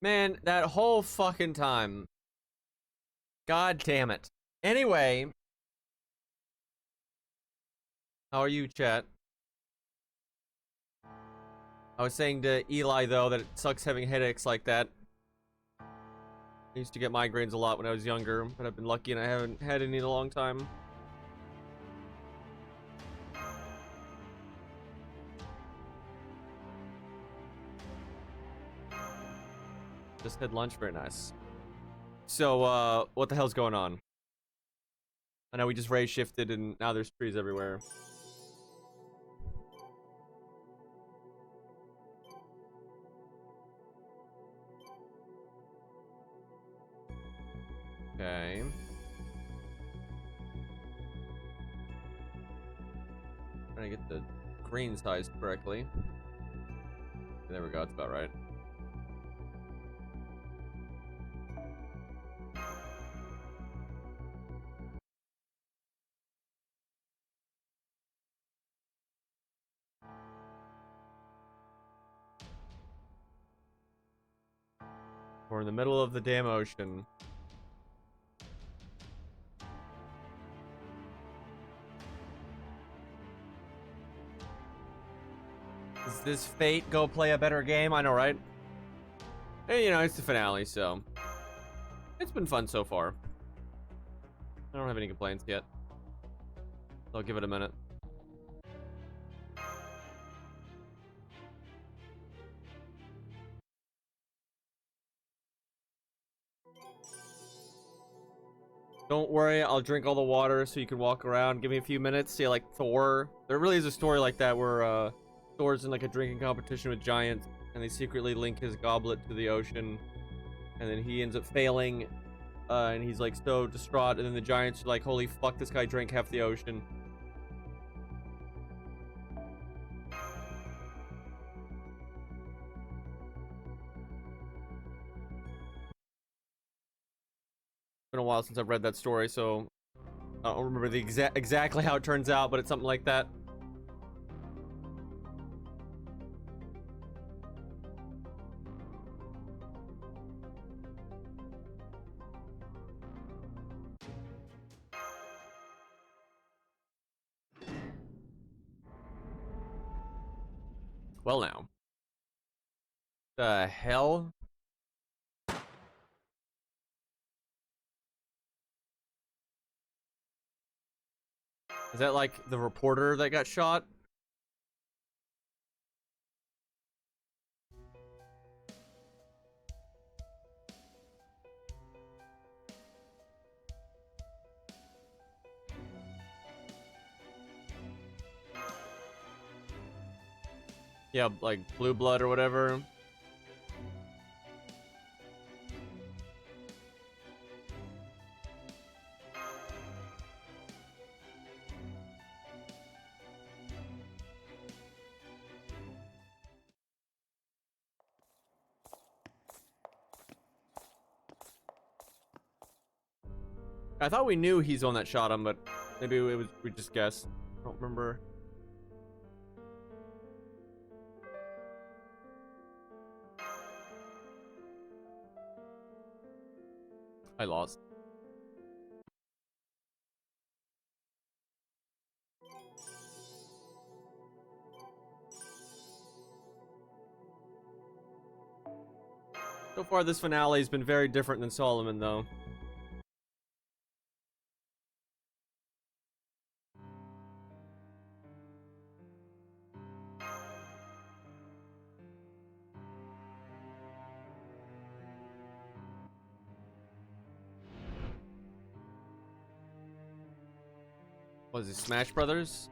Man, that whole fucking time. God damn it. Anyway. How are you, chat? I was saying to Eli, though, that it sucks having headaches like that. I used to get migraines a lot when I was younger, but I've been lucky and I haven't had any in a long time. Just had lunch, very nice. So, what the hell's going on? I know we just raise shifted and now there's trees everywhere. Okay. Trying to get the green size correctly. There we go, that's about right. We're in the middle of the damn ocean. Does this fate go play a better game? I know, right? Hey, you know, it's the finale, so it's been fun so far. I don't have any complaints yet. I'll give it a minute. Don't worry, I'll drink all the water so you can walk around. Give me a few minutes. See, like Thor. There really is a story like that where Thor's in like a drinking competition with giants, and they secretly link his goblet to the ocean, and then he ends up failing, and he's like so distraught, and then the giants are like, "Holy fuck, this guy drank half the ocean." Been a while since I've read that story, so I don't remember the exactly how it turns out, but it's something like that. Well, now. The hell? Is that like the reporter that got shot? Yeah, like blue blood or whatever. I thought we knew he's the one that shot him, but maybe we just guessed. I don't remember. I lost. So far, this finale has been very different than Solomon, though. Was it Smash Brothers?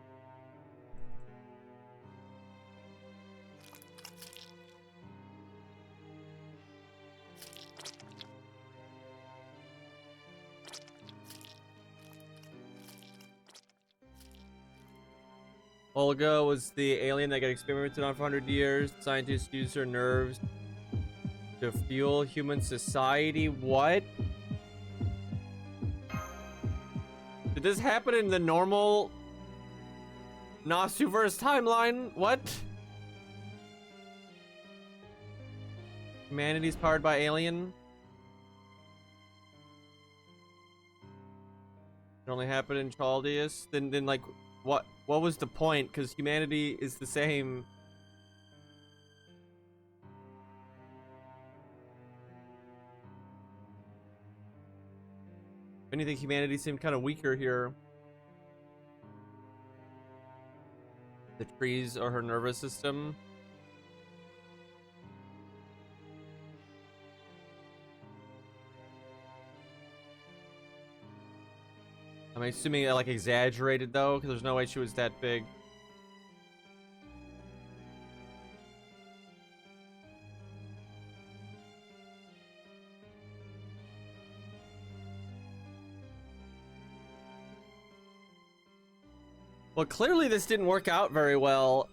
Olga was the alien that got experimented on for 100 years. Scientists used her nerves to fuel human society. What? Did this happen in the normal Nasuverse timeline? What? Humanity's powered by alien. It only happened in Chaldeus. Then like, what was the point? Because humanity is the same. If anything, humanity seemed kind of weaker here. The trees are her nervous system. I'm assuming like exaggerated though, because there's no way she was that big. Well, clearly this didn't work out very well.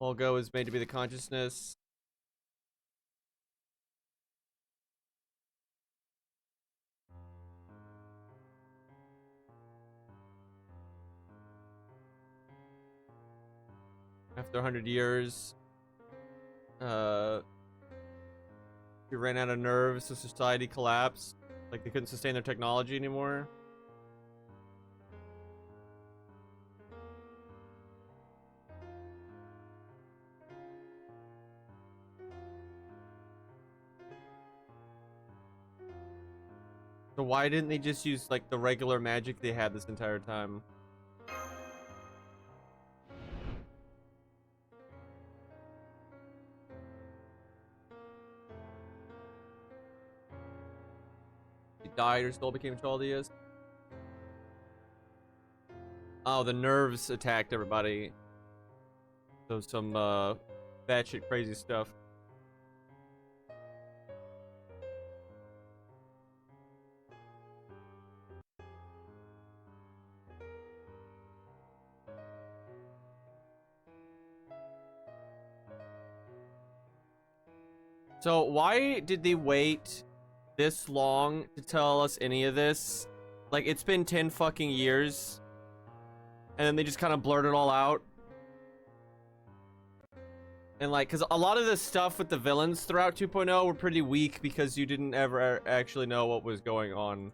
FGO is made to be the consciousness. After 100 years, we ran out of nerves, so society collapsed. Like they couldn't sustain their technology anymore. So why didn't they just use like the regular magic they had this entire time? She died or still became Chaldeus? Oh, the nerves attacked everybody. So some batshit crazy stuff. So why did they wait this long to tell us any of this? Like, it's been 10 fucking years. And then they just kind of blurted it all out. And like, because a lot of the stuff with the villains throughout 2.0 were pretty weak because you didn't ever actually know what was going on.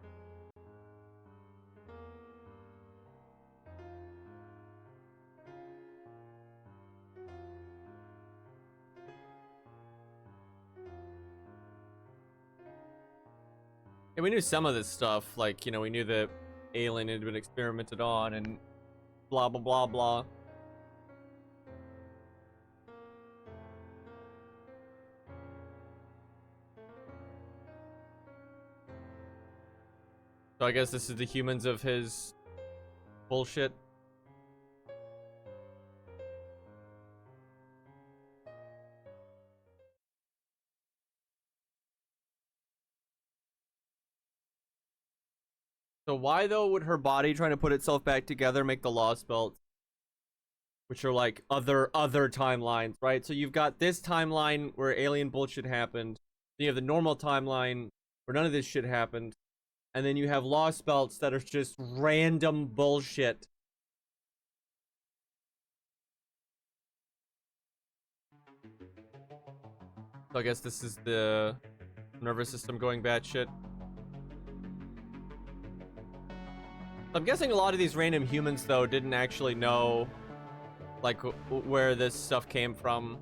And we knew some of this stuff, like, you know, we knew that alien had been experimented on and blah, blah, blah, blah. So I guess this is the humans of his bullshit. So why, though, would her body trying to put itself back together make the Lost Belt? Which are like other timelines, right? So you've got this timeline where alien bullshit happened. Then you have the normal timeline where none of this shit happened. And then you have Lost Belts that are just random bullshit. So I guess this is the nervous system going batshit. I'm guessing a lot of these random humans, though, didn't actually know, like, where this stuff came from.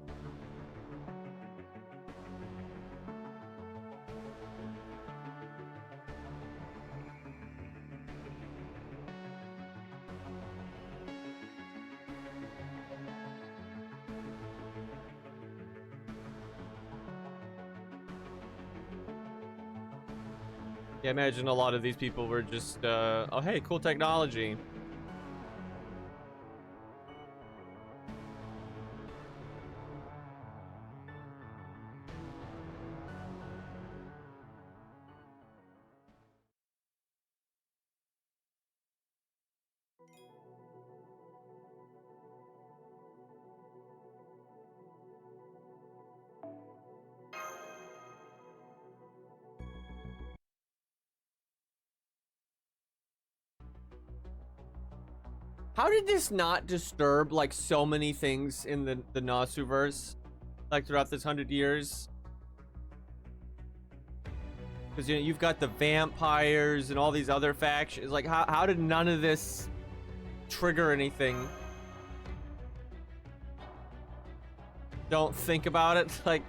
Yeah, imagine a lot of these people were just, oh, hey, cool technology. How did this not disturb like so many things in the Nasuverse, like throughout this 100 years? Because, you know, you've got the vampires and all these other factions. Like, how did none of this trigger anything? Don't think about it. Like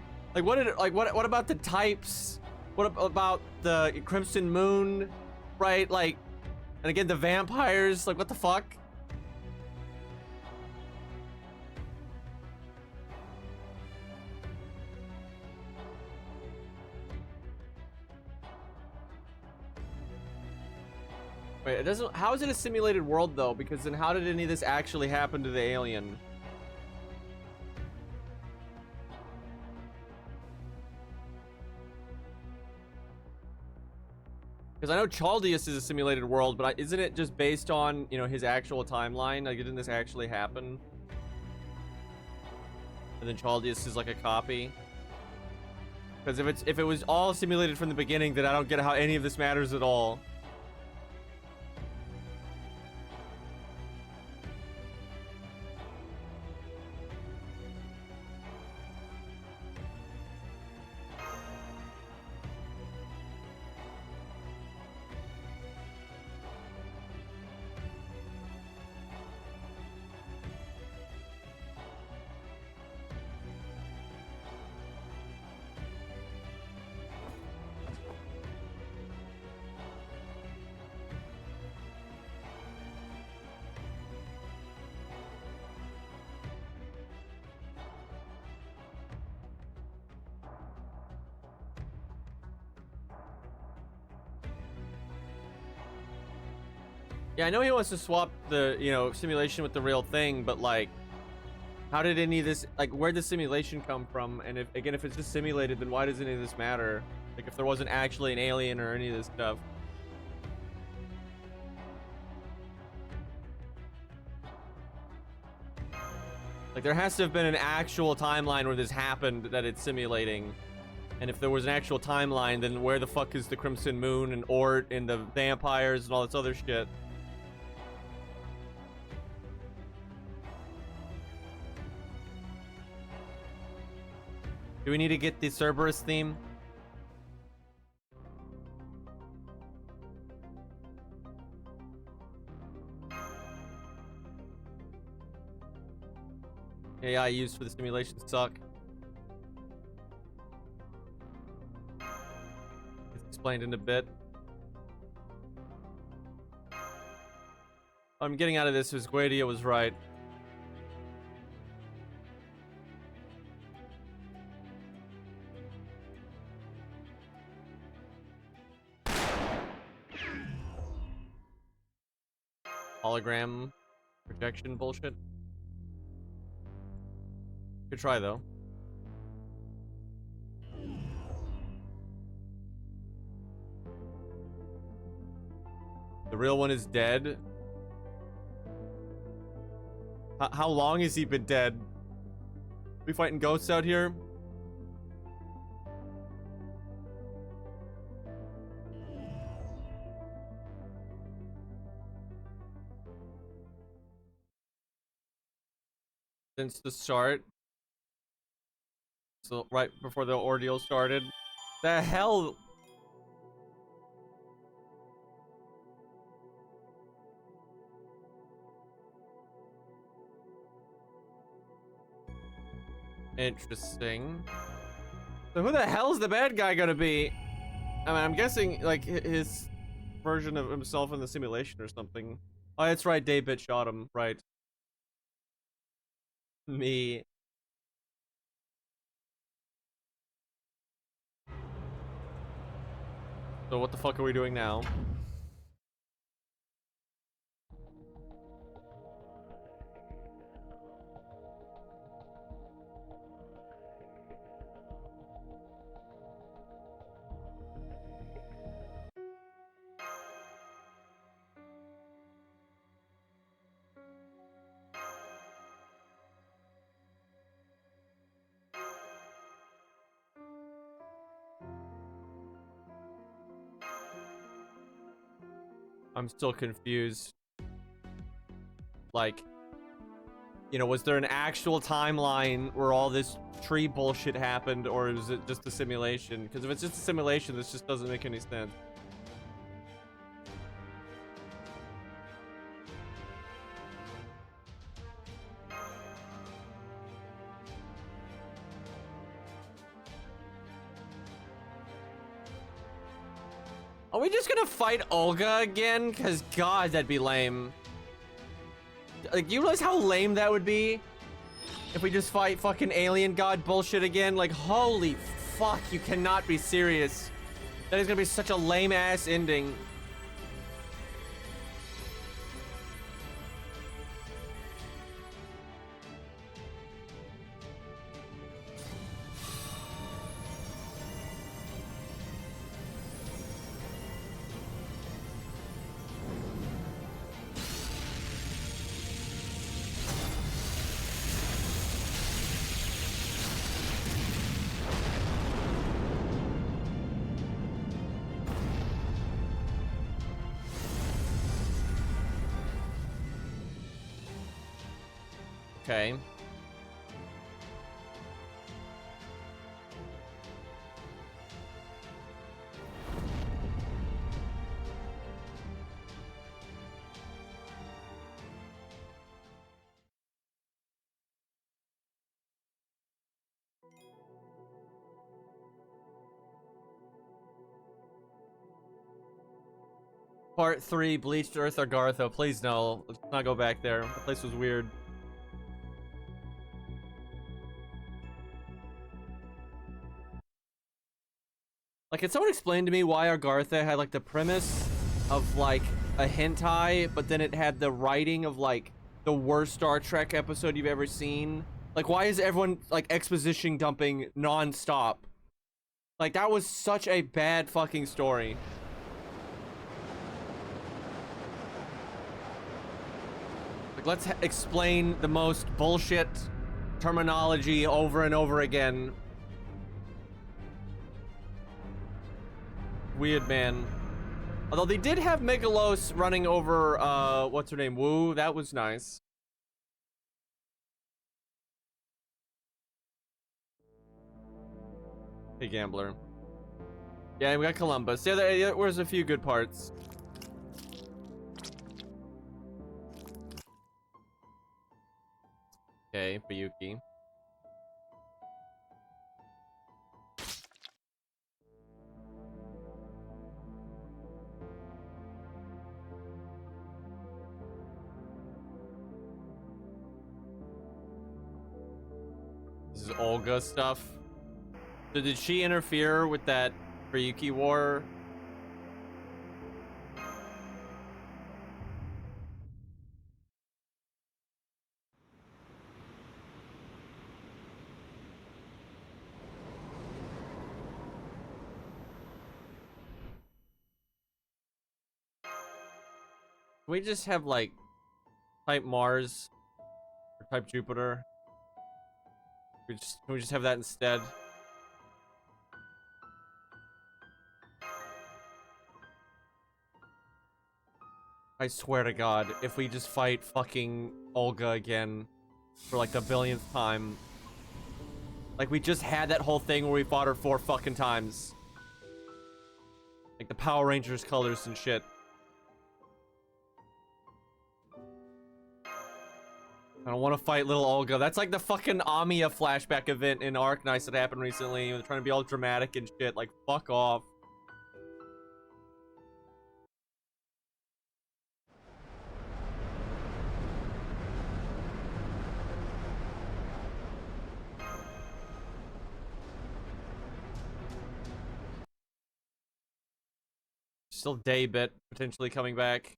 what about the types? What about the Crimson Moon? Right? Like, and again, the vampires. Like, what the fuck? Wait, it doesn't. How is it a simulated world though? Because then how did any of this actually happen to the alien? Because I know Chaldeus is a simulated world, but isn't it just based on, you know, his actual timeline? Like, didn't this actually happen? And then Chaldeus is like a copy? Because if it was all simulated from the beginning, then I don't get how any of this matters at all. Yeah, I know he wants to swap the, you know, simulation with the real thing, but like, how did any of this, like, where'd the simulation come from? And if, again, if it's just simulated, then why does any of this matter? Like, if there wasn't actually an alien or any of this stuff. Like, there has to have been an actual timeline where this happened that it's simulating. And if there was an actual timeline, then where the fuck is the Crimson Moon and Ort and the vampires and all this other shit? Do we need to get the Cerberus theme? AI used for the simulation suck. It's explained in a bit. What I'm getting out of this is Guadia was right. Hologram projection bullshit. Good try though. The real one is dead. How long has he been dead? We fighting ghosts out here? Since the start. So right before the ordeal started. The hell? Interesting. So who the hell's the bad guy gonna be? I mean, I'm guessing like his version of himself in the simulation or something. Oh, that's right. Daybit shot him. Right. Me. So what the fuck are we doing now? I'm still confused. Like, you know, was there an actual timeline where all this tree bullshit happened, or is it just a simulation? Because if it's just a simulation, this just doesn't make any sense. Are we just gonna fight Olga again? Because, God, that'd be lame. Like, you realize how lame that would be? If we just fight fucking alien god bullshit again? Like, holy fuck, you cannot be serious. That is gonna be such a lame-ass ending. Okay. Part 3, Bleached Earth Argartha. Please no. Let's not go back there. The place was weird. Like, can someone explain to me why Argartha had, like, the premise of, like, a hentai, but then it had the writing of, like, the worst Star Trek episode you've ever seen? Like, why is everyone, like, exposition dumping non-stop? Like, that was such a bad fucking story. Like, let's explain the most bullshit terminology over and over again. Weird, man. Although they did have Megalos running over, what's her name? Wu. That was nice. Hey, Gambler. Yeah, we got Columbus. Yeah, there was a few good parts. Okay, Bayuki. This is Olga stuff. So did she interfere with that Ryuki war? Can we just have, like, type Mars or type Jupiter? Can we just have that instead? I swear to God, if we just fight fucking Olga again for, like, the billionth time. Like, we just had that whole thing where we fought her 4 fucking times. Like, the Power Rangers colors and shit. I don't want to fight little Olga. That's like the fucking Amiya flashback event in Arknights that happened recently. They're trying to be all dramatic and shit. Like, fuck off. Still Daybit potentially coming back.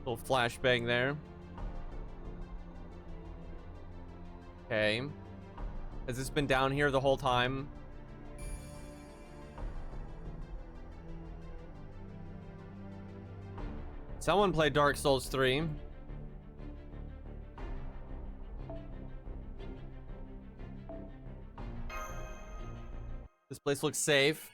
Little flashbang there. Okay. Has this been down here the whole time? Someone played Dark Souls 3. Place looks safe.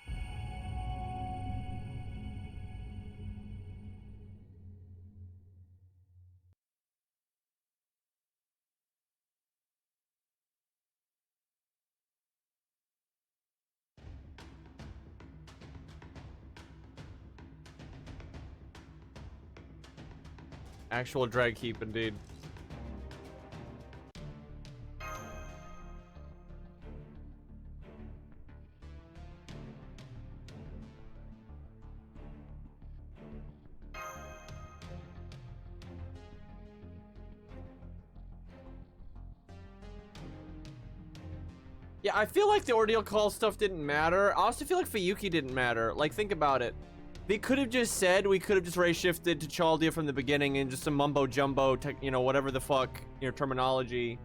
Actual drag heap, indeed. Yeah, I feel like the ordeal call stuff didn't matter. I also feel like Fuyuki didn't matter. Like, think about it. They could have just said, we could have just race shifted to Chaldia from the beginning and just some mumbo jumbo, you know, whatever the fuck, you know, terminology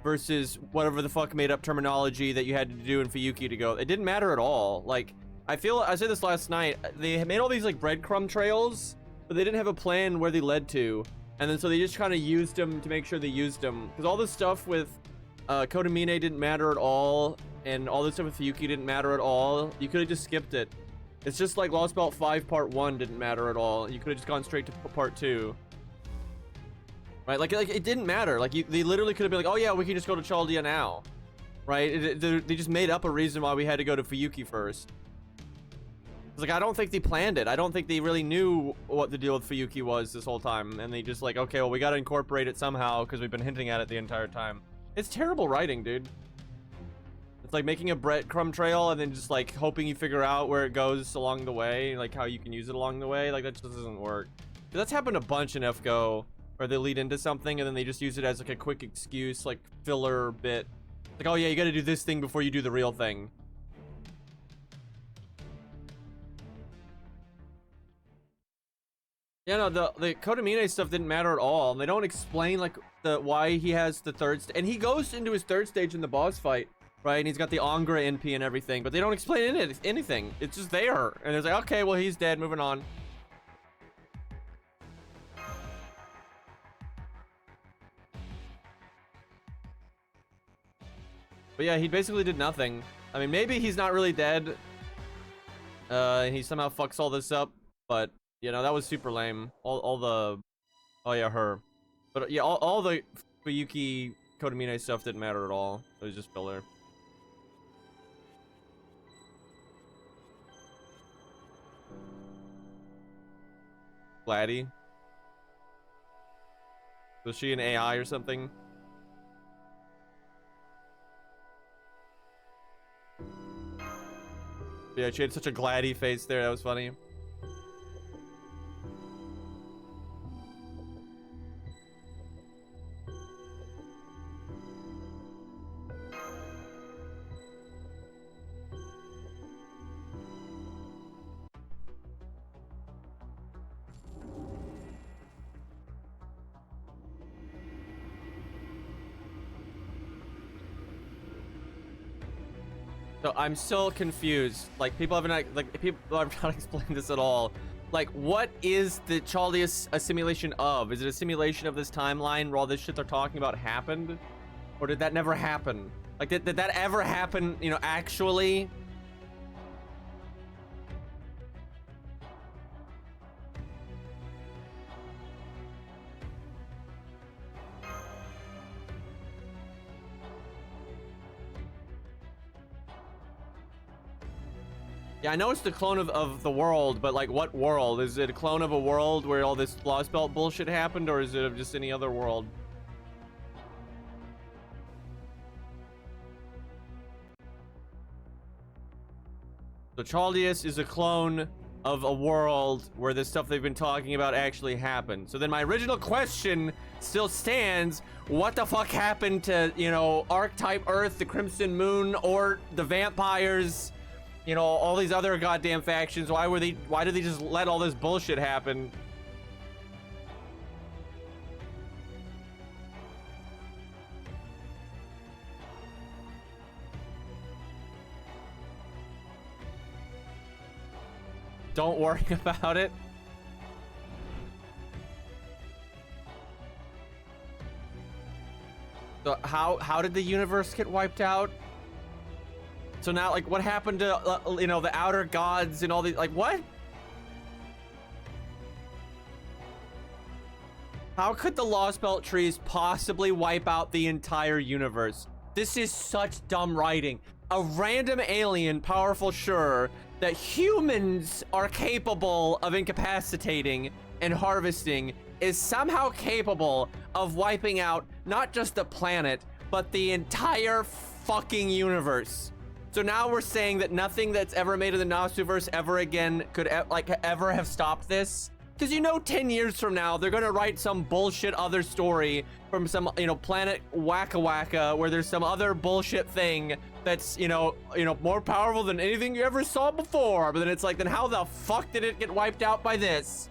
versus whatever the fuck made up terminology that you had to do in Fuyuki to go. It didn't matter at all. Like, I said this last night, they made all these like breadcrumb trails, but they didn't have a plan where they led to. And then so they just kind of used them to make sure they used them. Because all this stuff with Kodamine didn't matter at all, and all this stuff with Fuyuki didn't matter at all. You could have just skipped it. It's just like Lost Belt 5 Part 1 didn't matter at all. You could have just gone straight to Part 2. Right? Like it didn't matter. Like, they literally could have been like, oh yeah, we can just go to Chaldia now. Right? They just made up a reason why we had to go to Fuyuki first. It's like, I don't think they planned it. I don't think they really knew what the deal with Fuyuki was this whole time. And they just like, okay, well, we gotta incorporate it somehow because we've been hinting at it the entire time. It's terrible writing, dude. It's like making a breadcrumb trail and then just like hoping you figure out where it goes along the way, like how you can use it along the way. Like, that just doesn't work. That's happened a bunch in FGO, where they lead into something and then they just use it as like a quick excuse, like filler bit. Like, oh yeah, you gotta do this thing before you do the real thing. Yeah, no, the Kodamine stuff didn't matter at all. And they don't explain like why he has the third and he goes into his third stage in the boss fight, right? And he's got the Angra NP and everything, but they don't explain anything. It's just there. And it's like, okay, well, he's dead, moving on. But yeah, he basically did nothing. I mean, maybe he's not really dead. He somehow fucks all this up, but you know, that was super lame. All the, oh yeah, her. But yeah, all the Fuyuki Kodamine stuff didn't matter at all. It was just filler. Gladdy. Was she an AI or something? Yeah, she had such a Gladdy face there. That was funny. So I'm still confused. Like, people haven't people are trying to explain this at all. Like, what is the Chaldia a simulation of? Is it a simulation of this timeline where all this shit they're talking about happened? Or did that never happen? Like, did that ever happen, you know, actually? Yeah, I know it's the clone of the world, but like, what world? Is it a clone of a world where all this Lost Belt bullshit happened, or is it of just any other world? So Chaldeus is a clone of a world where the stuff they've been talking about actually happened. So then my original question still stands. What the fuck happened to, you know, Archetype Earth, the Crimson Moon, or the vampires? You know, all these other goddamn factions. Why did they just let all this bullshit happen? Don't worry about it. So how did the universe get wiped out? So now, like, what happened to, you know, the outer gods and all these, like, what? How could the Lost Belt trees possibly wipe out the entire universe? This is such dumb writing. A random alien, powerful, sure, that humans are capable of incapacitating and harvesting is somehow capable of wiping out not just the planet, but the entire fucking universe. So now we're saying that nothing that's ever made in the Nasuverse ever again could ever have stopped this? Because you know 10 years from now, they're gonna write some bullshit other story from some, you know, planet Waka Waka where there's some other bullshit thing that's, you know, more powerful than anything you ever saw before. But then it's like, then how the fuck did it get wiped out by this?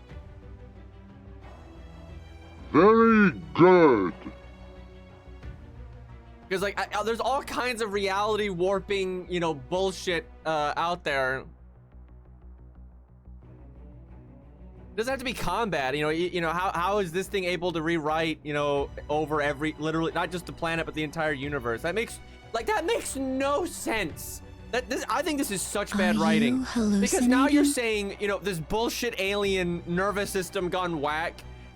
Very good. Because, like, there's all kinds of reality warping, you know, bullshit out there. It doesn't have to be combat, you know, how is this thing able to rewrite, you know, over literally, not just the planet, but the entire universe? That makes no sense. I think this is such bad writing. Because now you're saying, you know, this bullshit alien nervous system gone whack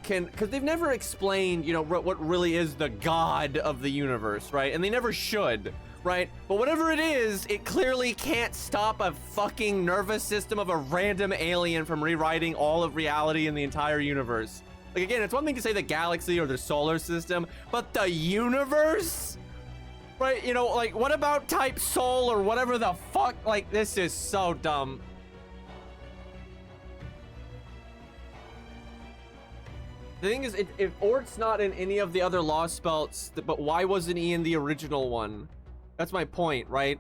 because they've never explained, you know, what really is the god of the universe, right? And they never should. Right? But whatever it is, it clearly can't stop a fucking nervous system of a random alien from rewriting all of reality in the entire universe. Like, again, it's one thing to say the galaxy or the solar system, but the universe? Right? You know, like, what about Type Soul or whatever the fuck? Like, this is so dumb. The thing is, if Ort's not in any of the other Lost Belts, but why wasn't he in the original one? That's my point, right?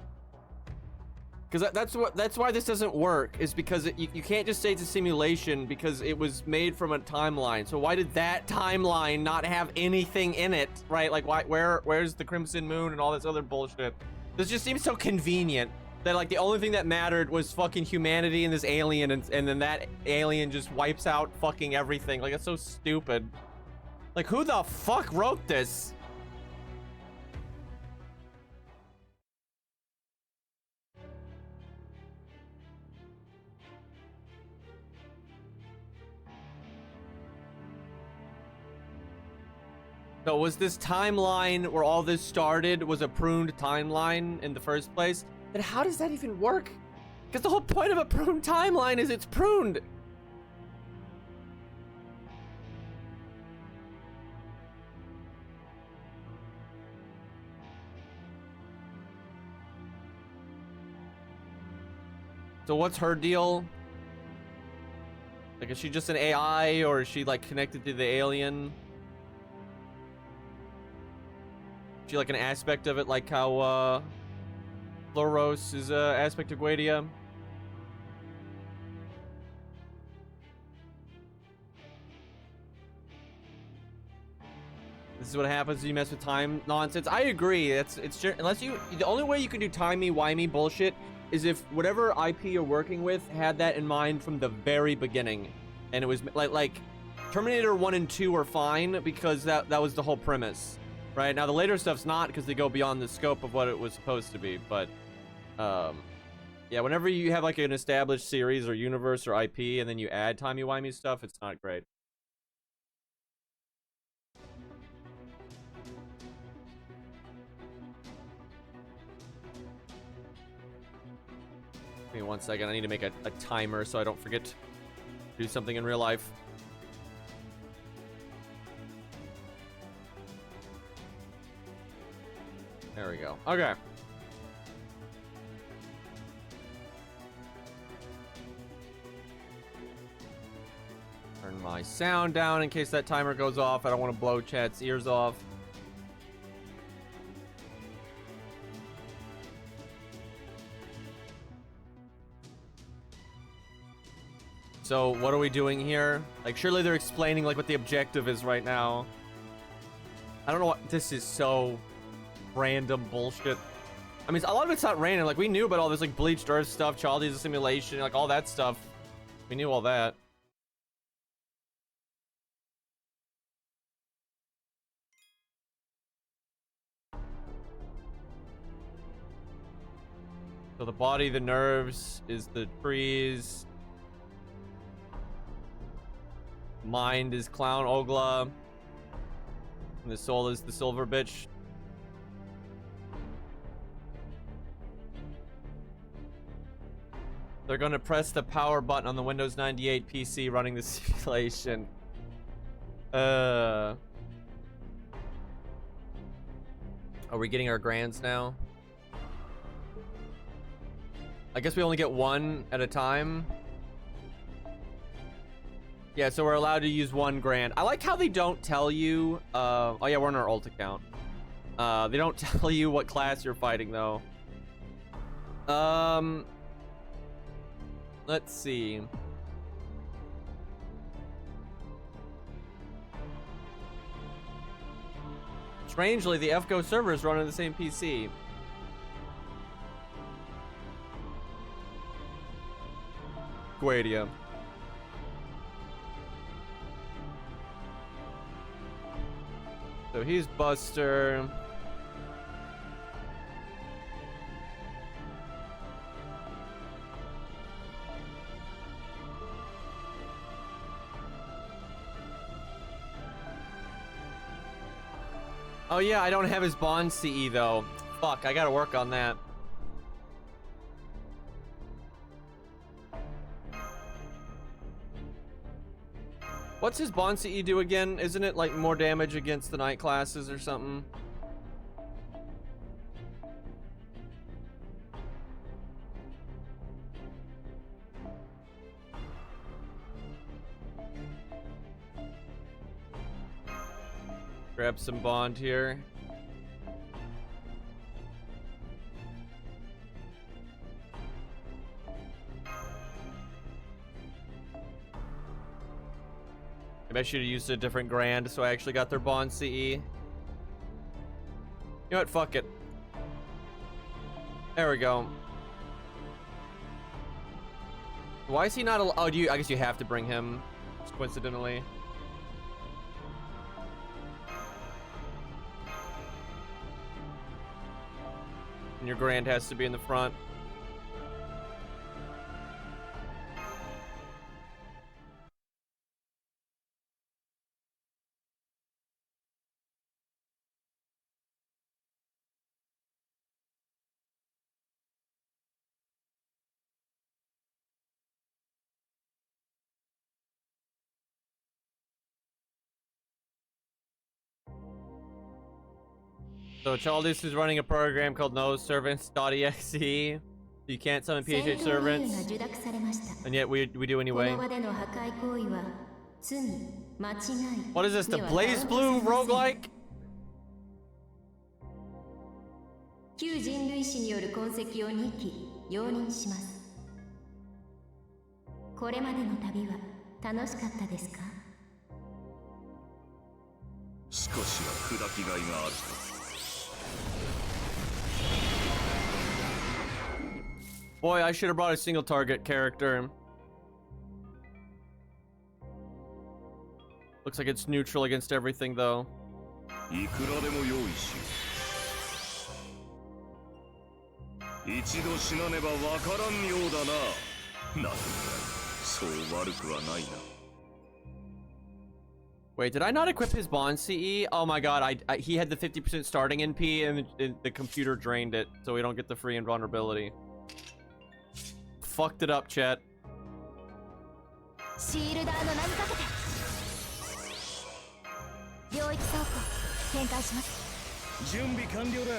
Because that's why this doesn't work, is because you can't just say it's a simulation because it was made from a timeline. So why did that timeline not have anything in it, right? Like, where's the Crimson Moon and all this other bullshit? This just seems so convenient that, like, the only thing that mattered was fucking humanity and this alien, and then that alien just wipes out fucking everything. Like, that's so stupid. Like, who the fuck wrote this? So was this timeline where all this started was a pruned timeline in the first place? Then how does that even work? Because the whole point of a pruned timeline is it's pruned. So what's her deal? Like, is she just an AI, or is she, like, connected to the alien? Is she like an aspect of it, like how Floros is a aspect of Guadia? This is what happens when you mess with time nonsense. I agree. Unless the only way you can do timey-wimey bullshit is if whatever IP you're working with had that in mind from the very beginning, and it was like Terminator 1 and 2 are fine because that was the whole premise. Right now, the later stuff's not because they go beyond the scope of what it was supposed to be. But, yeah, whenever you have like an established series or universe or IP and then you add timey-wimey stuff, it's not great. Give me 1 second. I need to make a timer so I don't forget to do something in real life. There we go. Okay. Turn my sound down in case that timer goes off. I don't want to blow chat's ears off. So what are we doing here? Like, surely they're explaining like what the objective is right now. I don't know what this is. So random bullshit. I mean, a lot of it's not random. Like, we knew about all this like bleached earth stuff, child is a simulation, like all that stuff. We knew all that. So the body, the nerves, is the trees. Mind is Clown Ogla. And the soul is the silver bitch. They're gonna press the power button on the Windows 98 PC running the simulation. Are we getting our grands now? I guess we only get one at a time. Yeah, so we're allowed to use 1 grand. I like how they don't tell you. Oh yeah, we're on our alt account. They don't tell you what class you're fighting though. Let's see. Strangely, the FGO servers run on the same PC. Guadia. So he's Buster. Oh yeah, I don't have his Bond CE though. Fuck, I gotta work on that. What's his Bond CE do again? Isn't it like more damage against the night classes or something? Grab some Bond here. Maybe I should have used a different grand so I actually got their Bond CE. You know what? Fuck it. There we go. Why is he not oh, do you? I guess you have to bring him, just coincidentally. And your grand has to be in the front. So Chaldus is running a program called noservants.exe. You can't summon PHH servants, and yet we do anyway. What is this, the Blaze Blue roguelike? 旧人類史による痕跡を2期容認します。これまでの旅は楽しかったですか？少しは砕きがいがあると。 Boy, I should have brought a single target character. Looks like it's neutral against everything, though. いくらでも用意しよう。一度死なねばわからんようだな。なんだ、そう悪くはないな。 Wait, did I not equip his Bond CE? Oh my god, he had the 50% starting NP and the computer drained it, so we don't get the free invulnerability. Fucked it up, chat. シールダーの名にかけて領域倉庫展開します。準備完了だ。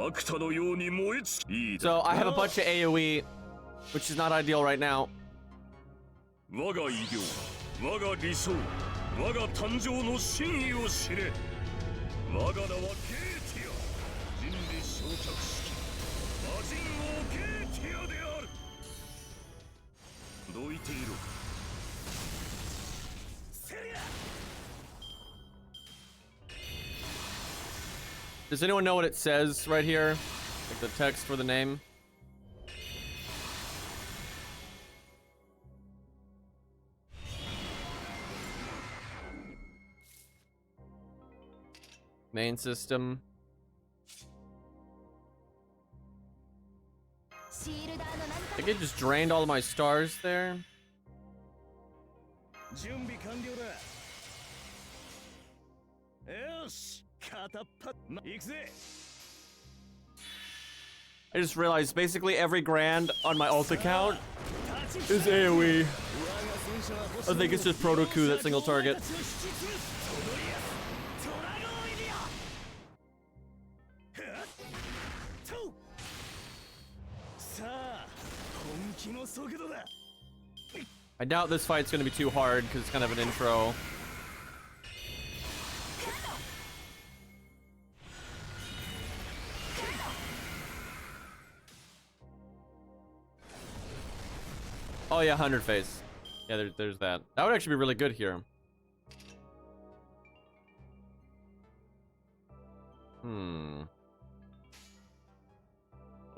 アクタのように燃えつき。 So I have a bunch of AoE, which is not ideal right now. 我が偉業、我が理想、我が誕生の真意を知れ。我が名はゲーティア。 人理昇格式魔人王ゲーティアである。どいていろ。セリア。 Does anyone know what it says right here? Like the text for the name? Main system. think it just drained all of my stars there. 準備完了だ。よし、片っ端、行くぜ。I just realized basically every grand on my ult account is AoE. I think it's just Proto Coup that single target. さあ、本気の速度だ。 I doubt this fight's gonna be too hard because it's kind of an intro. Oh yeah, 100 face. Yeah, there's that. That would actually be really good here. Hmm.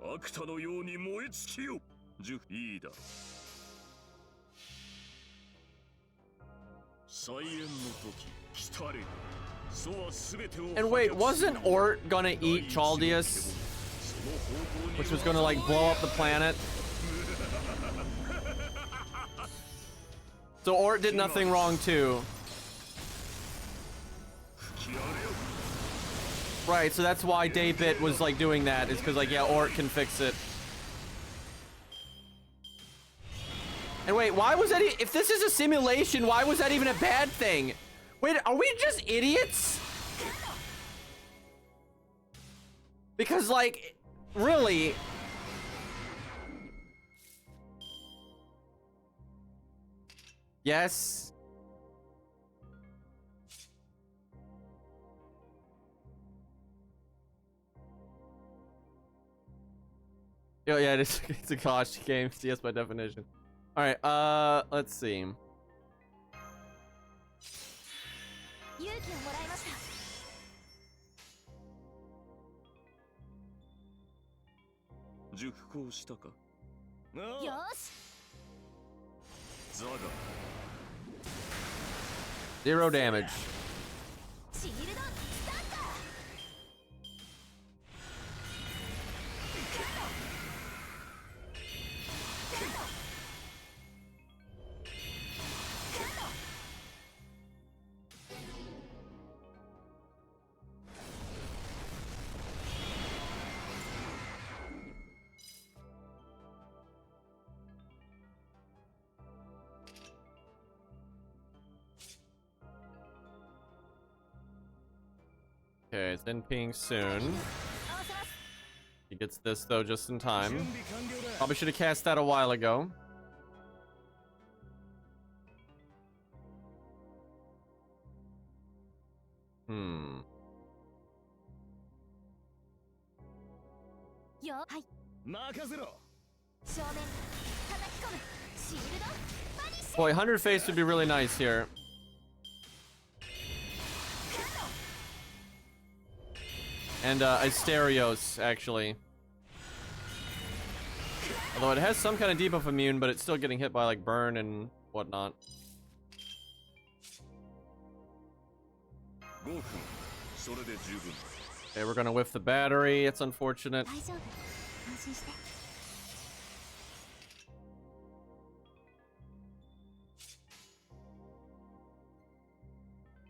アクタのように燃え尽きよ。いいだ。再演の時、来たれ。そは全てを。 And wait, wasn't Ort gonna eat Chaldeus? Which was gonna like blow up the planet? So Ort did nothing wrong too. Right, so that's why Daybit was like doing that, is because like, yeah, Ort can fix it. And wait, why was that? If this is a simulation, why was that even a bad thing? Wait, are we just idiots? Because like, really? Yes. Oh yeah, it's a Kosh game. Yes, by definition. All right. Let's see. 勇気をもらいました。熟考したか。よし。 ザガ。 0 damage. シールドスタート。 Okay, it's in ping soon. He gets this though just in time. Probably should have cast that a while ago. Hmm. よ、はい。任せろ。正面叩き込む。シールドバニッシュ。 Boy, 100 face would be really nice here. And Asterios, actually. Although it has some kind of debuff immune, but it's still getting hit by like burn and whatnot. Okay, we're gonna whiff the battery. It's unfortunate. 大丈夫。安心して。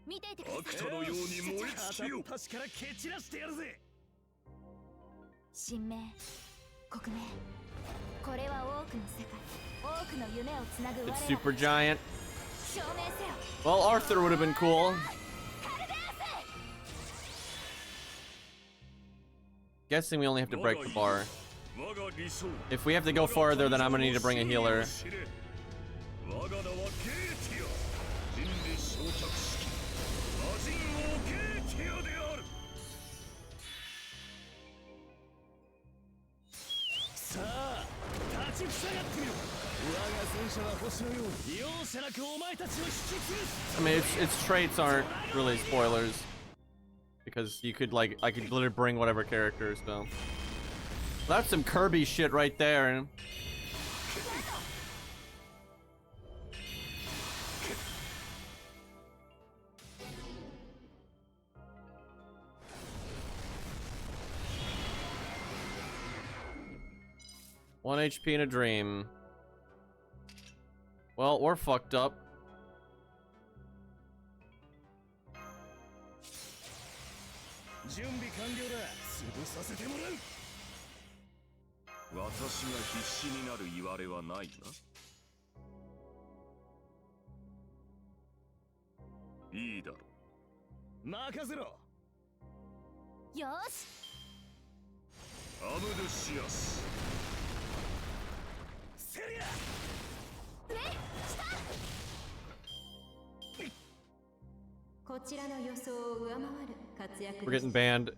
見ていてください。アクタのように燃え尽きよ。確から蹴散らしてやるぜ。神明、国名。これは多くの世界、多くの夢をつなぐ我ら。 It's super giant. 証明せよ。 Well, Arthur would have been cool. Guessing we only have to break the bar. If we have to go farther, then I'm gonna need to bring a healer. I mean, its traits aren't really spoilers. Because you could like, I could literally bring whatever characters, so. That's some Kirby shit right there. 1 HP in a dream. Well, we're fucked up. Yoし こちらの予想を上回る活躍 We're でし getting た banned.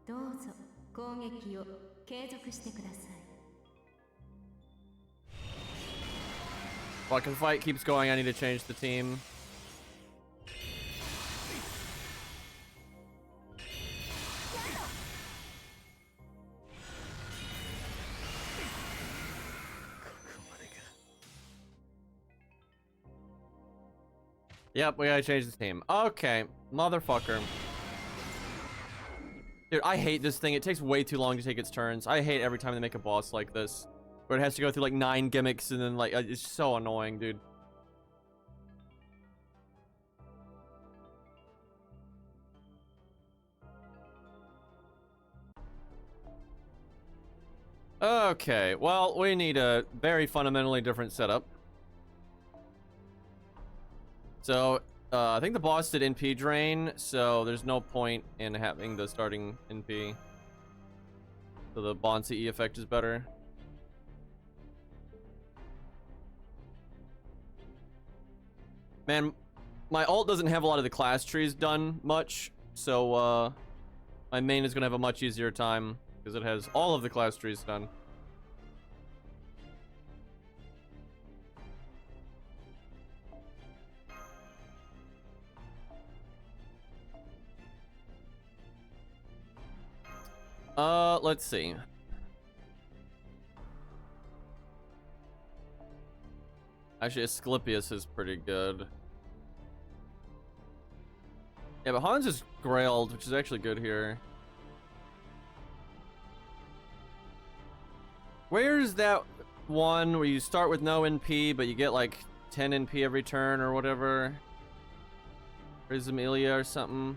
どうぞ攻撃を継続してください Fucking fight keeps going. I need to change the team. Yep, we gotta change the team. Okay, motherfucker. Dude, I hate this thing. It takes way too long to take its turns. I hate every time they make a boss like this, where it has to go through like 9 gimmicks and then like it's so annoying, dude. Okay, well, we need a very fundamentally different setup. So, I think the boss did NP drain, so there's no point in having the starting NP. So the Bond CE effect is better. Man, my ult doesn't have a lot of the class trees done much, so my main is gonna have a much easier time because it has all of the class trees done. Let's see. Actually, Asclepius is pretty good. Yeah, but Hans is grailed, which is actually good here. Where's that one where you start with no NP, but you get like 10 NP every turn or whatever? Prismelia or something?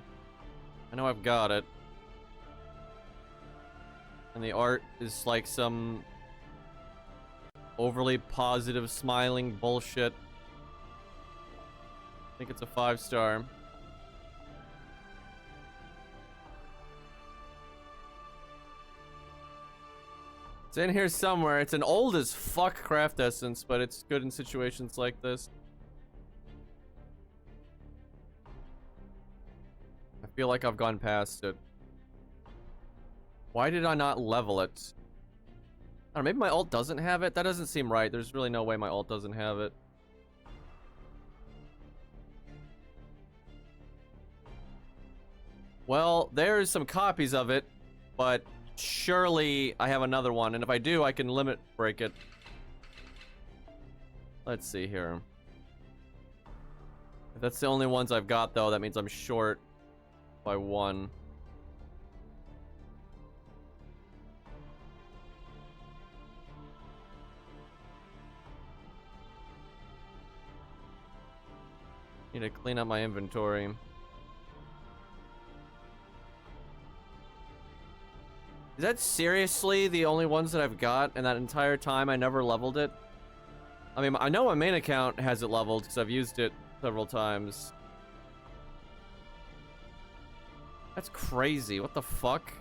I know I've got it. And the art is like some overly positive, smiling bullshit. I think it's a 5-star. It's in here somewhere. It's an old as fuck craft essence, but it's good in situations like this. I feel like I've gone past it. Why did I not level it? I don't know, maybe my ult doesn't have it? That doesn't seem right. There's really no way my ult doesn't have it. Well, there's some copies of it, but surely I have another one, and if I do, I can limit break it. Let's see here. If that's the only ones I've got, though, that means I'm short by 1. Need to clean up my inventory. Is that seriously the only ones that I've got, and that entire time I never leveled it? I mean, I know my main account has it leveled because I've used it several times. That's crazy. What the fuck?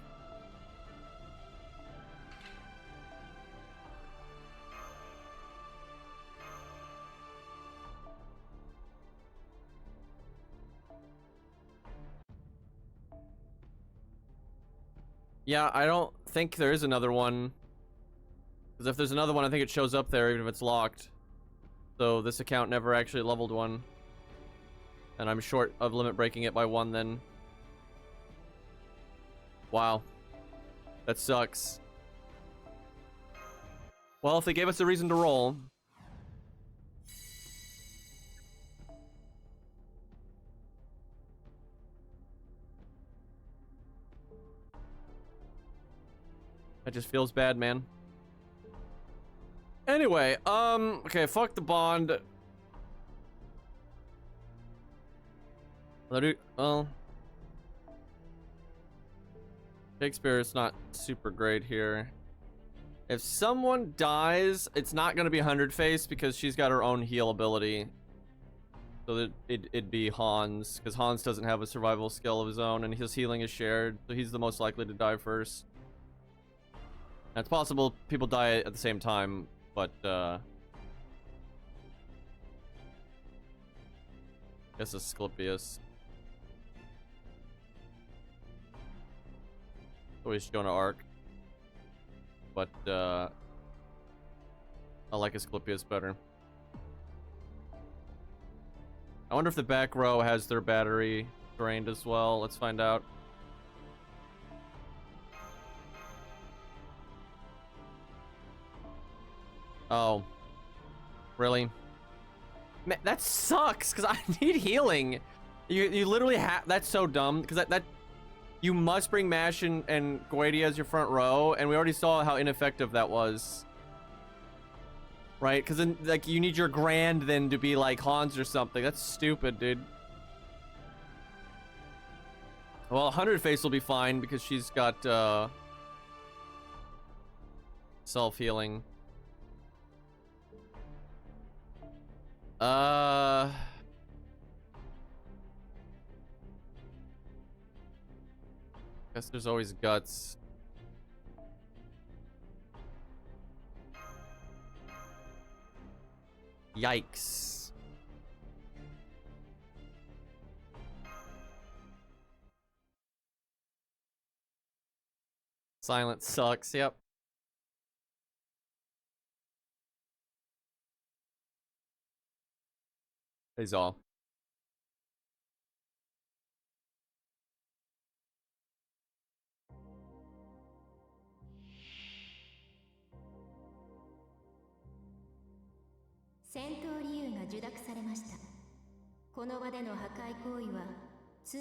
Yeah, I don't think there is another one. Because if there's another one, I think it shows up there even if it's locked. So this account never actually leveled one. And I'm short of limit breaking it by 1 then. Wow. That sucks. Well, if they gave us a reason to roll. That just feels bad, man. Anyway, okay, fuck the bond. Well, Shakespeare is not super great here. If someone dies, it's not gonna be 100 face because she's got her own heal ability. So that it'd be Hans, because Hans doesn't have a survival skill of his own, and his healing is shared, so he's the most likely to die first. And it's possible people die at the same time, but guess Asclepius. Always Jonah Arc. But I like Asclepius better. I wonder if the back row has their battery drained as well. Let's find out. Oh. Really? Man, that sucks, because I need healing. You literally have... That's so dumb, because that you must bring Mash and Goetia as your front row, and we already saw how ineffective that was. Right? Because then, like, you need your Grand then to be like Hans or something. That's stupid, dude. Well, 100 face will be fine because she's got self-healing. Guess there's always guts. Yikes. Silence sucks, yep. Is all.戦闘理由が受諾されました。この場での破壊行為は罪、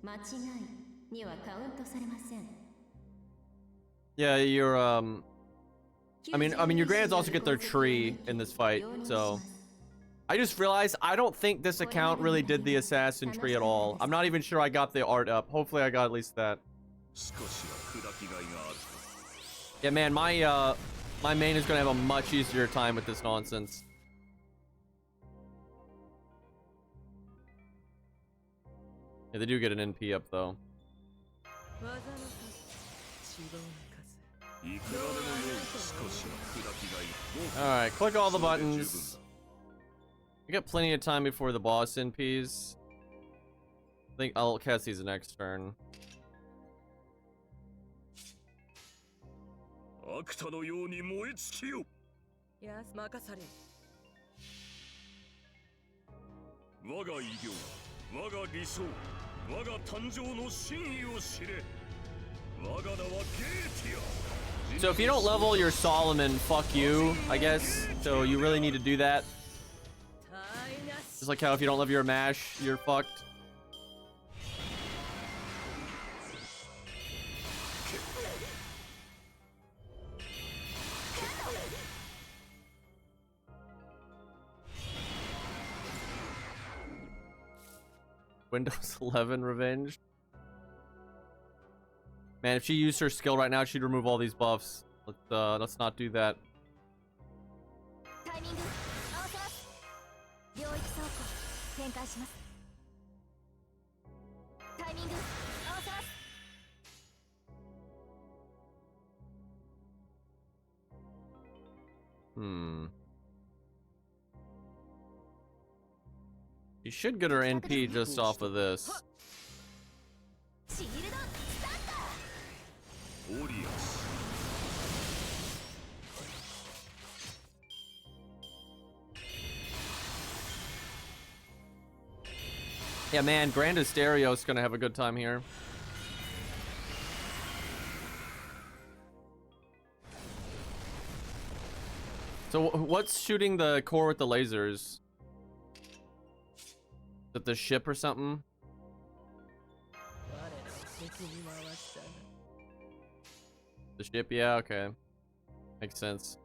間違いにはカウントされません。Yeah, you're I mean your grands also get their tree in this fight, so I just realized I don't think this account really did the assassin tree at all. I'm not even sure I got the art up. Hopefully I got at least that. Yeah, man, my main is gonna have a much easier time with this nonsense. Yeah, they do get an NP up though. Alright, click all the buttons. We got plenty of time before the boss NPs. I think I'll cast these next turn. So if you don't level your Solomon, fuck you, I guess. So you really need to do that. Just like how if you don't level your Mash, you're fucked. Windows 11 revenge. Man, if she used her skill right now, she'd remove all these buffs. Let's not do that. You should get her NP just off of this. Yeah, man, Grand Asterios gonna have a good time here. So what's shooting the core with the lasers? Is it the ship or something? The ship, yeah, okay. Makes sense.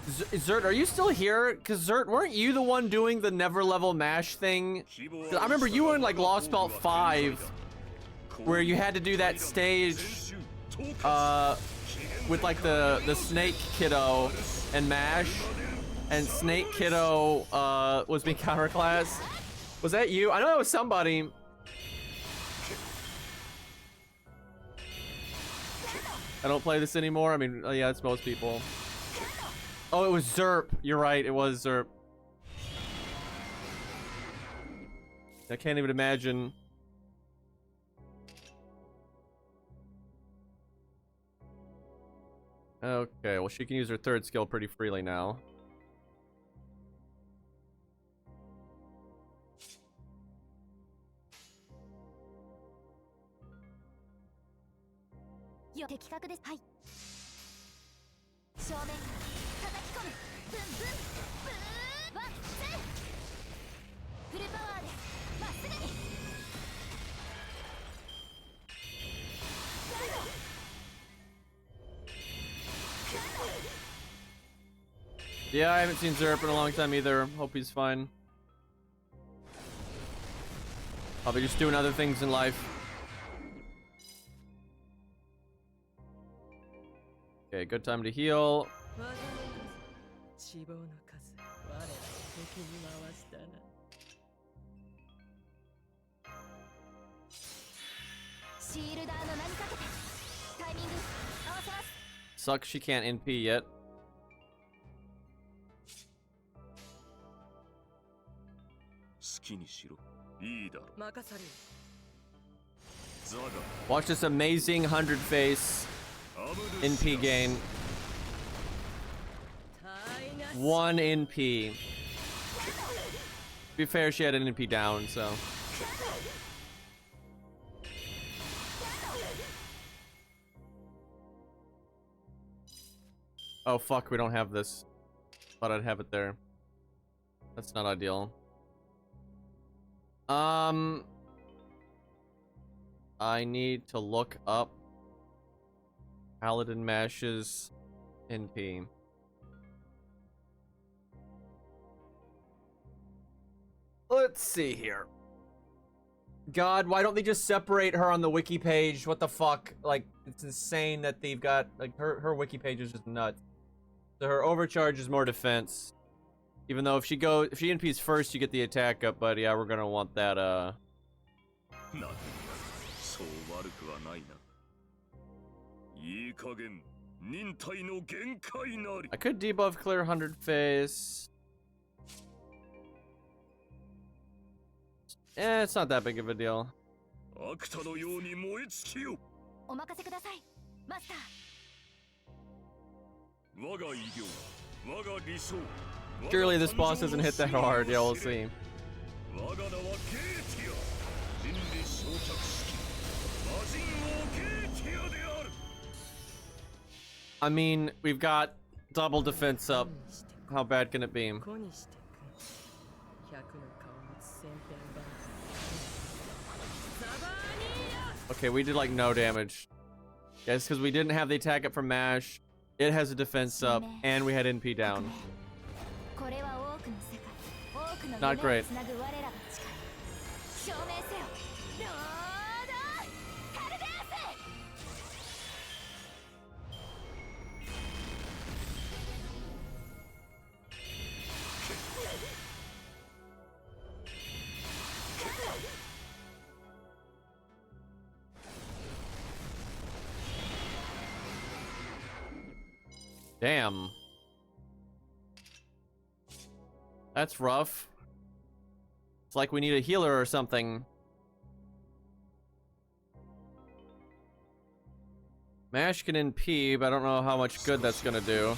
Zert, are you still here? Because Zert, weren't you the one doing the never level mash thing? 'Cause I remember you were in like Lost Belt 5, where you had to do that stage with like the Snake Kiddo and mash, and Snake Kiddo was being counterclassed. Was that you? I know that was somebody. I don't play this anymore. I mean, yeah, it's most people. Oh, it was Zerp. You're right. It was Zerp. I can't even imagine. Okay, well, she can use her third skill pretty freely now. Yeah, I haven't seen Zerp in a long time either. Hope he's fine. Probably just doing other things in life. Okay, good time to heal. Sucks she can't NP yet. Watch this amazing 100 face NP gain. 1 NP. To be fair, she had an NP down, so. Oh fuck, we don't have this. Thought I'd have it there. That's not ideal. I need to look up Paladin Mash's NP. Let's see here. God, why don't they just separate her on the wiki page? What the fuck? Like, it's insane that they've got, like, her wiki page is just nuts. So her overcharge is more defense. Even though if she NPs first, you get the attack up, but yeah, we're gonna want that, I could debuff clear 100 face. Eh, it's not that big of a deal. Surely this boss doesn't hit that hard. Yeah, we'll see. I mean, we've got double defense up. How bad can it be? Okay, we did like no damage. Yes, because we didn't have the attack up from Mash. It has a defense up, and we had NP down. Not great. Damn. That's rough. It's like we need a healer or something. Mash can NP, but I don't know how much good that's gonna do.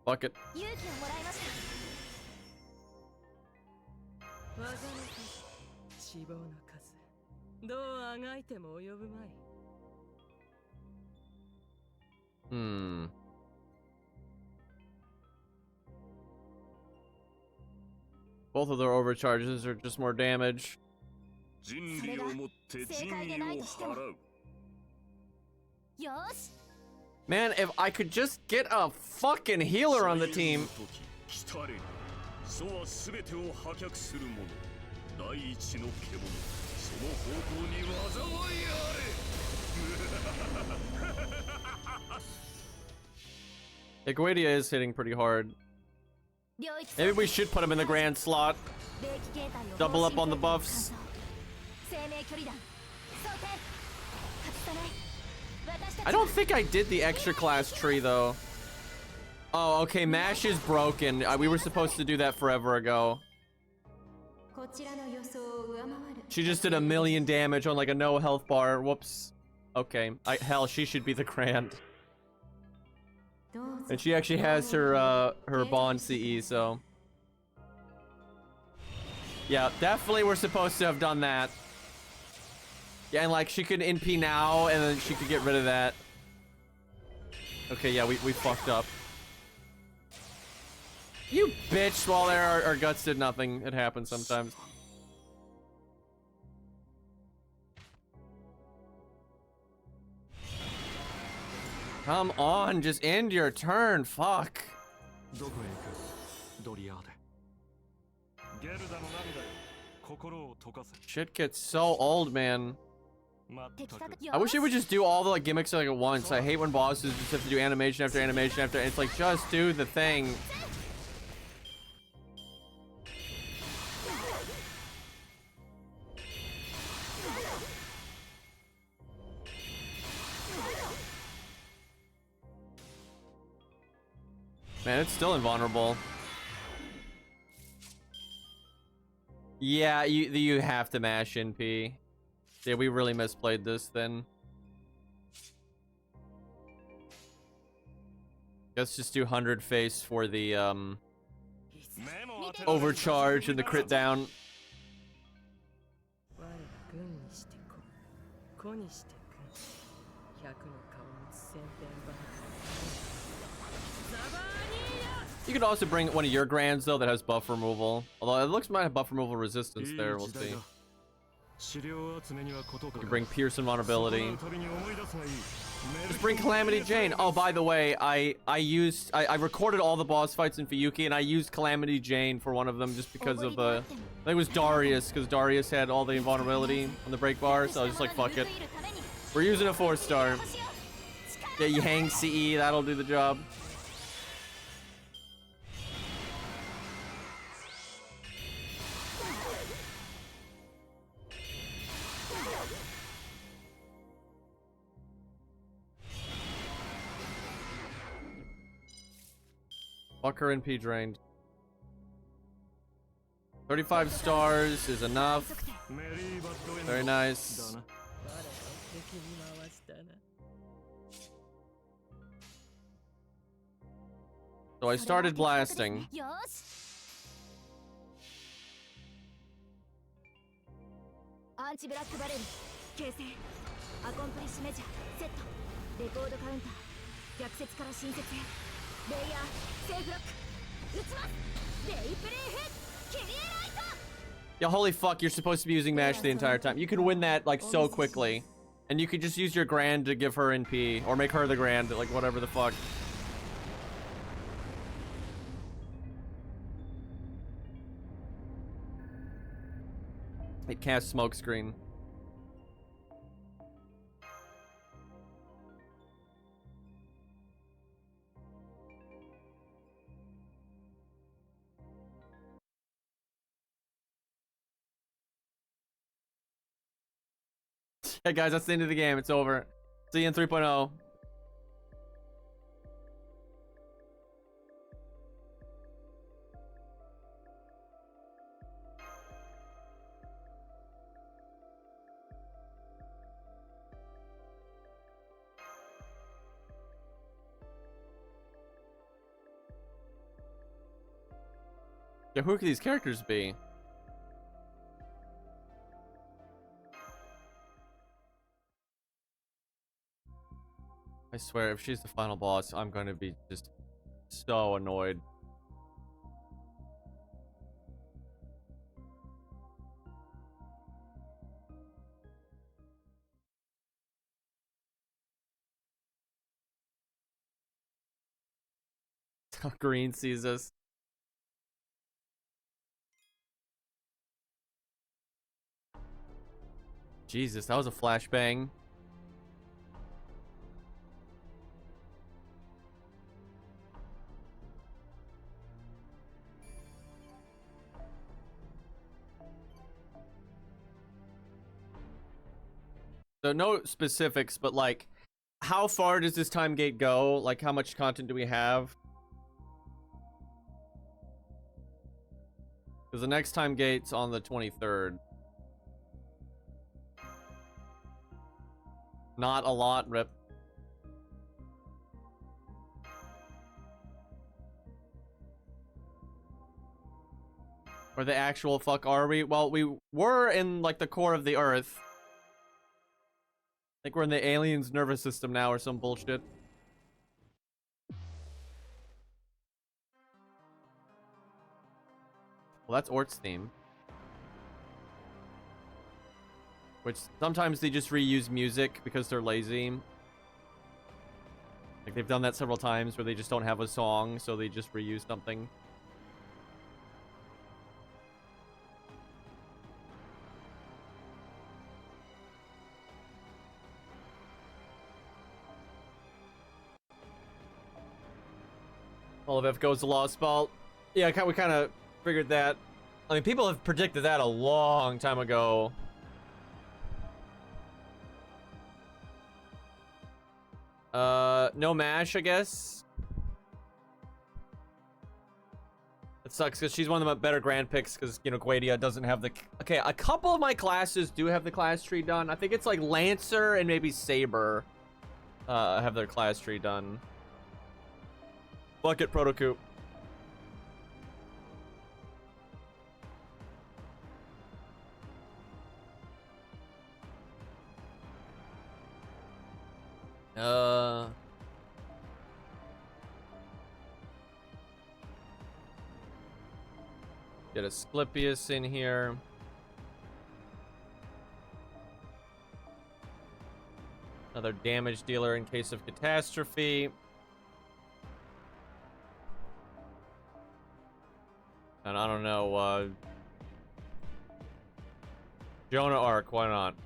Fuck it. 勇気をもらいました。技の数、脂肪の数、どうあがいても及ぶまい。Hmm. Both of their overcharges are just more damage. 人理をもって仁義を払う。よし。 Man, if I could just get a fucking healer on the team. 来たれ。祖はすべてを破却する者。第一の獣。その方向に災いあれ。Iguadia is hitting pretty hard. Maybe we should put him in the grand slot. Double up on the buffs. I don't think I did the extra class tree though. Oh, okay, Mash is broken. We were supposed to do that forever ago. She just did 1,000,000 damage on like a no health bar. Whoops. Okay, hell, she should be the grand. And she actually has her bond CE, so yeah, definitely we're supposed to have done that. Yeah, and like she could NP now, and then she could get rid of that. Okay, yeah, we fucked up. You bitch! While there, our guts did nothing. It happens sometimes. Come on, just end your turn. Fuck. Shit gets so old, man. I wish it would just do all the like gimmicks like at once. I hate when bosses just have to do animation after animation after. It's like just do the thing. Man, it's still invulnerable. Yeah, you have to mash NP. Yeah, we really misplayed this then. Let's just do 100 face for the overcharge and the crit down. You could also bring one of your grands though that has buff removal. Although it looks might have buff removal resistance there, we'll see. You can bring Pierce and vulnerability. Just bring Calamity Jane. Oh, by the way, I recorded all the boss fights in Fuyuki and I used Calamity Jane for one of them just because of I think it was Darius, because Darius had all the invulnerability on the break bar, so I was just like, fuck it. We're using a 4-star. Yeah, you hang CE, that'll do the job. Fuck her NP drained. 35 stars is enough. Very nice. So I started blasting. Yeah, holy fuck, you're supposed to be using mash the entire time. You can win that like so quickly. And you could just use your grand to give her NP or make her the grand, like whatever the fuck. It casts smoke screen. Hey guys, that's the end of the game. It's over. See you in 3.0. Yeah, who could these characters be? I swear, if she's the final boss, I'm going to be just so annoyed. Green sees us. Jesus, that was a flashbang. So no specifics, but like, how far does this time gate go? Like, how much content do we have? Because the next time gate's on the 23rd. Not a lot, rip. Where the actual fuck are we? Well, we were in, like, the core of the Earth. I think we're in the alien's nervous system now or some bullshit. Well, that's Ort's theme. Which, sometimes they just reuse music because they're lazy. Like, they've done that several times where they just don't have a song, so they just reuse something. All of FGO's the lost spell. Yeah, we kind of figured that. I mean, people have predicted that a long time ago. No mash, I guess. It sucks because she's one of the better grand picks because, you know, Guadia doesn't have the... Okay, a couple of my classes do have the class tree done. I think it's like Lancer and maybe Saber have their class tree done. Fuck it, Protocoop. Get a Asclepius in here. Another damage dealer in case of catastrophe. And I don't know, Jonah Arc, why not?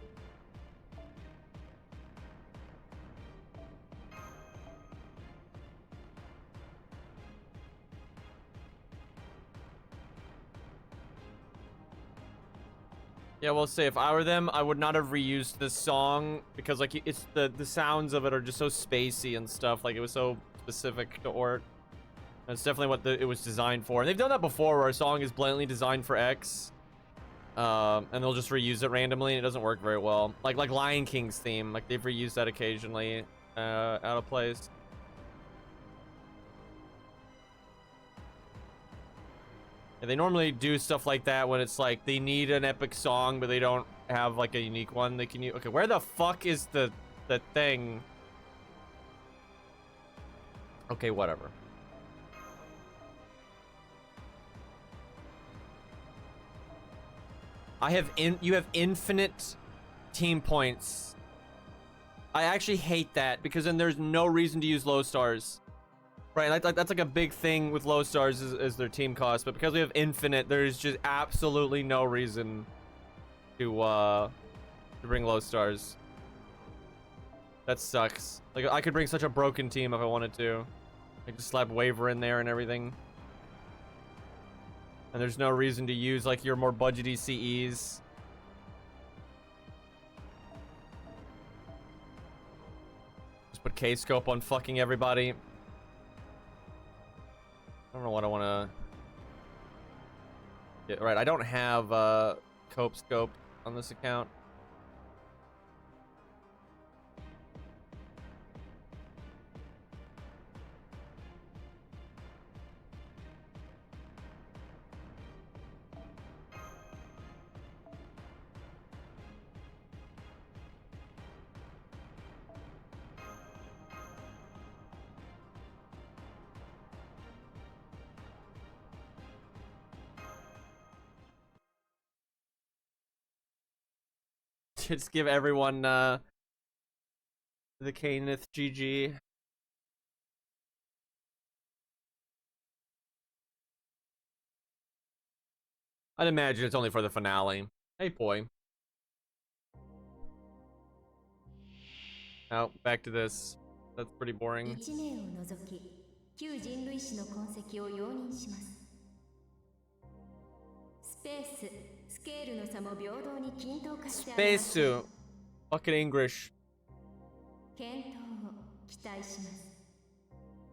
Yeah, we'll say if I were them, I would not have reused this song because like it's the sounds of it are just so spacey and stuff. Like it was so specific to Ort. That's definitely what it was designed for. And they've done that before where a song is blatantly designed for X. And they'll just reuse it randomly and it doesn't work very well. Like Lion King's theme, like they've reused that occasionally out of place. Yeah, they normally do stuff like that when it's like they need an epic song, but they don't have like a unique one they can use. Okay, where the fuck is the thing? Okay, whatever. You have infinite team points. I actually hate that because then there's no reason to use low stars. Right, that's like a big thing with low stars is their team cost, but because we have infinite, there's just absolutely no reason to bring low stars. That sucks. Like I could bring such a broken team if I wanted to. I just slap Waver in there and everything. And there's no reason to use like your more budgety CEs. Just put K-scope on fucking everybody. I don't know what I want to get. Right, I don't have Cope Scope on this account. just give everyone the Kenneth GG. I'd imagine it's only for the finale. Hey, boy. Oh, back to this. That's pretty boring. 1名を除き旧人類史の痕跡を容認します。スペース、スケールの差も平等に均等化してあります。 Spacesuit. Fucking English. 検討を期待します。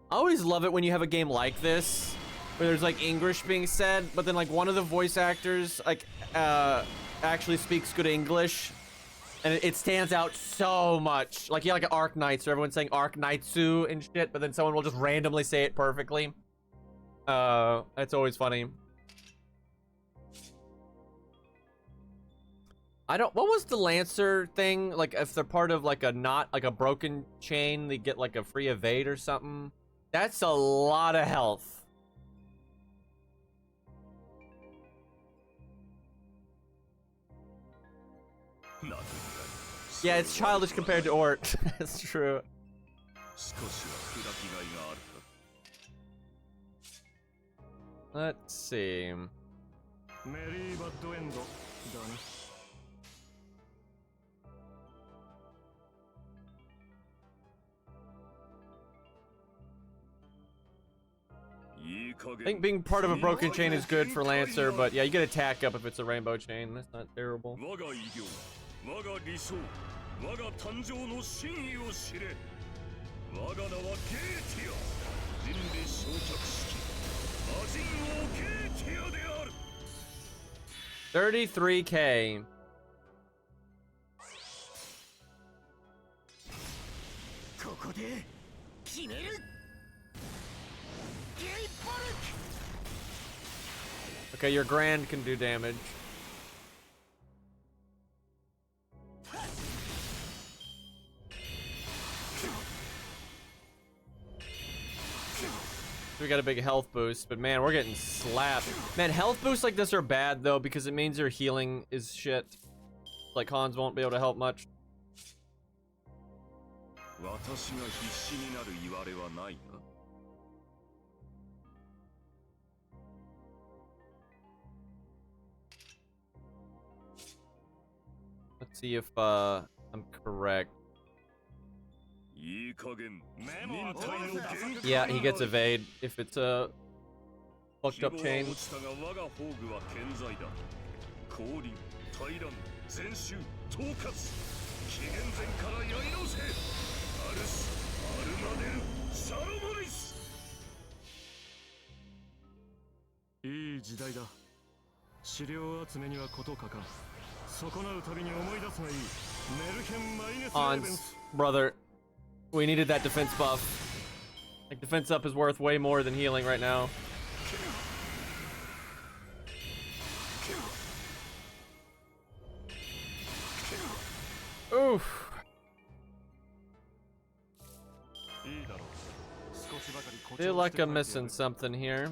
I always love it when you have a game like this, where there's like English being said, but then like one of the voice actors like actually speaks good English, and it stands out so much. Like, yeah, like Arc Knights, or everyone's saying Arc Knightsu and shit, but then someone will just randomly say it perfectly. That's always funny. What was the Lancer thing? Like, if they're part of like a knot, like a broken chain, they get like a free evade or something. That's a lot of health. Yeah, it's childish compared to Ort. That's true. Let's see. I think being part of a broken chain is good for Lancer, but yeah, you get attack up if it's a rainbow chain. That's not terrible. $33K. Okay, your Grand can do damage. We got a big health boost, but man, we're getting slapped. Man, health boosts like this are bad though, because it means your healing is shit. Like, Hans won't be able to help much. Let's see if I'm correct. Yeah, he gets evade if it's a fucked up chain. Hans, brother, we needed that defense buff. Like, defense up is worth way more than healing right now. Oof. Feel like I'm missing something here.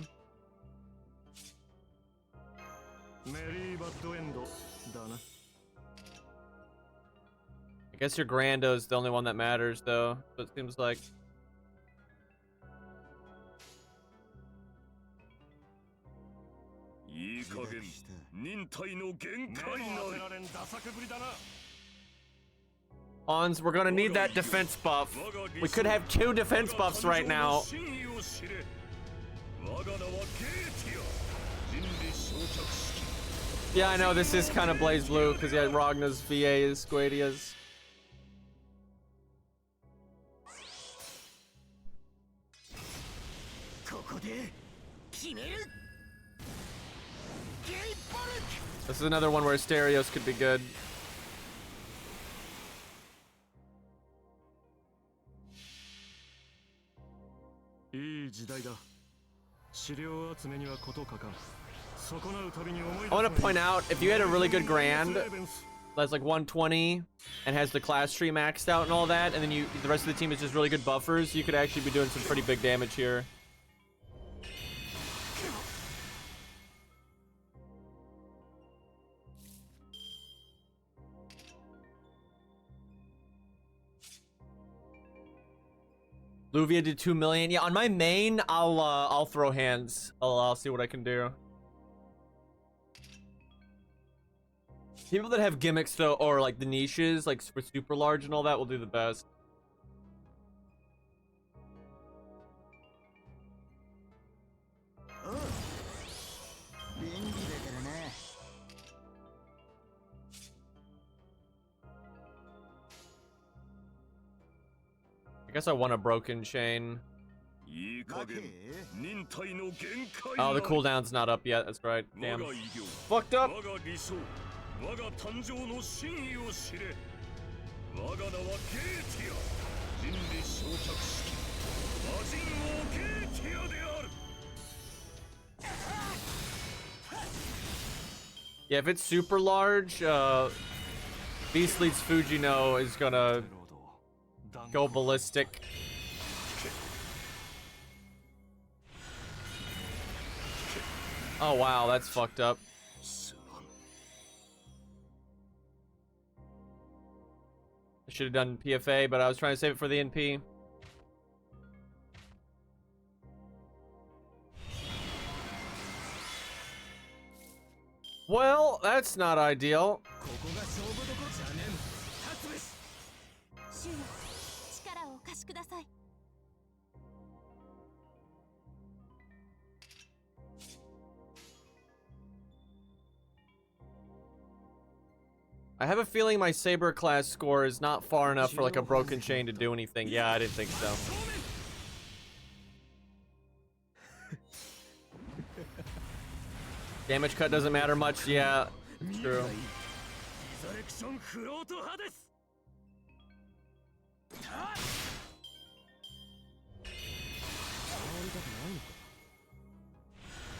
I guess your Grando's the only one that matters, though. So it seems like. Hans, we're gonna need that defense buff. We could have 2 defense buffs right now. Yeah, I know this is kind of Blaze Blue because yeah, Ragna's VA is Squadia's. This is another one where Asterios could be good. I want to point out, if you had a really good Grand that's like 120 and has the class tree maxed out and all that, and then the rest of the team is just really good buffers, you could actually be doing some pretty big damage here. Luvia did 2 million. Yeah, on my main, I'll throw hands. I'll see what I can do. People that have gimmicks though, or like the niches, like for super large and all that, will do the best. I guess I want a broken chain. Oh, the cooldown's not up yet. That's right. Damn. Fucked up. Yeah, if it's super large, Beast Leads Fujino is gonna go ballistic. Oh wow, that's fucked up. I should have done PFA, but I was trying to save it for the NP. Well, that's not ideal. I have a feeling my Saber class score is not far enough for like a broken chain to do anything. Yeah, I didn't think so. Damage cut doesn't matter much. Yeah, true.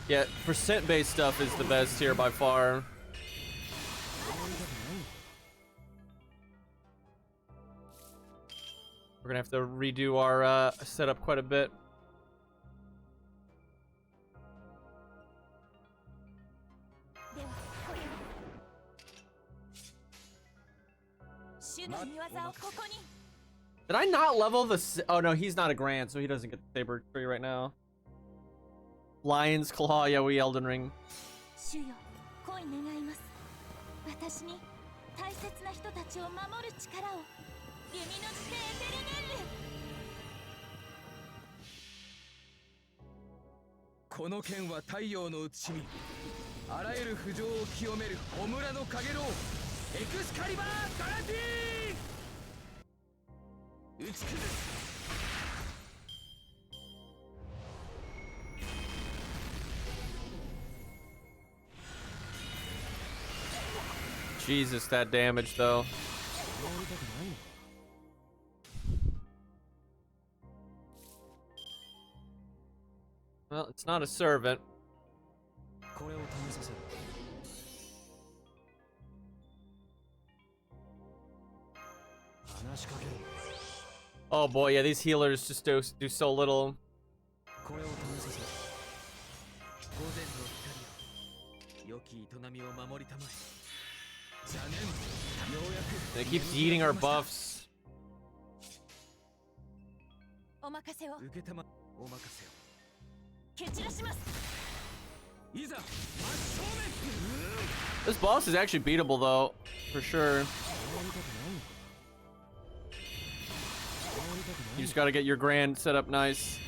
Yeah, percent-based stuff is the best here by far. We're gonna have to redo our setup quite a bit. Did I not level the... Oh no, he's not a Grand, so he doesn't get the Saber tree right now. Lion's Claw, yeah, we Elden Ring. この剣は太陽の内身あらゆる不浄を清める焔の陽炎エクスカリバーガラティー打ち崩す Jesus, that damage though. Well, it's not a servant. Oh boy, yeah, these healers just do so little. It keeps eating our buffs. This boss is actually beatable though, for sure. You just gotta get your Grand set up nice.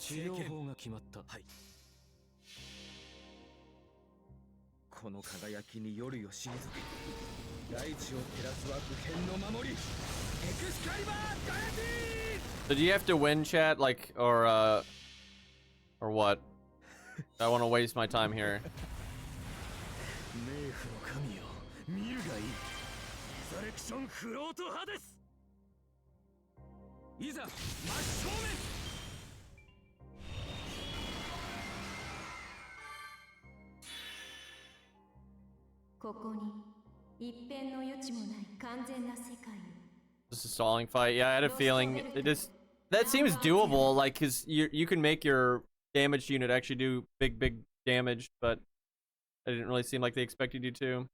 So do you have to win, chat, like, or what? I want to waste my time here. This is a stalling fight. Yeah, I had a feeling it just That seems doable, like, cause you can make your damage unit actually do big damage, but it didn't really seem like they expected you to.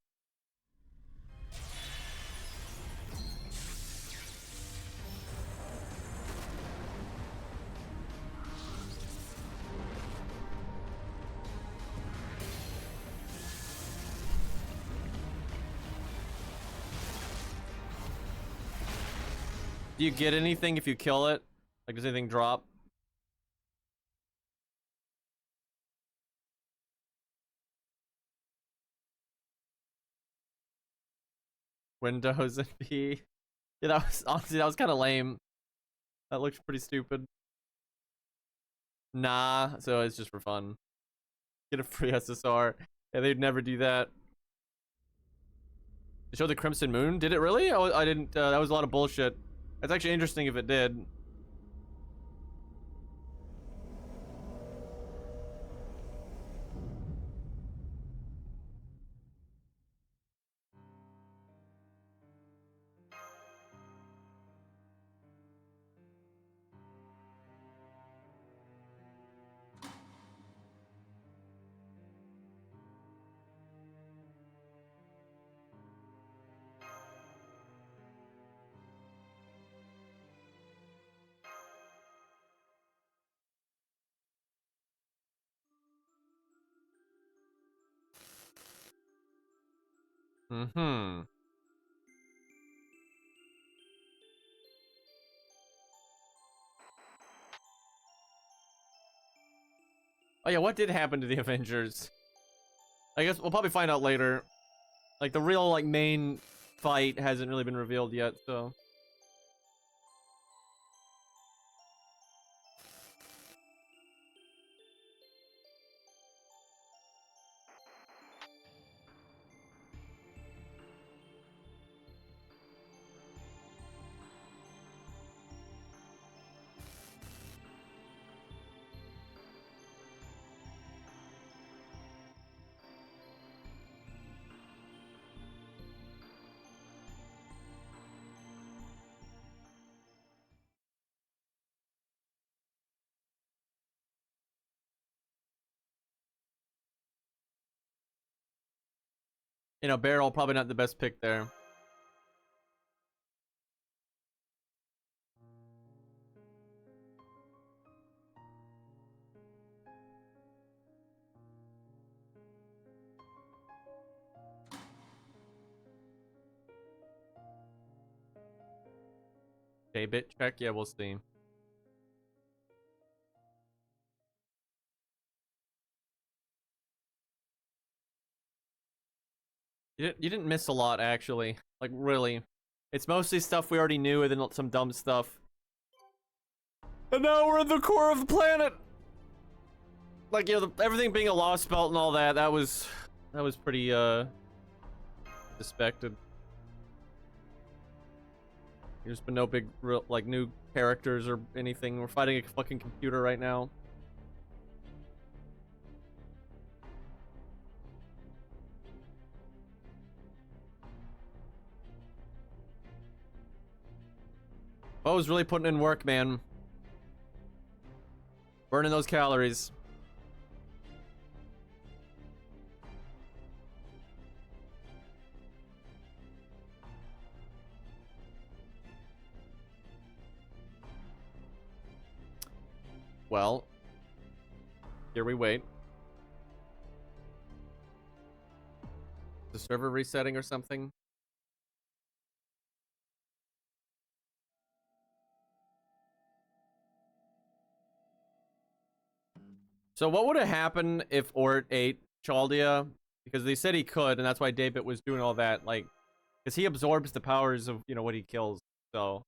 Do you get anything if you kill it? Like, does anything drop? Windows and P. Yeah, that was honestly, that was kind of lame. That looked pretty stupid. Nah, so it's just for fun. Get a free SSR. Yeah, they'd never do that. They showed the Crimson Moon? Did it really? I didn't. That was a lot of bullshit. That's actually interesting if it did. Mm-hmm. Oh yeah, what did happen to the Avengers? I guess we'll probably find out later. Like, the real, like, main fight hasn't really been revealed yet, so... You know, Barrel, probably not the best pick there. Okay, bit check, yeah, we'll see. You didn't miss a lot, actually. Like, really. It's mostly stuff we already knew and then some dumb stuff. And now we're in the core of the planet! Like, you know, everything being a lost belt and all that, that was pretty, suspected. There's been no big, real, like, new characters or anything. We're fighting a fucking computer right now. Bo's really putting in work, man. Burning those calories. Well, here we wait. The server resetting or something? So what would have happened if Ort ate Chaldia? Because they said he could, and that's why David was doing all that, like, because he absorbs the powers of, you know, what he kills, so.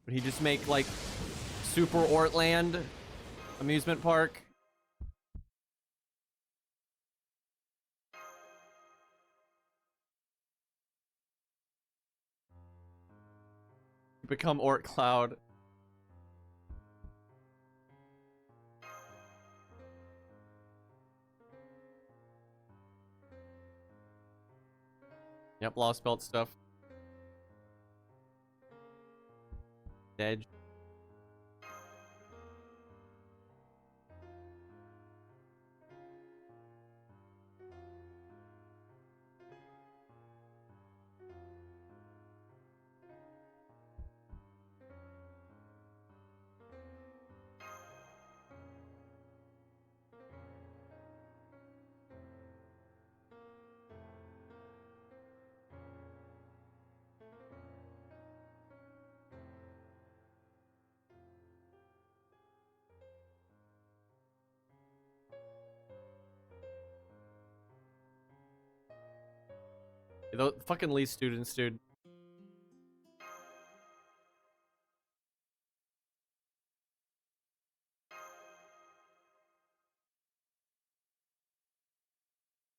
Would he just make, like, Super Ortland amusement park? Become Ort Cloud. Yep, Lost Belt stuff. Dead. Those fucking Lee students, dude.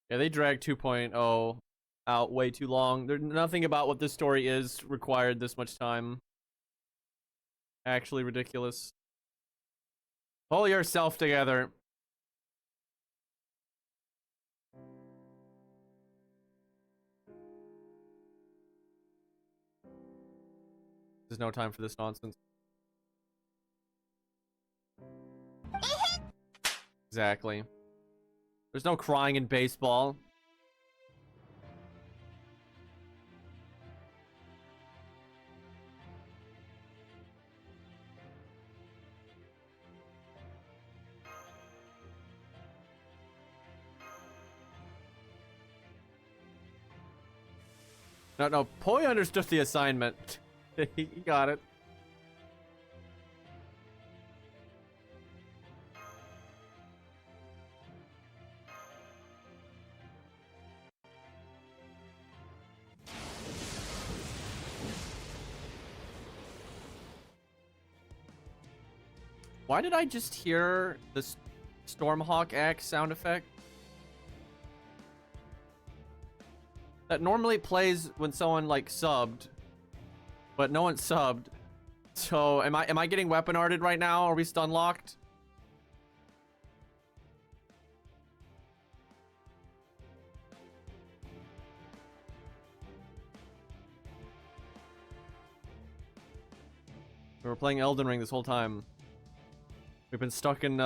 Yeah, they dragged 2.0 out way too long. There's nothing about what this story is required this much time. Actually ridiculous. Pull yourself together. There's no time for this nonsense. Exactly. There's no crying in baseball. No, Poi understood the assignment. He got it. Why did I just hear the Stormhawk Axe sound effect? That normally plays when someone like subbed, but no one subbed. So am I getting weapon arted right now? Are we stun locked? We were playing Elden Ring this whole time. We've been stuck in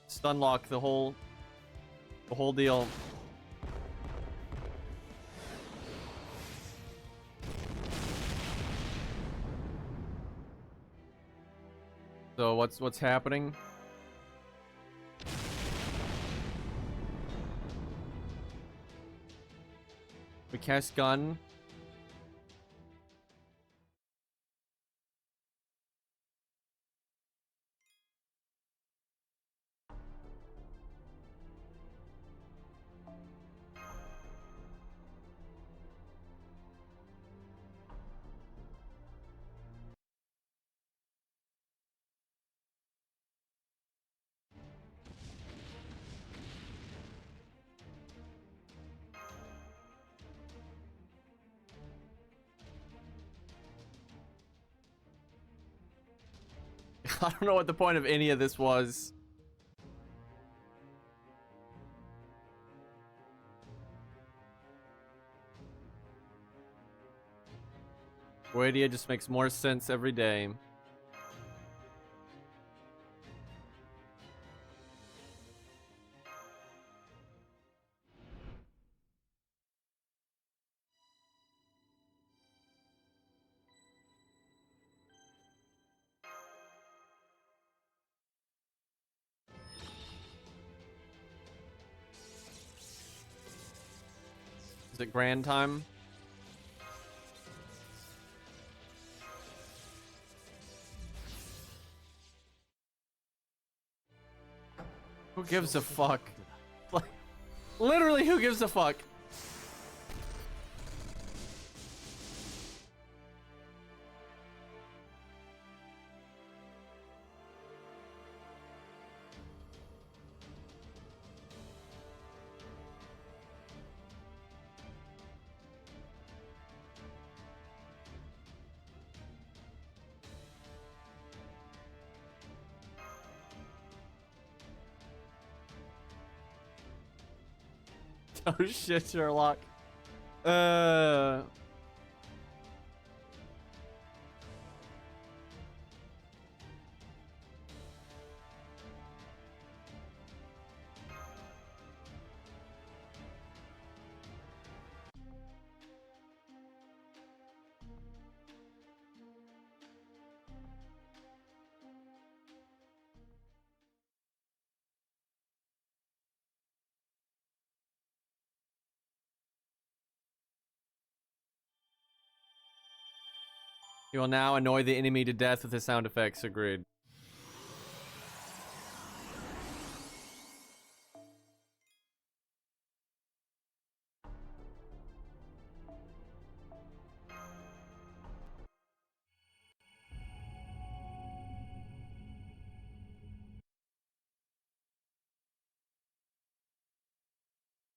stun lock the whole deal. So what's happening? We cast gun. I don't know what the point of any of this was. Guardia just makes more sense every day. Is it grand time? Who gives a fuck? Like, literally, who gives a fuck? Oh shit, Sherlock. You will now annoy the enemy to death with his sound effects. Agreed.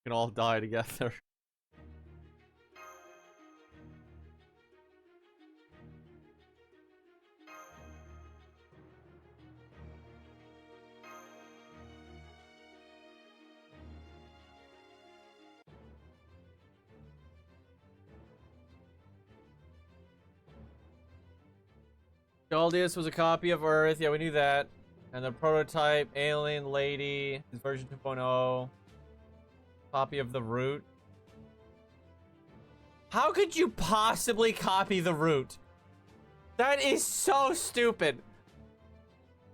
We can all die together. Galdius was a copy of Earth. Yeah, we knew that. And the prototype alien lady is version 2.0. Copy of the root. How could you possibly copy the root? That is so stupid.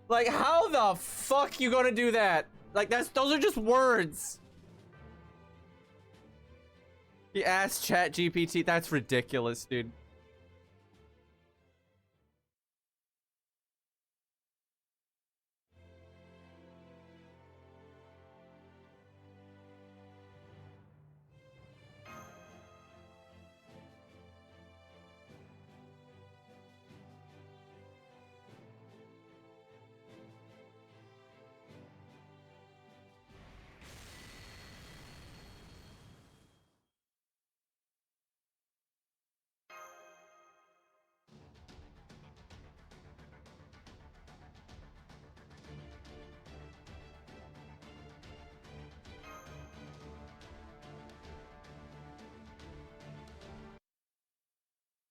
Like, how the fuck you gonna do that? Like, those are just words. He asked ChatGPT. That's ridiculous, dude.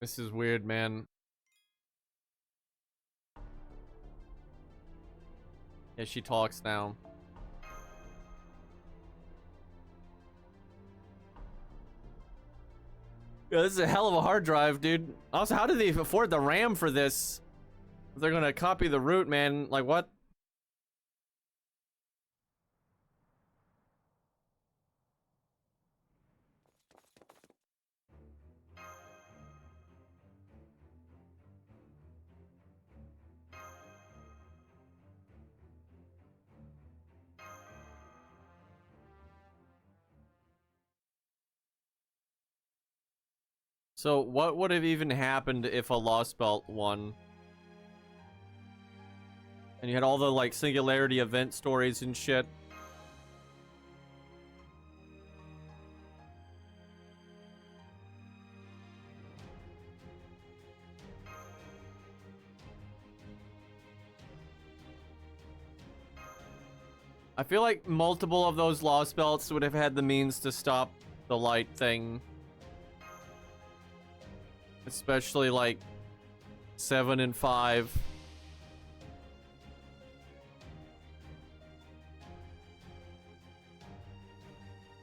This is weird, man. Yeah, she talks now. Yeah, this is a hell of a hard drive, dude. Also, how do they afford the RAM for this? If they're gonna copy the root, man. Like, what? So, what would have even happened if a Lost Belt won? And you had all the, like, Singularity event stories and shit. I feel like multiple of those Lost Belts would have had the means to stop the light thing. Especially, like, 7 and 5.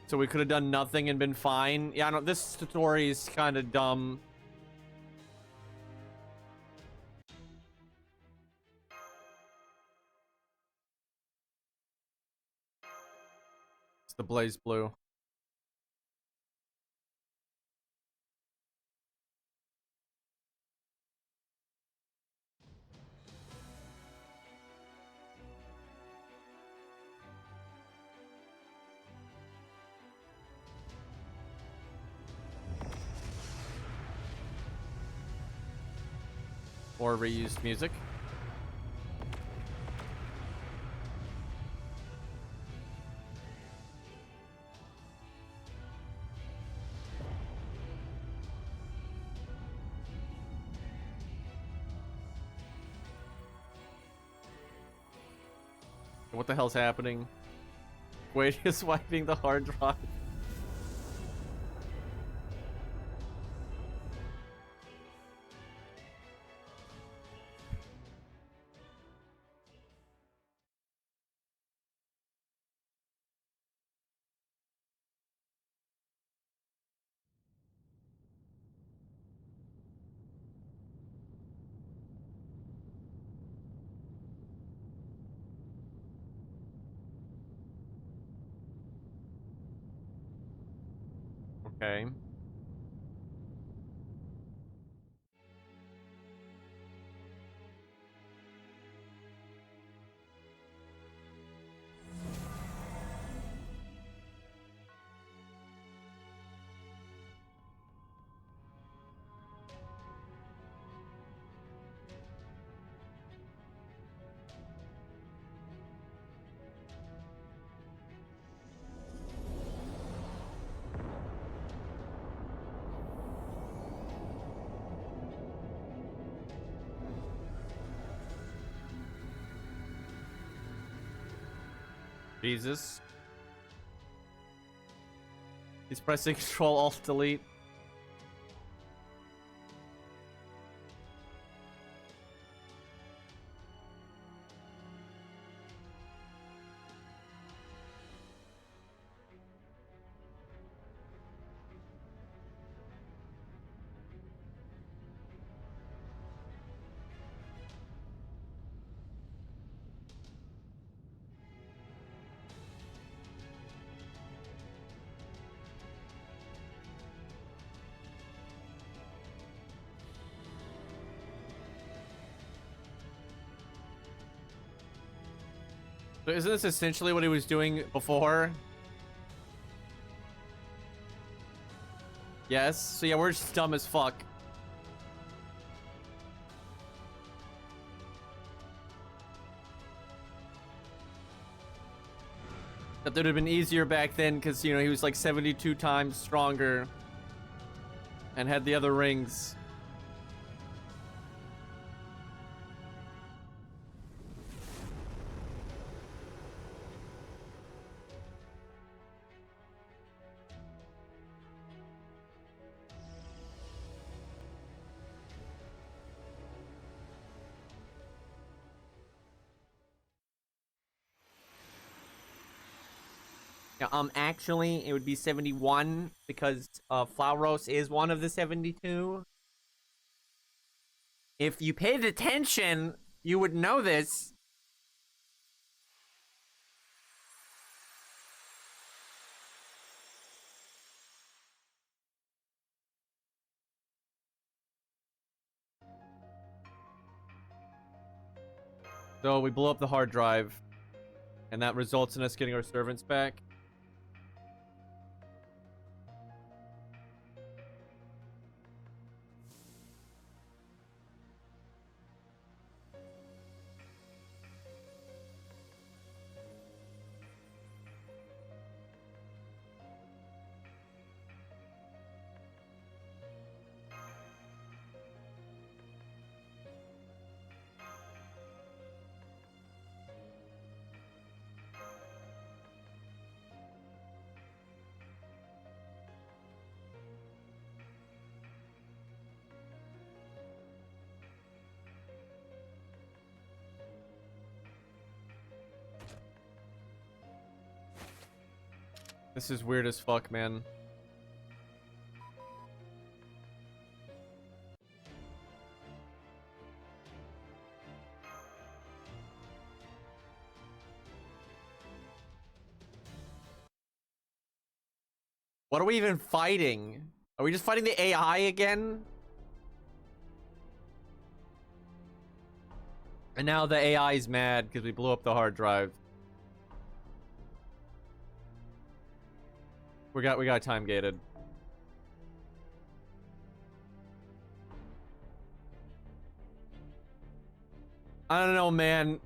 So we could have done nothing and been fine. Yeah, no, this story is kind of dumb. It's the Blaze Blue. Or reused music. What the hell's happening? Wait, is wiping the hard drive. Okay. Jesus. He's pressing Control Alt Delete. So isn't this essentially what he was doing before? Yes. So yeah, we're just dumb as fuck. That would have been easier back then because, you know, he was like 72 times stronger and had the other rings. Yeah, actually, it would be 71 because Flauros is one of the 72. If you paid attention, you would know this. So we blew up the hard drive, and that results in us getting our servants back. This is weird as fuck, man. What are we even fighting? Are we just fighting the AI again? And now the AI is mad because we blew up the hard drive. We got time gated. I don't know, man.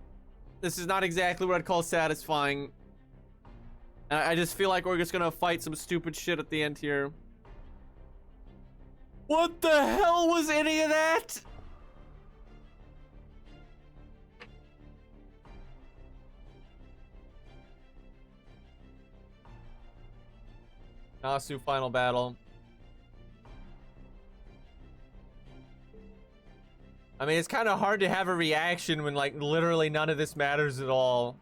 This is not exactly what I'd call satisfying. I just feel like we're just gonna fight some stupid shit at the end here. What the hell was any of that? Nasu final battle. I mean, it's kind of hard to have a reaction when, like, literally none of this matters at all.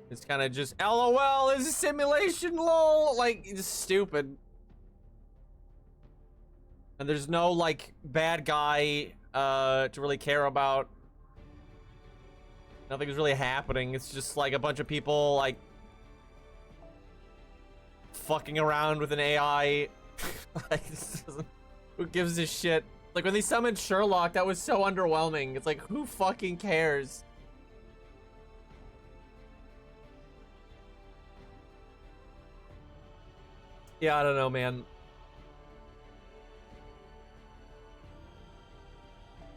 It's kind of just, LOL, is a simulation, lol. Like, it's stupid. And there's no, like, bad guy to really care about. Nothing's really happening. It's just, like, a bunch of people, like, fucking around with an AI. Like, this doesn't, who gives a shit? Like, when they summoned Sherlock, that was so underwhelming. It's like, who fucking cares? Yeah, I don't know, man.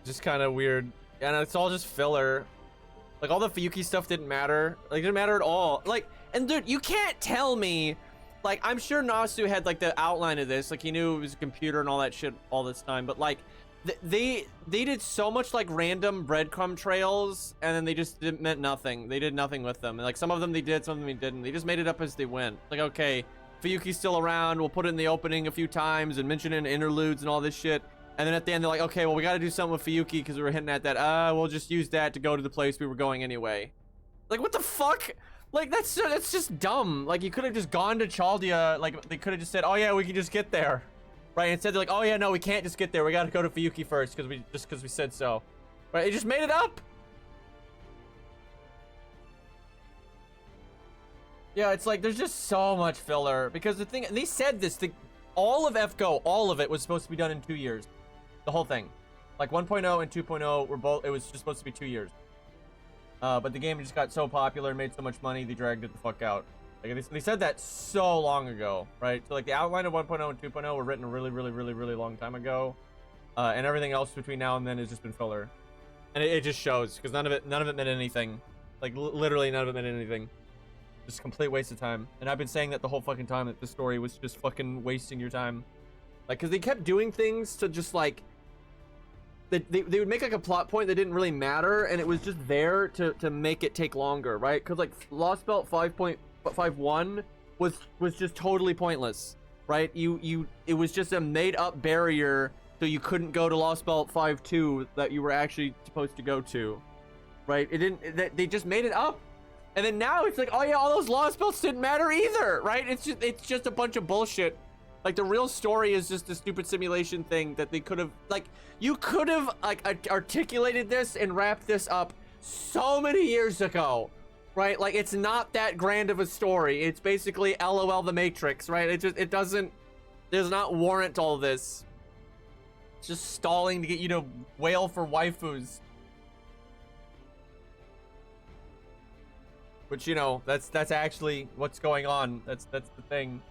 Just kind of weird. And it's all just filler. Like, all the Fuyuki stuff didn't matter. Like, it didn't matter at all. Like, and dude, you can't tell me. Like, I'm sure Nasu had, like, the outline of this. Like, he knew it was a computer and all that shit all this time. But, like, they did so much like random breadcrumb trails, and then they just meant nothing. They did nothing with them. And, like some of them they did, some of them they didn't. They just made it up as they went. Like, okay, Fuyuki's still around. We'll put it in the opening a few times and mention it in interludes and all this shit. And then at the end they're like, okay, well we got to do something with Fuyuki because we were hinting at that. We'll just use that to go to the place we were going anyway. Like, what the fuck? Like, that's just dumb. Like, you could have just gone to Chaldea. Like, they could have just said, oh yeah, we can just get there. Right, instead they're like, oh yeah, no, we can't just get there. We gotta go to Fuyuki first because we said so. Right, they just made it up. Yeah, it's like there's just so much filler because the thing they said this all of FGO, all of it was supposed to be done in 2 years. The whole thing. Like 1.0 and 2.0 were both, it was just supposed to be 2 years. But the game just got so popular and made so much money, they dragged it the fuck out. Like, they said that so long ago, right? So like the outline of 1.0 and 2.0 were written a really long time ago. And everything else between now and then has just been filler. And it just shows, because none of it meant anything. Like literally none of it meant anything. Just a complete waste of time. And I've been saying that the whole fucking time, that the story was just fucking wasting your time. Like, because they kept doing things to just like, they would make like a plot point that didn't really matter, and it was just there to make it take longer, right? Because like Lost Belt 5.51 was just totally pointless, right? It was just a made up barrier so you couldn't go to Lost Belt 5.2 that you were actually supposed to go to, right? They just made it up. And then now it's like, oh yeah, all those Lost Belts didn't matter either, right? It's just a bunch of bullshit. Like, the real story is just a stupid simulation thing that they could have, like, you could have, like, articulated this and wrapped this up so many years ago, right? Like, it's not that grand of a story. It's basically LOL the Matrix, right? It does not warrant all this. It's just stalling to get you to wail for waifus. Which, you know, that's actually what's going on. That's the thing.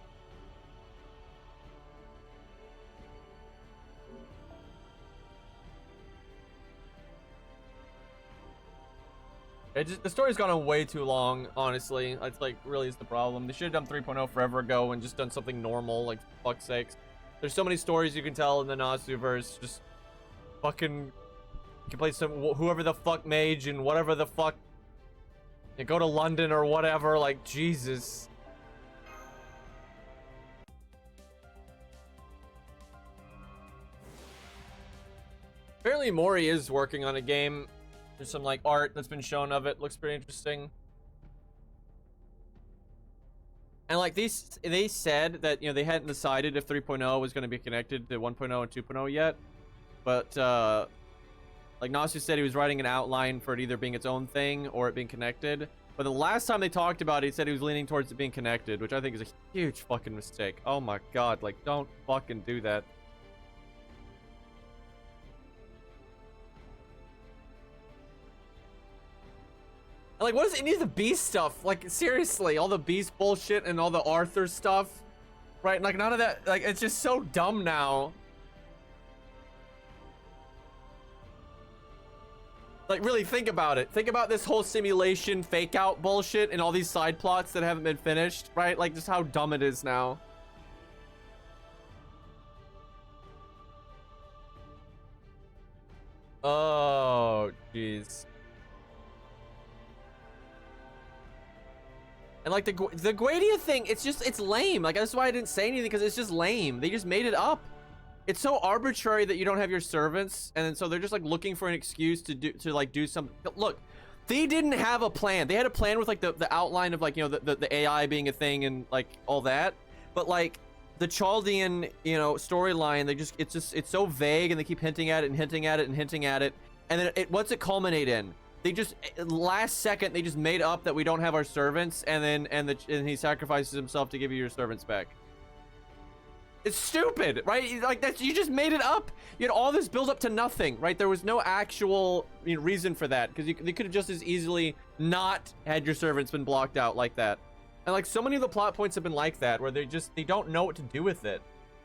The story's gone on way too long, honestly. It's like, really is the problem. They should have done 3.0 forever ago and just done something normal, like, for fuck's sakes. There's so many stories you can tell in the Nasuverse. Just fucking, you can play whoever the fuck mage and whatever the fuck. You go to London or whatever, like, Jesus. Apparently Mori is working on a game. There's some like art that's been shown of it. Looks pretty interesting. And like they said that, you know, they hadn't decided if 3.0 was going to be connected to 1.0 and 2.0 yet. But like Nasu said, he was writing an outline for it either being its own thing or it being connected. But the last time they talked about it, he said he was leaning towards it being connected, which I think is a huge fucking mistake. Oh my god, like, don't fucking do that. Like, what is any of the Beast stuff? Like, seriously, all the Beast bullshit and all the Arthur stuff, right? Like, none of that, like, it's just so dumb now. Like, really, think about it. Think about this whole simulation fake out bullshit and all these side plots that haven't been finished, right? Like, just how dumb it is now. Oh, jeez. And like the Guadia thing, it's lame. Like, that's why I didn't say anything, because it's just lame. They just made it up. It's so arbitrary that you don't have your servants, and then so they're just like looking for an excuse to do something. Look, they didn't have a plan. They had a plan with like the outline of like, you know, the AI being a thing and like all that. But like the Chaldean, you know, storyline, it's so vague, and they keep hinting at it and hinting at it and hinting at it. And then what's it culminate in? They just, last second, they just made up that we don't have our servants, and he sacrifices himself to give you your servants back. It's stupid, right? Like, you just made it up. You had all this build up to nothing, right? There was no actual, you know, reason for that, because they could have just as easily not had your servants been blocked out like that. And like, so many of the plot points have been like that, where they don't know what to do with it,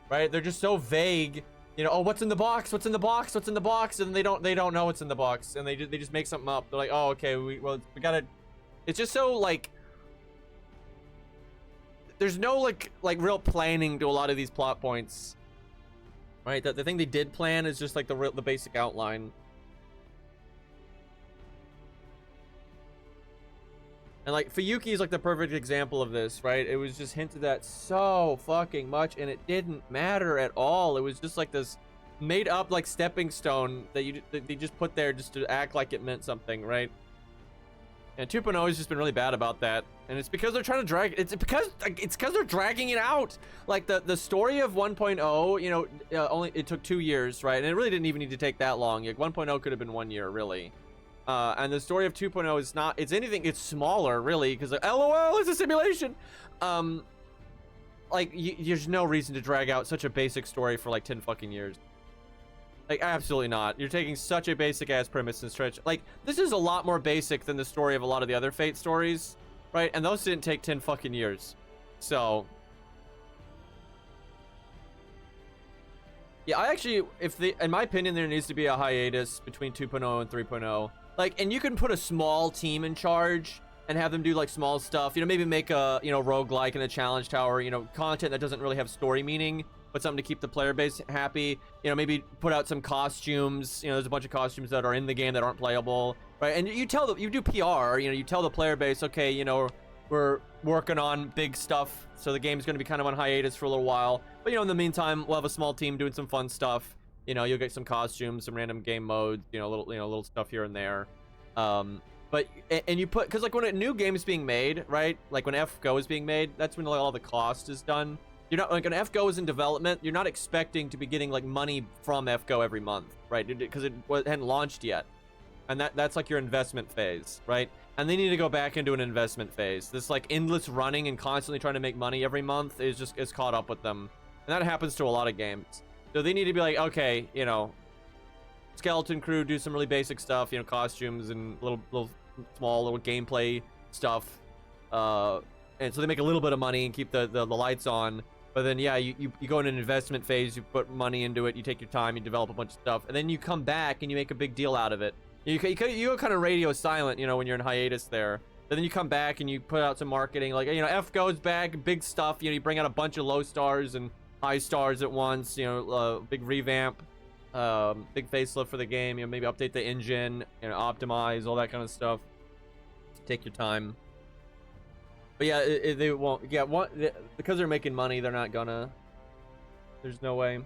right? They're just so vague. You know, oh, what's in the box? What's in the box? What's in the box? And they don't know what's in the box, and they just make something up. They're like, oh, okay, we gotta. It's just so like. There's no like real planning to a lot of these plot points. right? The thing they did plan is just like the basic outline. And like Fuyuki is like the perfect example of this, right? It was just hinted at so fucking much, and it didn't matter at all. It was just like this made up like stepping stone that they just put there just to act like it meant something, right? And 2.0 has just been really bad about that, and it's because they're trying to drag. It's because they're dragging it out. Like the story of 1.0, you know, only it took 2 years, right? And it really didn't even need to take that long. Like 1.0 could have been 1 year, really. And the story of 2.0 is not. It's anything. It's smaller, really, because like, LOL, it's a simulation. Like there's no reason to drag out such a basic story for like 10 fucking years. Like, absolutely not. You're taking such a basic ass premise and stretch. Like, this is a lot more basic than the story of a lot of the other Fate stories, right? And those didn't take 10 fucking years. So yeah, I actually, in my opinion, there needs to be a hiatus between 2.0 and 3.0. Like, and you can put a small team in charge and have them do like small stuff, you know, maybe make a, you know, roguelike and a challenge tower, you know, content that doesn't really have story meaning, but something to keep the player base happy. You know, maybe put out some costumes. You know, there's a bunch of costumes that are in the game that aren't playable, right? And you tell them, you do PR, you know, you tell the player base, okay, you know, we're working on big stuff, so the game's going to be kind of on hiatus for a little while, but you know, in the meantime, we'll have a small team doing some fun stuff. You know, you'll get some costumes, some random game modes, you know, little stuff here and there. But you put, because like when a new game is being made, right, like when FGO is being made, that's when like all the cost is done. You're not, like, when FGO is in development, you're not expecting to be getting like money from FGO every month, right? Because it hadn't launched yet, and that's like your investment phase, right? And they need to go back into an investment phase. This like endless running and constantly trying to make money every month is caught up with them, and that happens to a lot of games. So they need to be like, okay, you know, skeleton crew, do some really basic stuff, you know, costumes and small little gameplay stuff, and so they make a little bit of money and keep the lights on. But then, yeah, you go in an investment phase, you put money into it, you take your time, you develop a bunch of stuff, and then you come back and you make a big deal out of it. You go kind of radio silent, you know, when you're in hiatus there. But then you come back and you put out some marketing, like, you know, FGO's back, big stuff, you know, you bring out a bunch of low stars and high stars at once, you know, big revamp, big facelift for the game, you know, maybe update the engine, you know, optimize, all that kind of stuff. Take your time. But yeah, they won't. Yeah, because they're making money, they're not gonna. There's no way.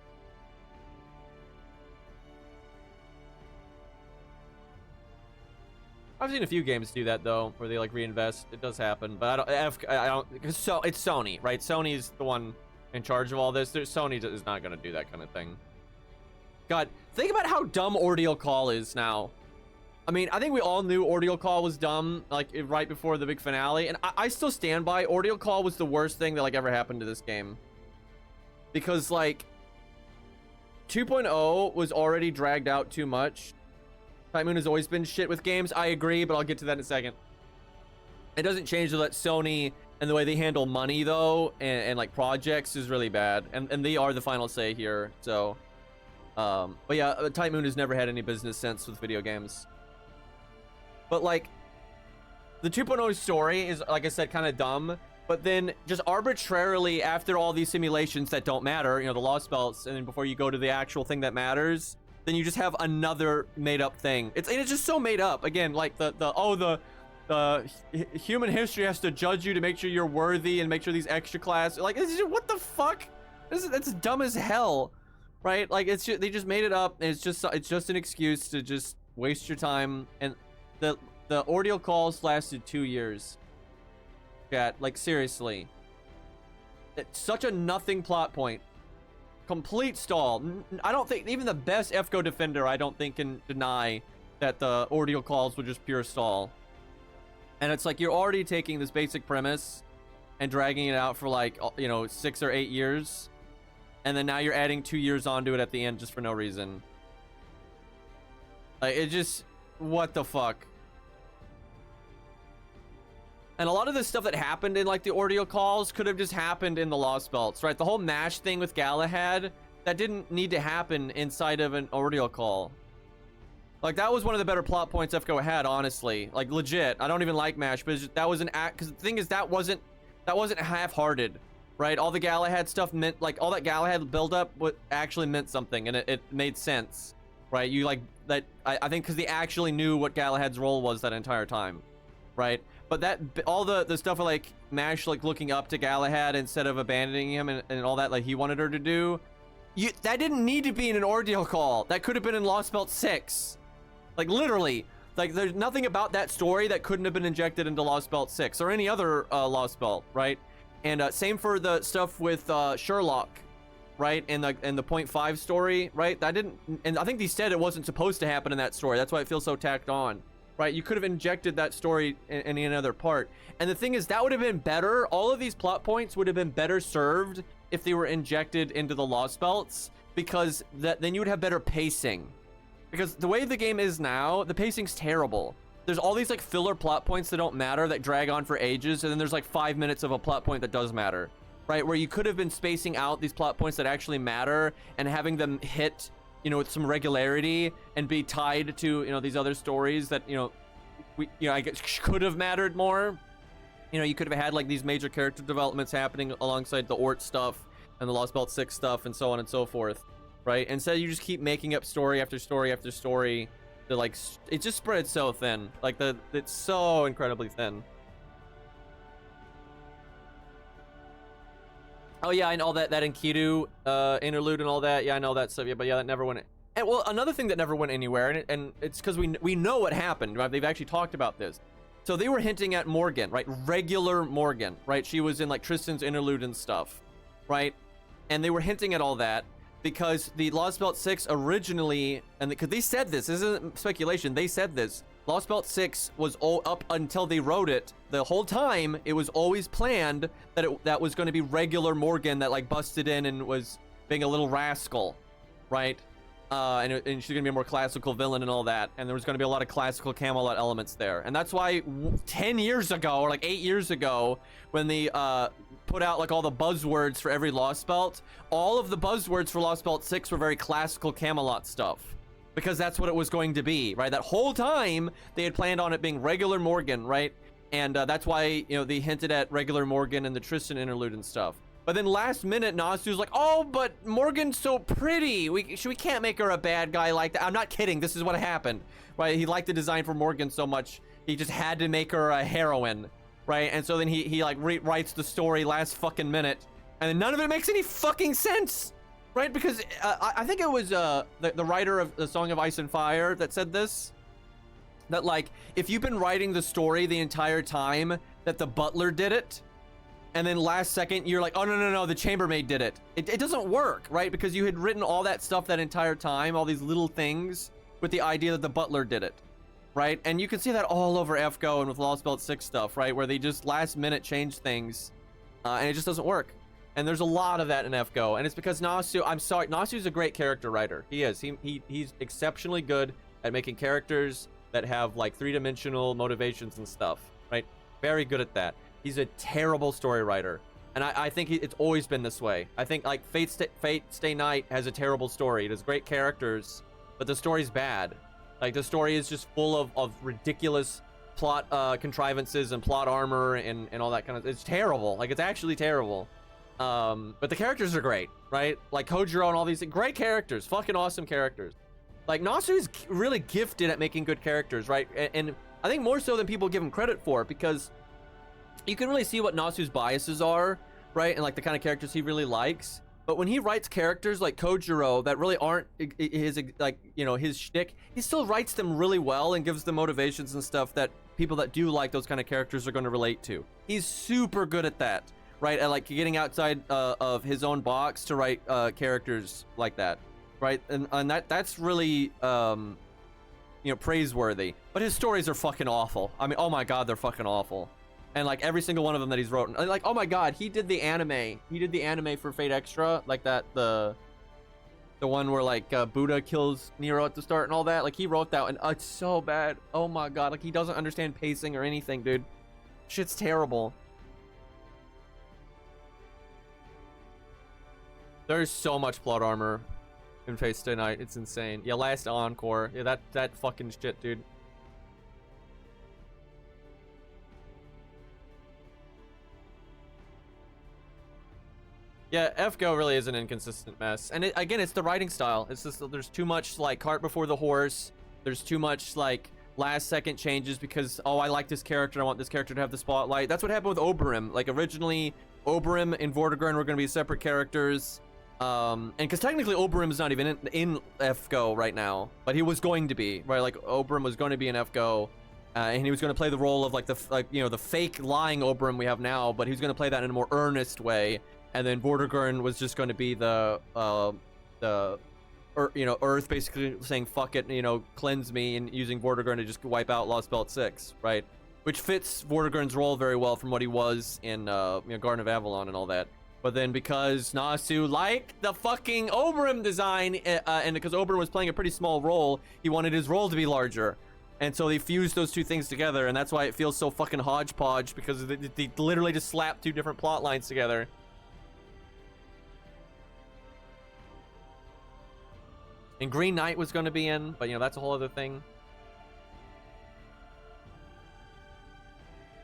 I've seen a few games do that though, where they like reinvest. It does happen, but I don't. Cause so it's Sony, right? Sony's the one in charge of all this. Sony is not gonna do that kind of thing. God, think about how dumb Ordeal Call is now. I mean, I think we all knew Ordeal Call was dumb, like, right before the big finale, and I still stand by Ordeal Call was the worst thing that, like, ever happened to this game. Because, like, 2.0 was already dragged out too much. Typhoon has always been shit with games, I agree, but I'll get to that in a second. It doesn't change that Sony and the way they handle money, though, and like, projects is really bad, and they are the final say here, so... but yeah, Typhoon has never had any business sense with video games. But like, the 2.0 story is, like I said, kind of dumb, but then just arbitrarily after all these simulations that don't matter, you know, the lost belts, and then before you go to the actual thing that matters, then you just have another made up thing. It's just so made up. Again, like the human history has to judge you to make sure you're worthy and make sure these extra class, like, what the fuck? That's dumb as hell, right? Like, they just made it up, and it's just an excuse to just waste your time. And the Ordeal Calls lasted 2 years. Chat, like, seriously. It's such a nothing plot point. Complete stall. I don't think even the best FGO defender, I don't think, can deny that the Ordeal Calls were just pure stall. And it's like, you're already taking this basic premise and dragging it out for, like, you know, 6 or 8 years, and then now you're adding 2 years onto it at the end just for no reason. Like, it just, what the fuck? And a lot of the stuff that happened in, like, the Ordeal Calls could have just happened in the Lost Belts, right? The whole MASH thing with Galahad, that didn't need to happen inside of an Ordeal Call. Like, that was one of the better plot points FGO had, honestly. Like, legit. I don't even like MASH, but that was an act, because the thing is, that wasn't half-hearted. right? All the Galahad stuff meant, like, all that Galahad buildup actually meant something, and it made sense, right? You, like, that, I think because they actually knew what Galahad's role was that entire time, right? But that, all the stuff of, like, Mash, like, looking up to Galahad instead of abandoning him and all that, like, he wanted her to do, that didn't need to be in an ordeal call. That could have been in Lost Belt 6. Like, literally. Like, there's nothing about that story that couldn't have been injected into Lost Belt 6 or any other Lost Belt, right? And same for the stuff with Sherlock, right? And the point 5 story, right? That didn't, and I think they said it wasn't supposed to happen in that story. That's why it feels so tacked on, right? You could have injected that story in any other part. And the thing is, that would have been better. All of these plot points would have been better served if they were injected into the Lost Belts, because then you would have better pacing. Because the way the game is now, the pacing's terrible. There's all these like filler plot points that don't matter, that drag on for ages, and then there's like 5 minutes of a plot point that does matter, right? Where you could have been spacing out these plot points that actually matter and having them hit, you know, with some regularity and be tied to, you know, these other stories that, you know, I guess could have mattered more. You know, you could have had like these major character developments happening alongside the Ort stuff and the Lost Belt 6 stuff and so on and so forth, right? Instead, you just keep making up story after story after story. That, like, it just spreads so thin. Like, it's so incredibly thin. Oh yeah, and all that Enkidu interlude and all that. Yeah, I know that stuff. Yeah, but yeah, that never went. And well, another thing that never went anywhere, and it's because we know what happened. Right? They've actually talked about this. So they were hinting at Morgan, right? Regular Morgan, right? She was in like Tristan's interlude and stuff, right? And they were hinting at all that. Because the Lost Belt 6 originally, and because they said this isn't speculation, they said this. Lost Belt 6 was all up until they wrote it. The whole time, it was always planned that that was going to be regular Morgan that like busted in and was being a little rascal, right? And she's going to be a more classical villain and all that. And there was going to be a lot of classical Camelot elements there. And that's why 10 years ago, or like 8 years ago, when they put out like all the buzzwords for every Lost Belt, all of the buzzwords for Lost Belt 6 were very classical Camelot stuff. Because that's what it was going to be, right? That whole time, they had planned on it being regular Morgan, right? And that's why, you know, they hinted at regular Morgan and the Tristan interlude and stuff. But then last minute, Nasu's like, oh, but Morgan's so pretty. We can't make her a bad guy like that. I'm not kidding. This is what happened, right? He liked the design for Morgan so much, he just had to make her a heroine, right? And so then he like rewrites the story last fucking minute. And then none of it makes any fucking sense, right? Because I think it was the writer of the Song of Ice and Fire that said this. That like, if you've been writing the story the entire time that the butler did it, and then last second, you're like, oh, no, the chambermaid did it. It doesn't work, right? Because you had written all that stuff that entire time, all these little things, with the idea that the butler did it, right? And you can see that all over FGO and with Lost Belt 6 stuff, right? Where they just last minute change things, and it just doesn't work. And there's a lot of that in FGO. And it's because Nasu, I'm sorry, Nasu's a great character writer. He is. He's exceptionally good at making characters that have, like, three-dimensional motivations and stuff, right? Very good at that. He's a terrible story writer, and I think it's always been this way. I think like Fate Stay Night has a terrible story. It has great characters, but the story's bad. Like the story is just full of ridiculous plot contrivances and plot armor and all that kind of. It's terrible. Like it's actually terrible. But the characters are great, right? Like Kojiro and all these great characters, fucking awesome characters. Like Nasu is really gifted at making good characters, right? And I think more so than people give him credit for, because you can really see what Nasu's biases are, right? And like the kind of characters he really likes. But when he writes characters like Kojiro that really aren't his, like, you know, his shtick, he still writes them really well and gives them motivations and stuff that people that do like those kind of characters are going to relate to. He's super good at that, right? At like getting outside of his own box to write characters like that, right? And that's really, you know, praiseworthy. But his stories are fucking awful. I mean, oh my god, they're fucking awful. And like every single one of them that he's wrote, like, oh my god, he did the anime. He did the anime for Fate Extra, like that, the one where like Buddha kills Nero at the start and all that. Like he wrote that, and it's so bad. Oh my god, like he doesn't understand pacing or anything, dude. Shit's terrible. There's so much plot armor in Fate Stay Night. It's insane. Yeah, last encore. Yeah, that fucking shit, dude. Yeah, FGO really is an inconsistent mess. And again, it's the writing style. It's just there's too much like cart before the horse. There's too much like last second changes because, oh, I like this character. I want this character to have the spotlight. That's what happened with Oberyn. Like originally, Oberyn and Vortigern were going to be separate characters. And because technically Oberyn is not even in FGO right now, but he was going to be, right? Like Oberyn was going to be in FGO. And he was going to play the role of like the fake lying Oberyn we have now, but he was going to play that in a more earnest way. And then Vortigern was just going to be the Earth basically saying fuck it, cleanse me, and using Vortigern to just wipe out Lost Belt 6, right? Which fits Vortigern's role very well from what he was in Garden of Avalon and all that. But then because Nasu liked the fucking Oberyn design, and because Oberyn was playing a pretty small role, he wanted his role to be larger. And so they fused those two things together, and that's why it feels so fucking hodgepodge, because they literally just slapped two different plot lines together. And Green Knight was going to be in, but that's a whole other thing.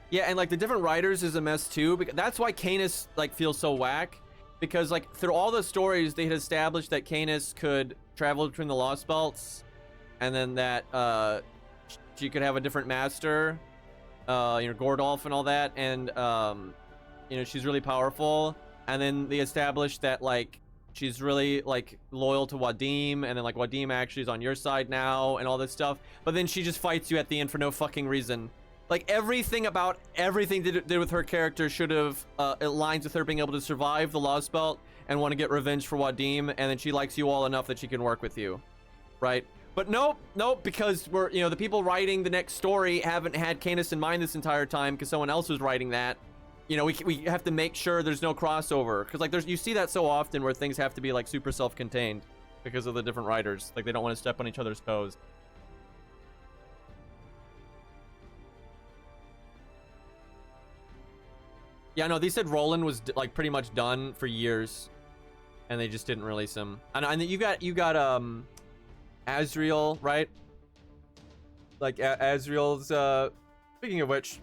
Yeah, and like the different writers is a mess too, because that's why Canis like feels so whack, because like through all the stories they had established that Canis could travel between the Lost Belts, and then that she could have a different master, Gordolf and all that, and she's really powerful. And then they established that like she's really like loyal to Wadim, and then like Wadim actually is on your side now and all this stuff. But then she just fights you at the end for no fucking reason. Like everything about everything that did with her character should have aligns with her being able to survive the Lost Belt and want to get revenge for Wadim, and then she likes you all enough that she can work with you, right? But nope, because we're the people writing the next story haven't had Canis in mind this entire time because someone else was writing that. We have to make sure there's no crossover, because like you see that so often where things have to be like super self-contained because of the different writers. Like they don't want to step on each other's toes. Yeah, no, they said Roland was like pretty much done for years, and they just didn't release him. And you got Azriel, right? Like Azriel's. Speaking of which,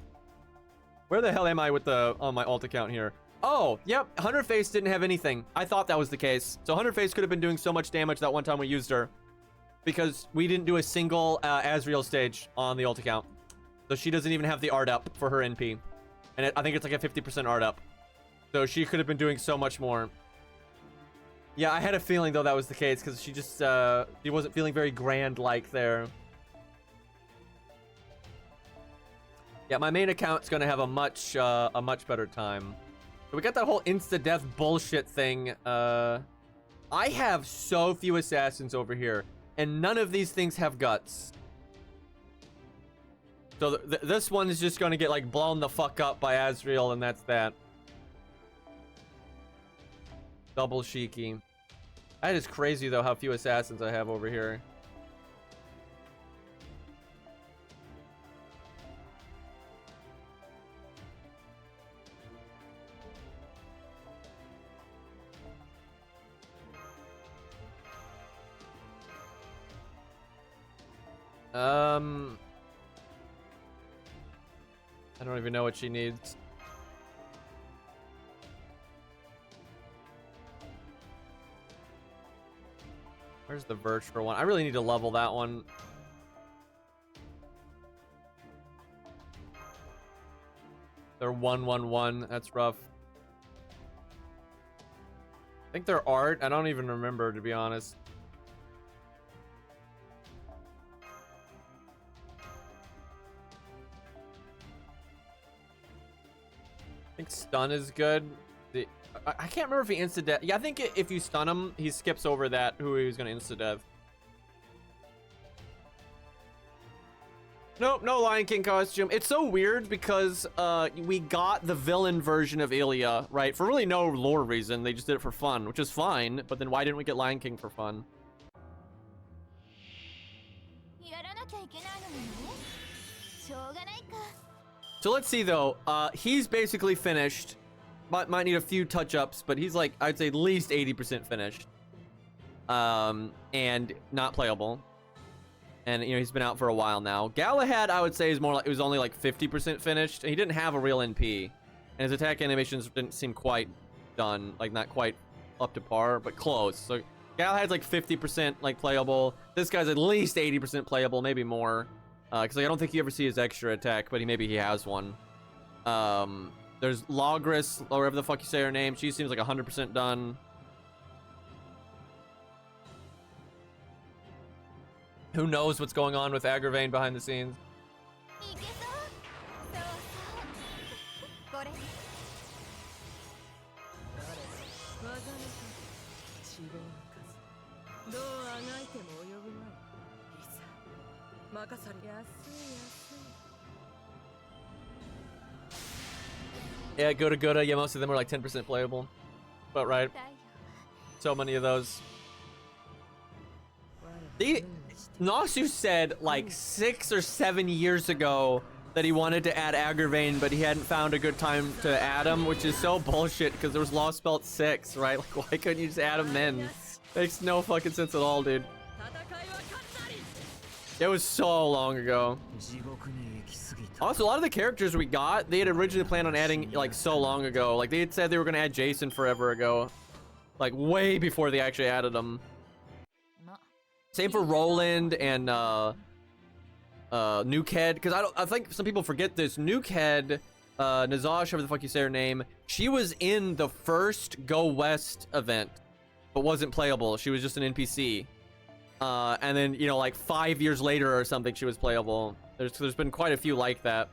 where the hell am I with on my alt account here? Oh, yep, Hunterface didn't have anything. I thought that was the case. So Hunterface could have been doing so much damage that one time we used her, because we didn't do a single Azriel stage on the alt account. So she doesn't even have the art up for her NP. And I think it's like a 50% art up. So she could have been doing so much more. Yeah, I had a feeling though that was the case, because she just she wasn't feeling very grand like there. Yeah, my main account's gonna have a much better time. So we got that whole insta-death bullshit thing. I have so few assassins over here, and none of these things have guts. So this one is just gonna get like blown the fuck up by Azriel, and that's that. Double Shiki. That is crazy though how few assassins I have over here. I don't even know what she needs. Where's the virtual one? I really need to level that one. They're 1-1-1. That's rough. I think they're art. I don't even remember, to be honest. I think stun is good. I can't remember if he insta-death. Yeah, I think if you stun him, he skips over that who he was going to insta-death. Nope, no Lion King costume. It's so weird because we got the villain version of Ilya, right? For really no lore reason. They just did it for fun, which is fine. But then why didn't we get Lion King for fun? So let's see though. He's basically finished. Might need a few touch-ups, but he's like, I'd say at least 80% finished. And not playable. And he's been out for a while now. Galahad, I would say, is more like, it was only like 50% finished. He didn't have a real NP, and his attack animations didn't seem quite done, like not quite up to par, but close. So Galahad's like 50% like playable. This guy's at least 80% playable, maybe more. Because like I don't think you ever see his extra attack, but maybe he has one. There's Logris, or whatever the fuck you say her name. She seems like 100% done. Who knows what's going on with Agravain behind the scenes? いけそうそうそうこれ技の数、脂肪の数、どうあがいても及ぶまい。いざ任され。安い安い。 Yeah, Goda. Yeah, most of them are like 10% playable. But right, 太陽 so many of those. Nasu said like 6 or 7 years ago that he wanted to add Agravain, but he hadn't found a good time to add him, which is so bullshit because there was Lost Belt 6, right? Like, why couldn't you just add him then? Makes no fucking sense at all, dude. It was so long ago. Also, a lot of the characters we got, they had originally planned on adding like so long ago. Like they had said they were gonna add Jason forever ago, like way before they actually added him. ま Same for Roland and Nukehead, because I think some people forget this. Nukehead, Nazash, whatever the fuck you say her name, she was in the first Go West event, but wasn't playable. She was just an NPC. And then, you know, like 5 years later or something, she was playable. There's been quite a few like that.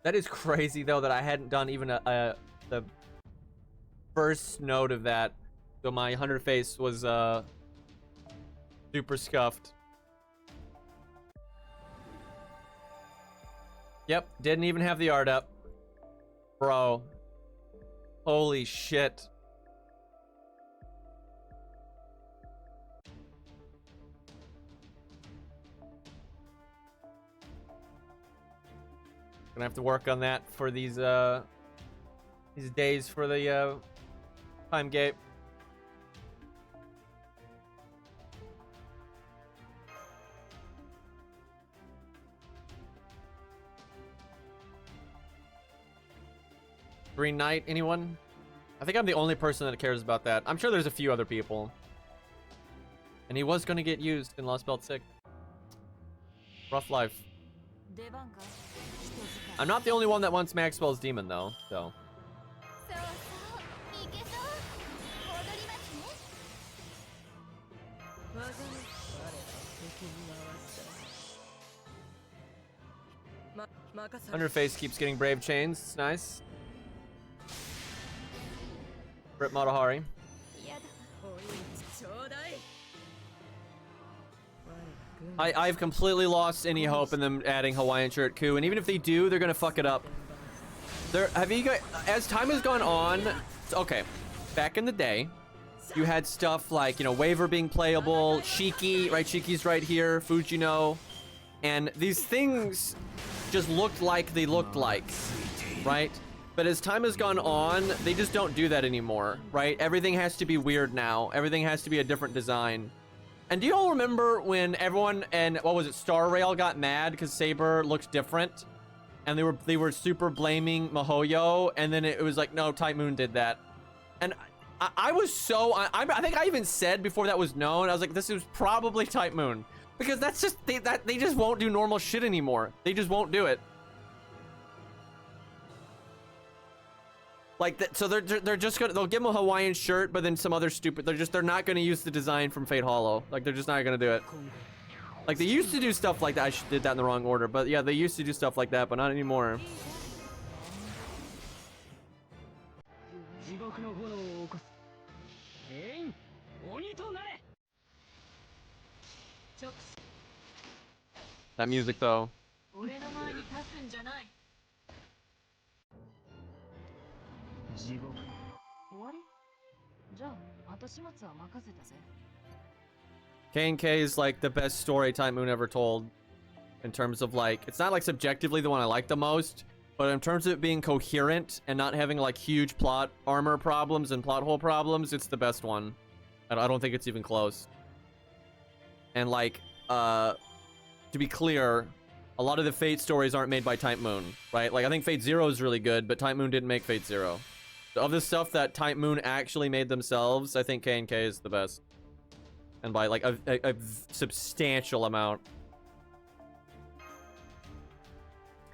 That is crazy though that I hadn't done even the first note of that. So my hunter face was super scuffed. Yep, didn't even have the art up. Bro. Holy shit. Gonna have to work on that for these days for the time gate. Green Knight, anyone? I think I'm the only person that cares about that. I'm sure there's a few other people. And he was gonna get used in Lost Belt 6. Rough life. 出番か人使い I'm not the only one that wants Maxwell's demon though, so. そうそういけそう戻りますね技の我らを敵に回した任され Underface keeps getting brave chains. It's nice. Rip Matahari. 嫌だおいちょうだい我ら軍 I've completely lost any hope in them adding Hawaiian shirt coup, and even if they do, they're gonna fuck it up. Have you guys, as time has gone on, okay, back in the day, you had stuff like, you know, Waver being playable, Shiki, right? Shiki's right here, Fujino, and these things just looked like they looked like, right? But as time has gone on, they just don't do that anymore, right? Everything has to be weird now. Everything has to be a different design. And do you all remember when everyone and what was it, Star Rail got mad because Saber looked different, and they were super blaming Mihoyo, and then it was like, no, Type Moon did that, and I was so I think I even said before that was known, I was like, this is probably Type Moon, because that's just they just won't do normal shit anymore. They just won't do it. Like that, so they're just gonna, they'll give him a Hawaiian shirt, but then some other stupid, they're not gonna use the design from Fate Hollow. Like they're just not gonna do it. Like they used to do stuff like that. I did that in the wrong order, but yeah, they used to do stuff like that, but not anymore. 地獄の炎を起こす全員鬼となれ That music though. 俺の前に立つんじゃない地獄終わりじゃあ後始末は任せたぜ K&K is like the best story Time Moon ever told. in terms of like, it's not like subjectively the one I like the most, but in terms of it being coherent and not having like huge plot armor problems and plot hole problems, it's the best one. I don't think it's even close. And like, to be clear, a lot of the Fate stories aren't made by Type Moon, right? Like I think Fate Zero is really good, but Type Moon didn't make Fate Zero. Of the stuff that Type Moon actually made themselves, I think K&K is the best. And by like a substantial amount.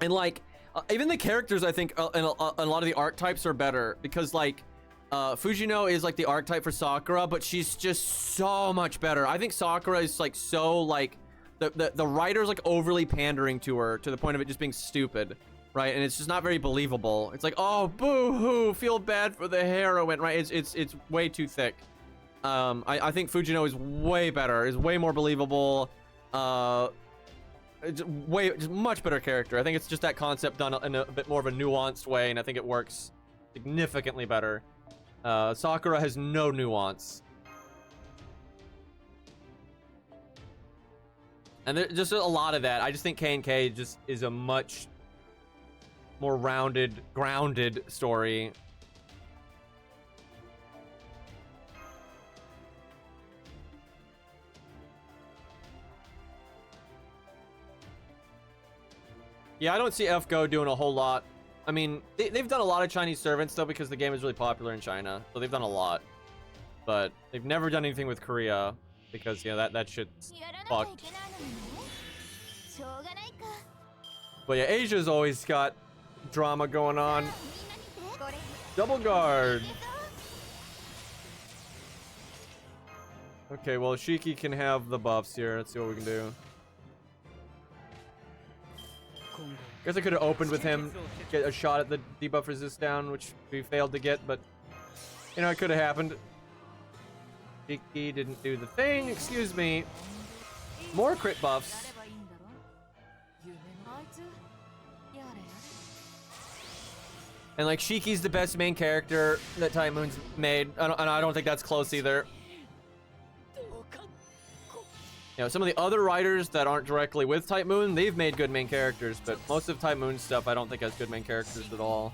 And like, even the characters, I think, and a lot of the archetypes are better because like, Fujino is like the archetype for Sakura, but she's just so much better. I think Sakura is like so like, the writer's like overly pandering to her to the point of it just being stupid, right? And it's just not very believable. It's like, oh, boo-hoo, feel bad for the heroine, right? It's way too thick. I think Fujino is way better, is way more believable. It's much better character. I think it's just that concept done in a bit more of a nuanced way, and I think it works significantly better. Sakura has no nuance. And there's just a lot of that. I just think K&K just is a much more rounded, grounded story. Yeah, I don't see FGO doing a whole lot. I mean, they've done a lot of Chinese servants, though, because the game is really popular in China. So they've done a lot. But they've never done anything with Korea, because, you know, that shit's fucked. But yeah, Asia's always got drama going on. Double guard. Okay, well, Shiki can have the buffs here. Let's see what we can do. Guess I could have opened with him, get a shot at the debuff resist down, which we failed to get, but you know, it could have happened. Shiki didn't do the thing, excuse me. More crit buffs. And like, Shiki's the best main character that Type Moon's made, and I don't think that's close either. You know, some of the other writers that aren't directly with Type Moon, they've made good main characters, but most of Type Moon's stuff I don't think has good main characters at all.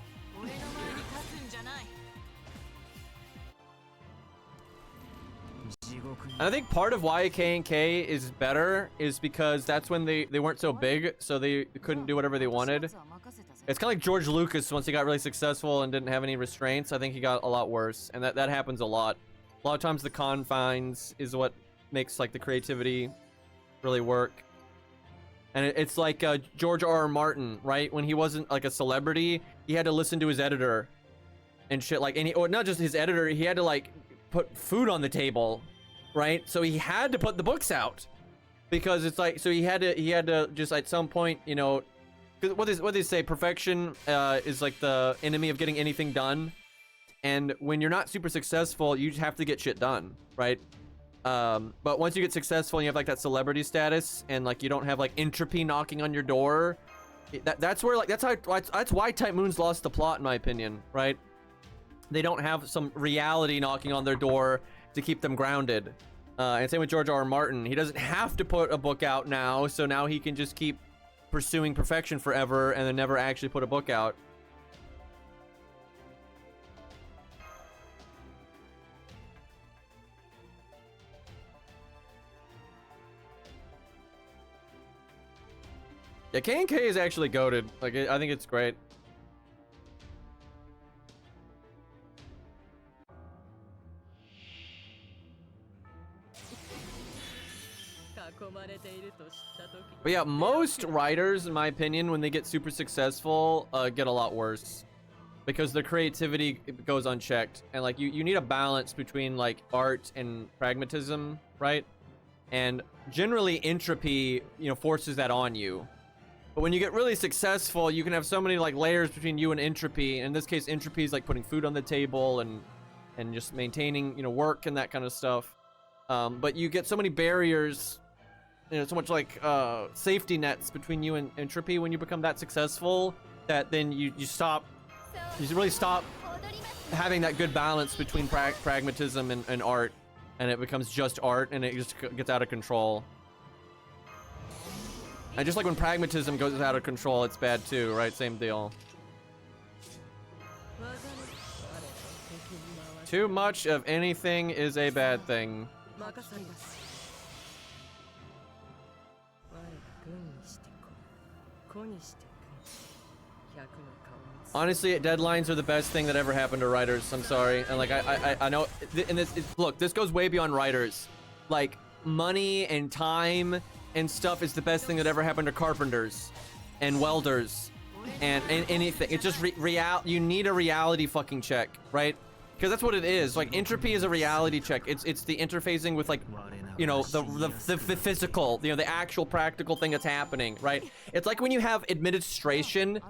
And I think part of why K&K is better is because that's when they weren't so big, so they couldn't do whatever they wanted. It's kind of like George Lucas. Once he got really successful and didn't have any restraints, I think he got a lot worse, and that happens a lot. A lot of times the confines is what makes like the creativity really work. And it's like George R.R. Martin, right? When he wasn't like a celebrity, he had to listen to his editor and shit, like, and or not just his editor, he had to like put food on the table, right? So he had to put the books out because it's like, so he had to just at some point, you know, because what they say, perfection is like the enemy of getting anything done. And when you're not super successful, you just have to get shit done, right? But once you get successful and you have like that celebrity status and like you don't have like entropy knocking on your door, that's where like that's why Type Moon's lost the plot, in my opinion, right? They don't have some reality knocking on their door to keep them grounded. And same with George R.R. Martin. He doesn't have to put a book out now, so now he can just keep pursuing perfection forever and then never actually put a book out. Yeah, K&K is actually goated. Like, I think it's great. But yeah, most writers, in my opinion, when they get super successful, get a lot worse. Because their creativity goes unchecked. And like, you need a balance between like art and pragmatism, right? And generally entropy, you know, forces that on you. But when you get really successful, you can have so many like layers between you and entropy. In this case, entropy is like putting food on the table and just maintaining, you know, work and that kind of stuff. But you get so many barriers, you know, so much like safety nets between you and entropy when you become that successful, that then you really stop having that good balance between pragmatism and art, and it becomes just art, and it just gets out of control. And just like when pragmatism goes out of control, it's bad too, right? Same deal. Too much of anything is a bad thing. Honestly, deadlines are the best thing that ever happened to writers. I'm sorry, and like I know, and look, this goes way beyond writers. Like money and time and stuff is the best thing that ever happened to carpenters and welders and anything. It's just you need a reality fucking check, right? Because that's what it is. Like entropy is a reality check. It's the interfacing with like, you know, the physical, you know, the actual practical thing that's happening, right? It's like when you have administration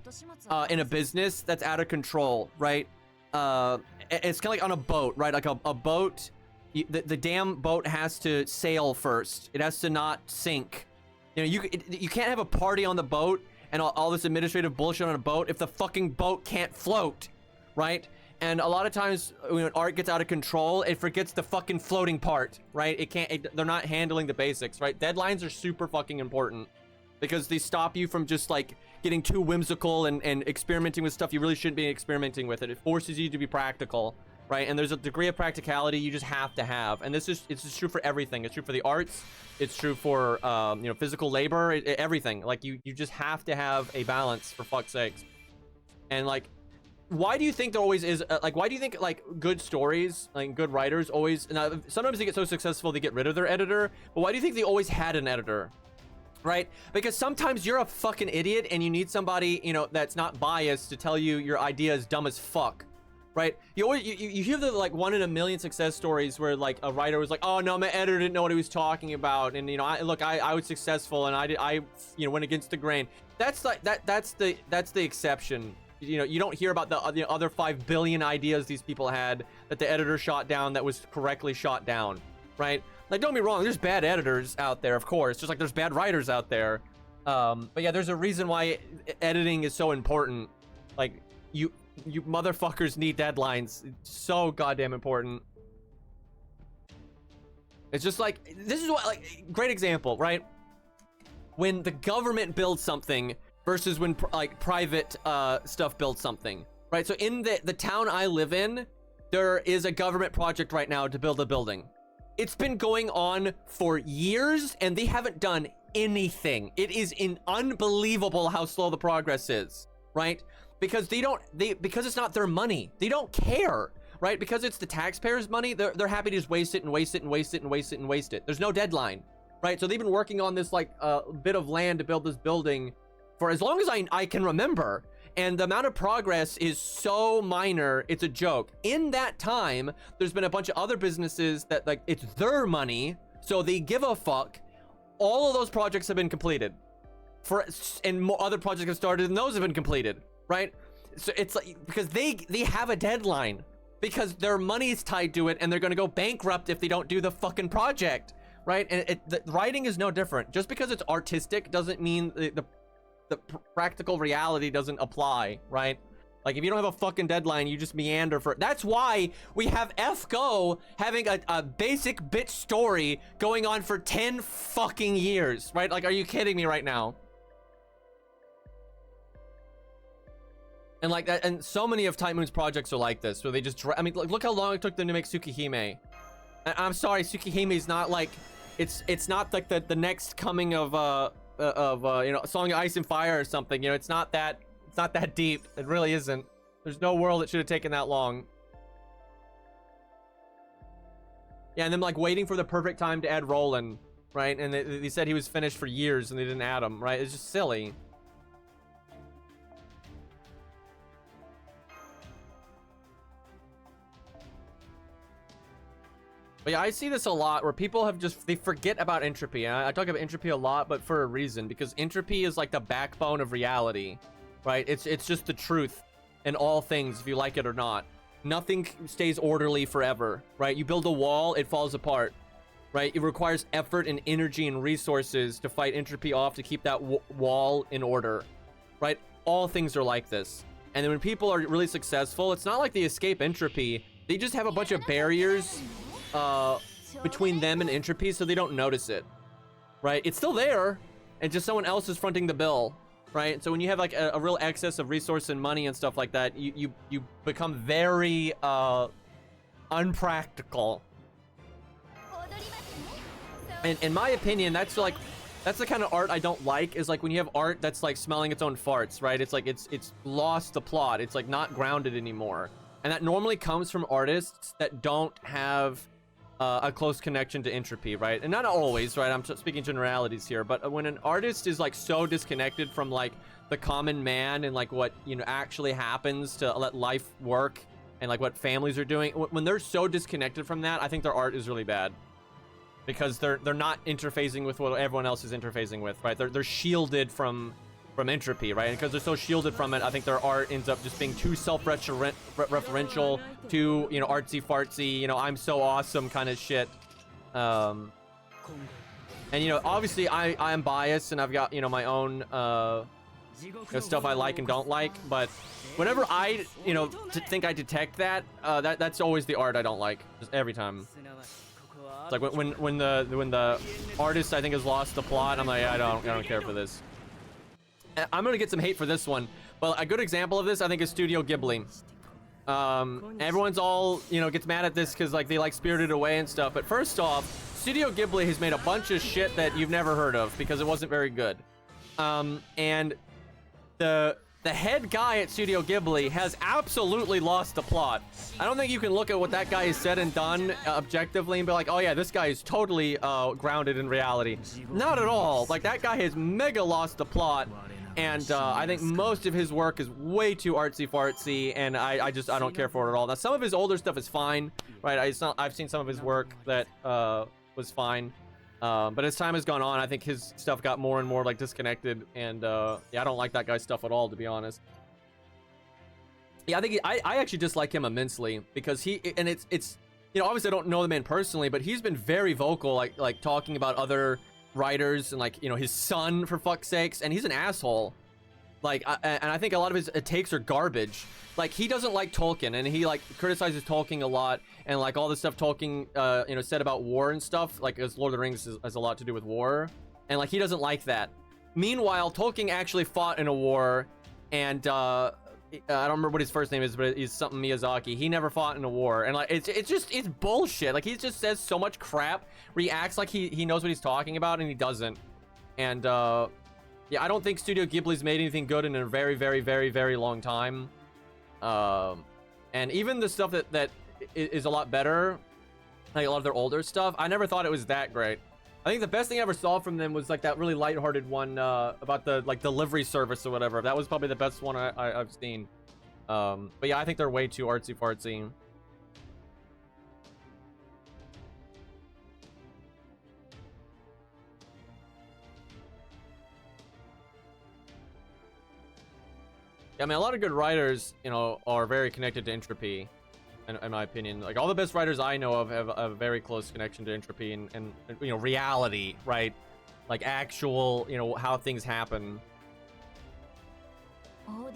in a business that's out of control, right? It's kind of like on a boat, right? Like a boat, the damn boat has to sail first. It has to not sink. You know, you can't have a party on the boat and all this administrative bullshit on a boat if the fucking boat can't float, right? And a lot of times when art gets out of control, it forgets the fucking floating part, right? They're not handling the basics, right? Deadlines are super fucking important because they stop you from just like getting too whimsical and experimenting with stuff you really shouldn't be experimenting with. It forces you to be practical, right? And there's a degree of practicality you just have to have. And it's just true for everything. It's true for the arts. It's true for, you know, physical labor, everything. Like you just have to have a balance, for fuck's sakes. And like, why do you think there always is like why do you think like good stories, like good writers always, now sometimes they get so successful they get rid of their editor, but why do you think they always had an editor, right? Because sometimes you're a fucking idiot and you need somebody, you know, that's not biased to tell you your idea is dumb as fuck, right? You hear the like 1 in a million success stories where like a writer was like, oh no, my editor didn't know what he was talking about, and you know, I was successful and I you know, went against the grain. That's like that's the exception. You know, you don't hear about the other 5 billion ideas these people had that the editor shot down that was correctly shot down, right? Like, don't be wrong, there's bad editors out there, of course, just like there's bad writers out there. But yeah, there's a reason why editing is so important. Like, you motherfuckers need deadlines. It's so goddamn important. It's just like, this is what, like, great example, right? When the government builds something versus when like private stuff builds something, right? So in the town I live in, there is a government project right now to build a building. It's been going on for years and they haven't done anything. It is unbelievable how slow the progress is, right? Because because it's not their money. They don't care, right? Because it's the taxpayers' money, they're happy to just waste it and waste it and waste it and waste it and waste it. There's no deadline, right? So they've been working on this like bit of land to build this building for as long as I can remember, and the amount of progress is so minor, it's a joke. In that time, there's been a bunch of other businesses that, like, it's their money, so they give a fuck. All of those projects have been completed, and more other projects have started, and those have been completed, right? So it's like, because they have a deadline, because their money is tied to it, and they're gonna go bankrupt if they don't do the fucking project, right? And the writing is no different. Just because it's artistic doesn't mean the practical reality doesn't apply, right? Like, if you don't have a fucking deadline, you just meander for it. That's why we have FGO having a basic bitch story going on for 10 fucking years, right? Like, are you kidding me right now? And like that, and so many of Type Moon's projects are like this, where they just, I mean, look how long it took them to make Tsukihime. And I'm sorry, Tsukihime is not like, it's not like the next coming of you know, A Song of Ice and Fire or something. You know, it's not that deep. It really isn't. There's no world that should have taken that long. Yeah, and then like waiting for the perfect time to add Roland, right? And they said he was finished for years and they didn't add him, right? It's just silly. But yeah, I see this a lot where people have they forget about entropy. And I talk about entropy a lot, but for a reason, because entropy is like the backbone of reality, right? It's just the truth in all things, if you like it or not. Nothing stays orderly forever, right? You build a wall, it falls apart, right? It requires effort and energy and resources to fight entropy off, to keep that wall in order, right? All things are like this. And then when people are really successful, it's not like they escape entropy. They just have a bunch of barriers between them and entropy, so they don't notice it, right? It's still there, and just someone else is fronting the bill, right? So when you have like a real excess of resource and money and stuff like that, you become very unpractical. And in my opinion, that's the kind of art I don't like, is like when you have art that's like smelling its own farts, right? It's like it's lost the plot. It's like not grounded anymore. And that normally comes from artists that don't have a close connection to entropy, right? And not always, right? I'm speaking generalities here, but when an artist is like so disconnected from like the common man and like what, you know, actually happens to let life work and like what families are doing, when they're so disconnected from that, I think their art is really bad. Because they're not interfacing with what everyone else is interfacing with, right? They're shielded from entropy, right? And because they're so shielded from it, I think their art ends up just being too self-referential, too, you know, artsy-fartsy, you know, I'm so awesome kind of shit. And, you know, obviously I am biased and I've got, you know, my own you know, stuff I like and don't like, but whenever I, you know, think I detect that, that's always the art I don't like, just every time. It's like when the artist I think has lost the plot, I'm like, I don't care for this. I'm gonna get some hate for this one, but a good example of this I think is Studio Ghibli. Everyone's all, you know, gets mad at this because like they like Spirited Away and stuff, but first off, Studio Ghibli has made a bunch of shit that you've never heard of because it wasn't very good. And the head guy at Studio Ghibli has absolutely lost the plot. I don't think you can look at what that guy has said and done objectively and be like, oh yeah, this guy is totally grounded in reality. Not at all. Like, that guy has mega lost the plot, and I think most of his work is way too artsy-fartsy, and I don't care for it at all. Now, some of his older stuff is fine, right? I've seen some of his work that was fine. But as time has gone on, I think his stuff got more and more like disconnected, and yeah, I don't like that guy's stuff at all, to be honest. Yeah, I think I actually dislike him immensely because it's you know, obviously I don't know the man personally, but he's been very vocal, like talking about other writers and like, you know, his son, for fuck's sakes, and he's an asshole. Like, and I think a lot of his takes are garbage. Like, he doesn't like Tolkien, and he like criticizes Tolkien a lot, and like all the stuff Tolkien, you know, said about war and stuff. Like, as Lord of the Rings has a lot to do with war, and like he doesn't like that. Meanwhile, Tolkien actually fought in a war, and I don't remember what his first name is, but he's something Miyazaki. He never fought in a war, and like it's bullshit. Like, he just says so much crap, where he acts like he knows what he's talking about, and he doesn't. And yeah, I don't think Studio Ghibli's made anything good in a very, very, very, very long time. And even the stuff that is a lot better, like a lot of their older stuff, I never thought it was that great. I think the best thing I ever saw from them was like that really lighthearted one about the like delivery service or whatever. That was probably the best one I've seen. But yeah, I think they're way too artsy-fartsy. Yeah, I mean, a lot of good writers, you know, are very connected to entropy, in my opinion. Like, all the best writers I know of have a very close connection to entropy and you know, reality, right? Like, actual, you know, how things happen. But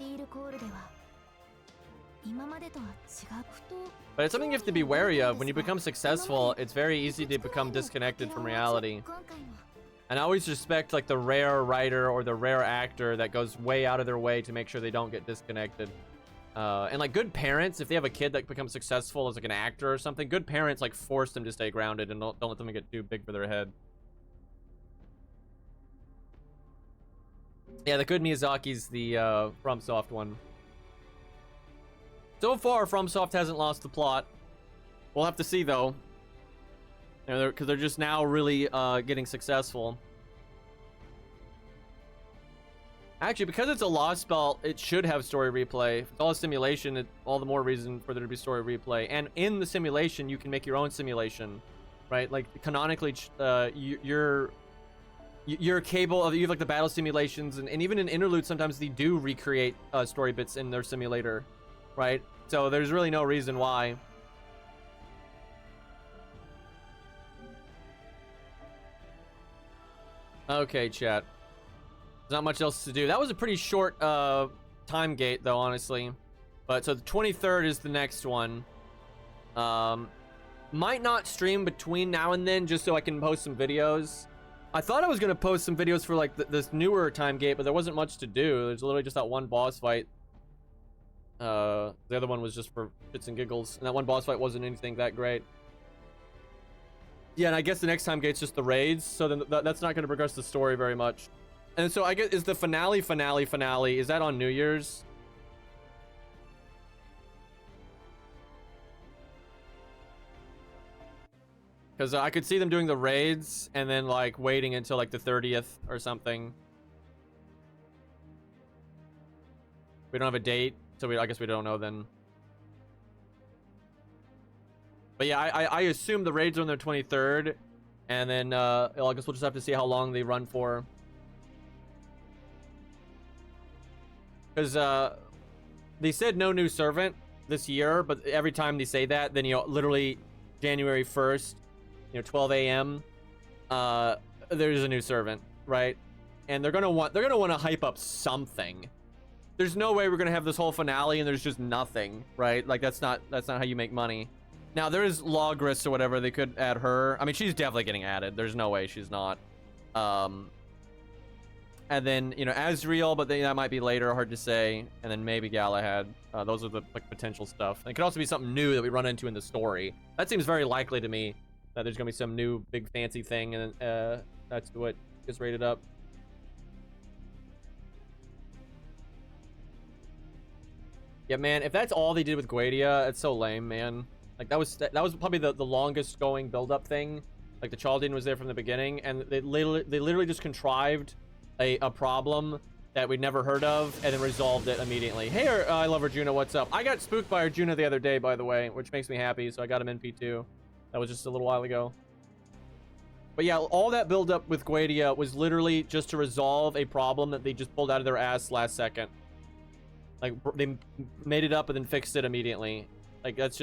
it's something you have to be wary of. When you become successful, it's very easy to become disconnected from reality. And I always respect like the rare writer or the rare actor that goes way out of their way to make sure they don't get disconnected. And like good parents, if they have a kid that becomes successful as like an actor or something, good parents like force them to stay grounded and don't let them get too big for their head. Yeah, the good Miyazaki's the FromSoft one. So far, FromSoft hasn't lost the plot. We'll have to see though. You know, because they're just now really getting successful. Actually, because it's a Lost Spell, it should have story replay. If it's all a simulation, all the more reason for there to be story replay. And in the simulation, you can make your own simulation, right? Like, canonically, you're capable of, you have like the battle simulations, and even in Interlude, sometimes they do recreate story bits in their simulator, right? So there's really no reason why. Okay, chat. There's not much else to do. That was a pretty short time gate, though, honestly. But so the 23rd is the next one. Might not stream between now and then, just so I can post some videos. I thought I was gonna post some videos for like this newer time gate, but there wasn't much to do. There's literally just that one boss fight. The other one was just for shits and giggles, and that one boss fight wasn't anything that great. Yeah, and I guess the next time gate's just the raids, so then that's not gonna progress the story very much. And so I guess, is the finale, is that on New Year's? Because I could see them doing the raids and then like waiting until like the 30th or something. We don't have a date, so I guess we don't know then. But yeah, I assume the raids are on the 23rd, and then I guess we'll just have to see how long they run for. Because they said no new servant this year, but every time they say that, then literally January 1st. 12 a.m. There's a new servant, right? And they're gonna want to hype up something. There's no way we're gonna have this whole finale and there's just nothing, right? Like that's not how you make money. Now there is Logris or whatever. They could add her. I mean, she's definitely getting added. There's no way she's not. And then Azriel, but that might be later, hard to say. And then maybe Galahad. Those are the potential stuff. And it could also be something new that we run into in the story. That seems very likely to me. That there's gonna be some new big fancy thing, and that's what gets rated up. Yeah, man, if that's all they did with Guadia, it's so lame, man. Like that was probably the longest going build-up thing. Like the Chaldean was there from the beginning, and they literally just contrived a problem that we'd never heard of, and then resolved it immediately. Hey, I love Arjuna, what's up? I got spooked by Arjuna the other day, by the way, which makes me happy, so I got him in P2. That was just a little while ago. But yeah, all that build up with Guadia was literally just to resolve a problem that they just pulled out of their ass last second. Like they made it up and then fixed it immediately. Like that's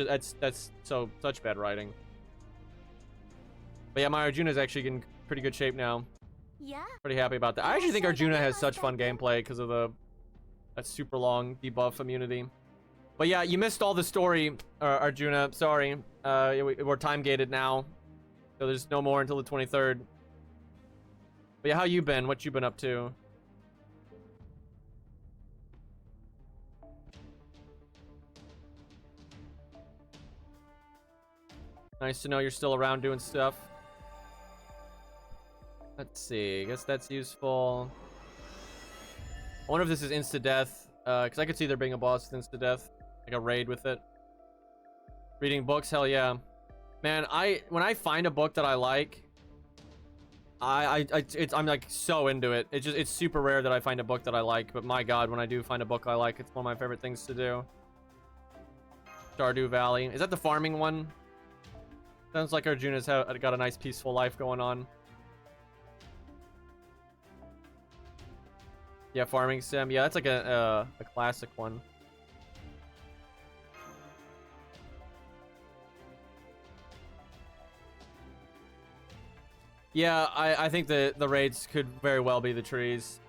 such bad writing. But yeah, my Arjuna is actually in pretty good shape now. Yeah. Pretty happy about that. I actually think Arjuna has such fun gameplay because of that super long debuff immunity. But yeah, you missed all the story, Arjuna. Sorry. We're time gated now, so there's no more until the 23rd. But yeah, how you been? What you been up to? Nice to know you're still around doing stuff. Let's see. I guess that's useful. I wonder if this is insta-death, because I could see there being a boss with insta-death, like a raid with it. Reading books, hell yeah. Man, when I find a book that I like, I'm like so into it. It's super rare that I find a book that I like, but my god, when I do find a book I like, it's one of my favorite things to do. Stardew Valley. Is that the farming one? Sounds like Arjuna's got a nice peaceful life going on. Yeah, farming sim. Yeah, that's like a classic one. Yeah, I think the raids could very well be the trees.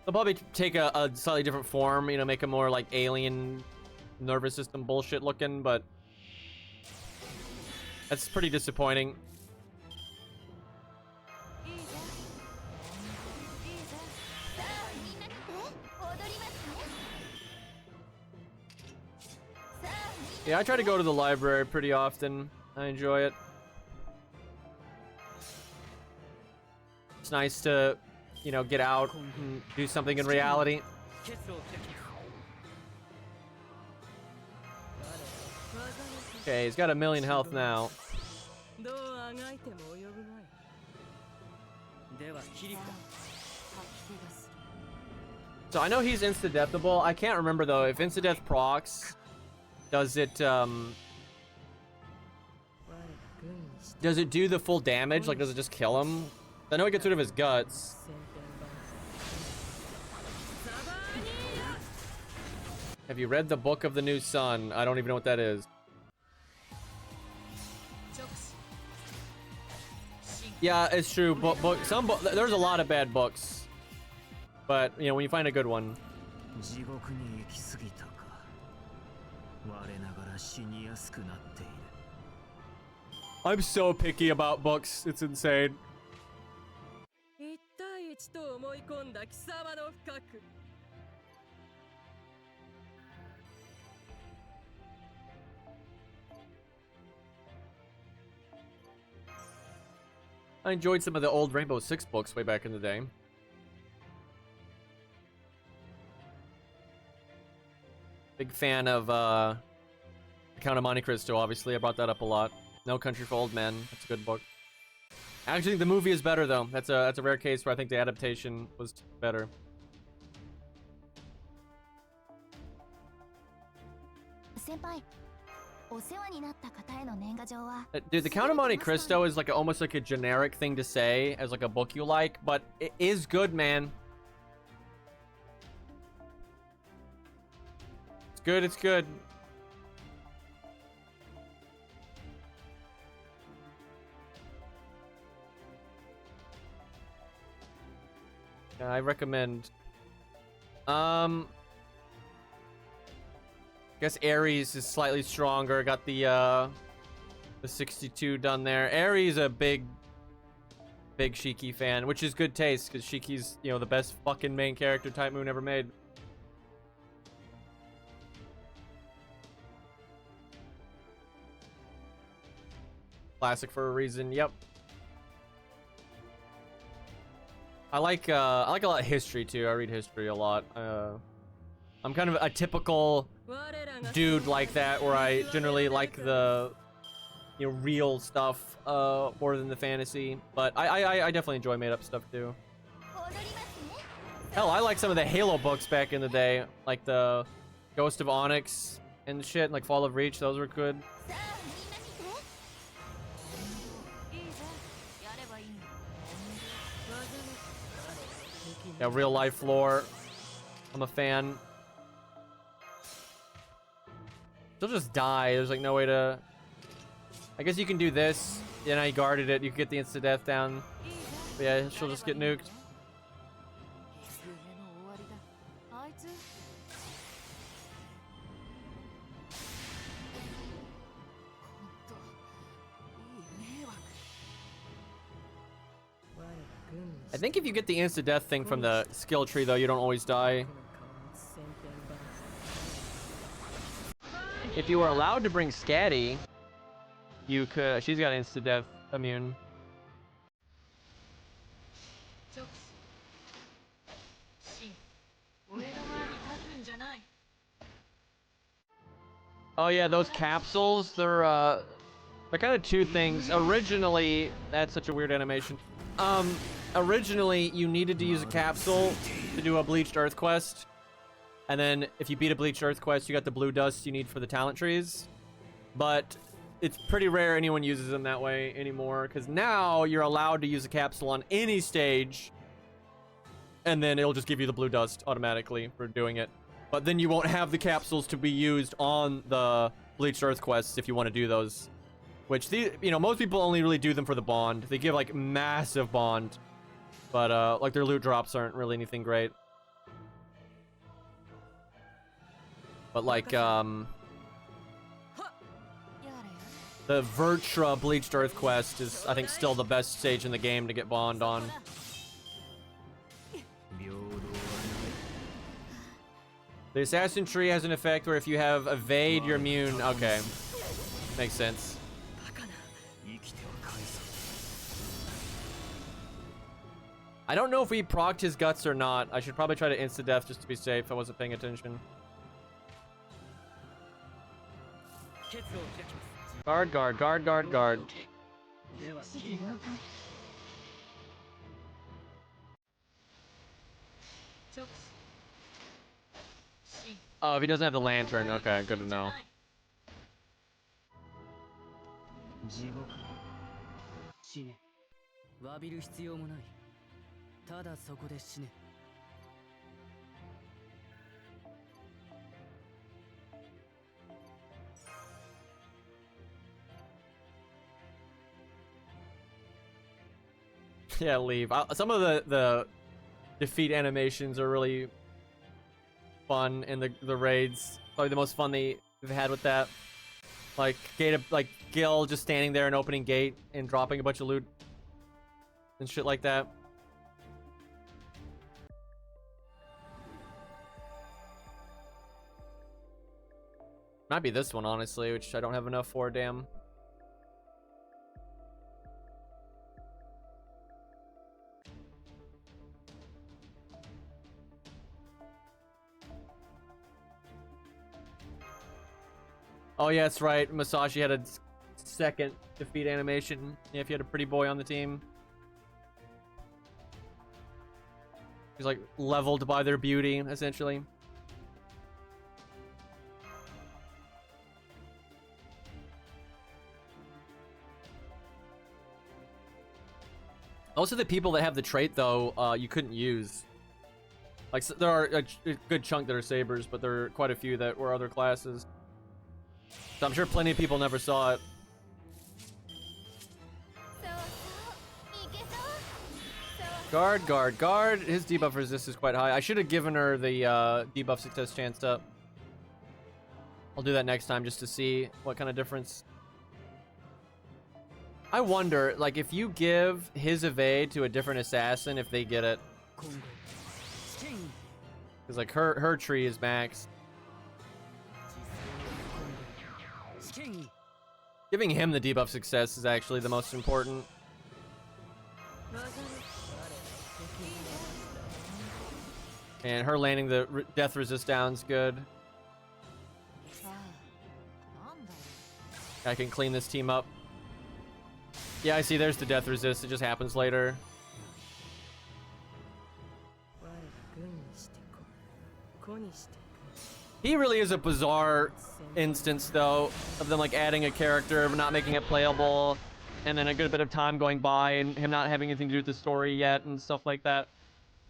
They'll probably take a slightly different form, make them more like alien nervous system bullshit looking, but that's pretty disappointing. Yeah, I try to go to the library pretty often. I enjoy it. It's nice to, get out and do something in reality. Okay, he's got 1 million health now. So I know he's insta-deathable. I can't remember though, if insta-death procs, does it do the full damage? Like, does it just kill him? I know he gets rid of his guts. Have you read the Book of the New Sun? I don't even know what that is. Yeah, it's true. There's a lot of bad books, but when you find a good one. I'm so picky about books. It's insane. ちと思い込んだ貴様の深く。 I enjoyed some of the old Rainbow Six books way back in the day. Big fan of The Count of Monte Cristo, obviously. I brought that up a lot. No Country for Old Men. That's a good book. Actually, the movie is better, though. That's a rare case where I think the adaptation was better. Dude, The Count of Monte Cristo is like almost like a generic thing to say as like a book you like, but it is good, man. It's good, it's good. Yeah, I recommend. I guess Ares is slightly stronger. Got the 62 done there. Ares a big Shiki fan, which is good taste because Shiki's, you know, the best fucking main character Type Moon ever made. Classic for a reason. Yep. I like a lot of history too. I read history a lot. I'm kind of a typical dude like that, where I generally like the, you know, real stuff more than the fantasy. But I definitely enjoy made up stuff too. Hell, I like some of the Halo books back in the day, like the Ghost of Onyx and shit, like Fall of Reach. Those were good. Yeah, real life lore. I'm a fan. She'll just die. There's like no way to... I guess you can do this. Yeah, now you guarded it. You can get the instant death down. But yeah, she'll just get nuked. I think if you get the instant death thing from the skill tree, though, you don't always die. If you were allowed to bring Scatty, you could. She's got instant death immune. Oh yeah, those capsules, they're kind of two things. Originally, that's such a weird animation. Originally, you needed to use a capsule to do a Bleached Earth quest. And then, if you beat a Bleached Earth quest, you got the blue dust you need for the talent trees. But it's pretty rare anyone uses them that way anymore, because now you're allowed to use a capsule on any stage, and then it'll just give you the blue dust automatically for doing it. But then you won't have the capsules to be used on the Bleached Earth quests if you want to do those. Which, you know, most people only really do them for the bond. They give, like, massive bond. But, like, their loot drops aren't really anything great. But, like, the Vertra Bleached Earth quest is, I think, still the best stage in the game to get bond on. The Assassin Tree has an effect where if you have Evade, you're immune. Okay. Makes sense. I don't know if we procced his guts or not. I should probably try to insta-death just to be safe. I wasn't paying attention. Guard, guard, guard, guard, guard. Oh, if he doesn't have the lantern. Okay, good to know. Yeah, leave. Some of the defeat animations are really fun in the raids. Probably the most fun they've had with that. Like Gil just standing there and opening gate and dropping a bunch of loot and shit like that. Might be this one, honestly, which I don't have enough for, damn. Oh yeah, that's right. Masashi had a second defeat animation. Yeah, if you had a pretty boy on the team. He's like leveled by their beauty, essentially. Also, the people that have the trait, though, you couldn't use. Like, there are a good chunk that are sabers, but there are quite a few that were other classes. So I'm sure plenty of people never saw it. Guard, guard, guard. His debuff resist is quite high. I should have given her the debuff success chance up. I'll do that next time just to see what kind of difference. I wonder, like, if you give his evade to a different assassin, if they get it. Because, like, her tree is maxed. Giving him the debuff success is actually the most important. And her landing the death resist down is good. I can clean this team up. Yeah, I see there's the death resist. It just happens later. He really is a bizarre instance, though, of them like adding a character, but not making it playable, and then a good bit of time going by and him not having anything to do with the story yet and stuff like that.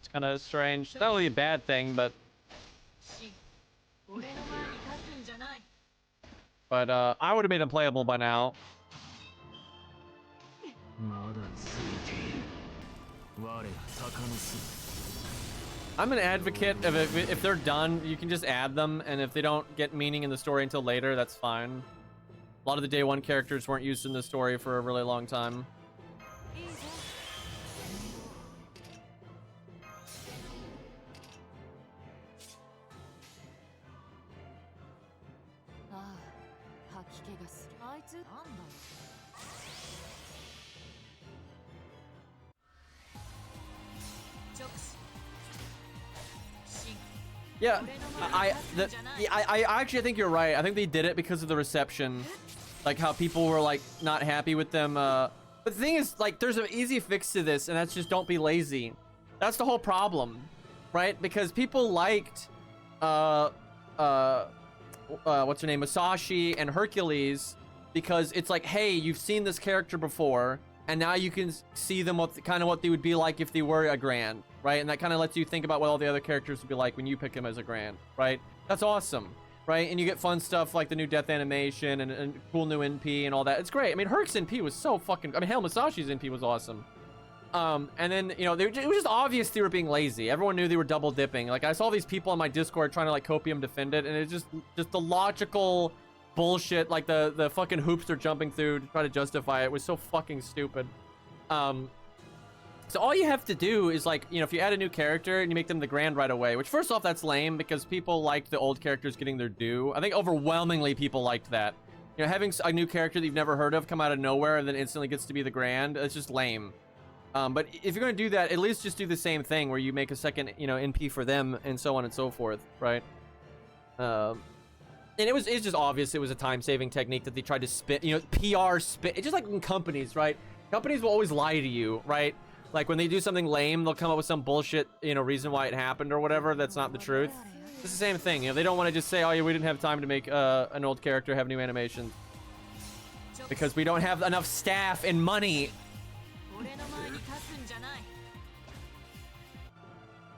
It's kind of strange. Not really a bad thing, but I would have made him playable by now. I'm an advocate of if they're done, you can just add them, and if they don't get meaning in the story until later, that's fine. A lot of the day one characters weren't used in the story for a really long time. Yeah, I actually think you're right. I think they did it because of the reception, like how people were like not happy with them. But the thing is, like, there's an easy fix to this, and that's just don't be lazy. That's the whole problem, right? Because people liked what's her name, Masashi and Hercules, because it's like, hey, you've seen this character before, and now you can see them kind of what they would be like if they were a Grand, right? And that kind of lets you think about what all the other characters would be like when you pick them as a Grand, right? That's awesome, right? And you get fun stuff like the new death animation and cool new NP and all that. It's great. I mean, Herc's NP was so fucking... I mean, hell, Masashi's NP was awesome. And then, you know, it was just obvious they were being lazy. Everyone knew they were double dipping. Like, I saw these people on my Discord trying to, like, copium defend it, and it's just the logical bullshit, like the fucking hoops they're jumping through to try to justify it was so fucking stupid. So all you have to do is, like, you know, if you add a new character and you make them the Grand right away, which first off, that's lame because people liked the old characters getting their due. I think overwhelmingly people liked that. You know, having a new character that you've never heard of come out of nowhere and then instantly gets to be the Grand, it's just lame. But if you're going to do that, at least just do the same thing where you make a second, you know, NP for them and so on and so forth, right? And it's just obvious it was a time-saving technique that they tried to spin, you know, PR spin. It's just like in companies, right? Companies will always lie to you, right? Like when they do something lame, they'll come up with some bullshit, you know, reason why it happened or whatever. That's not the truth. It's the same thing. You know, they don't want to just say, oh yeah, we didn't have time to make an old character have new animations because we don't have enough staff and money.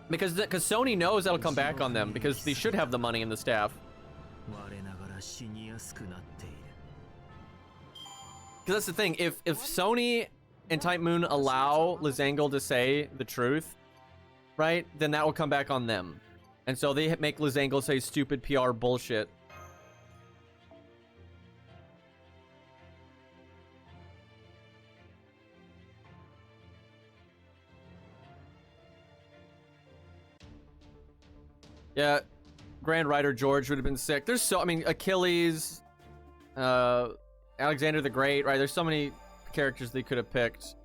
Because Sony knows that'll come back on them because they should have the money and the staff. Because that's the thing, if Sony and Type Moon allow Lizangle to say the truth, right, then that will come back on them. And so they make Lizangle say stupid PR bullshit. Yeah, Grand Rider George would have been sick. There's so, I mean, Achilles, Alexander the Great, right? There's so many characters they could have picked.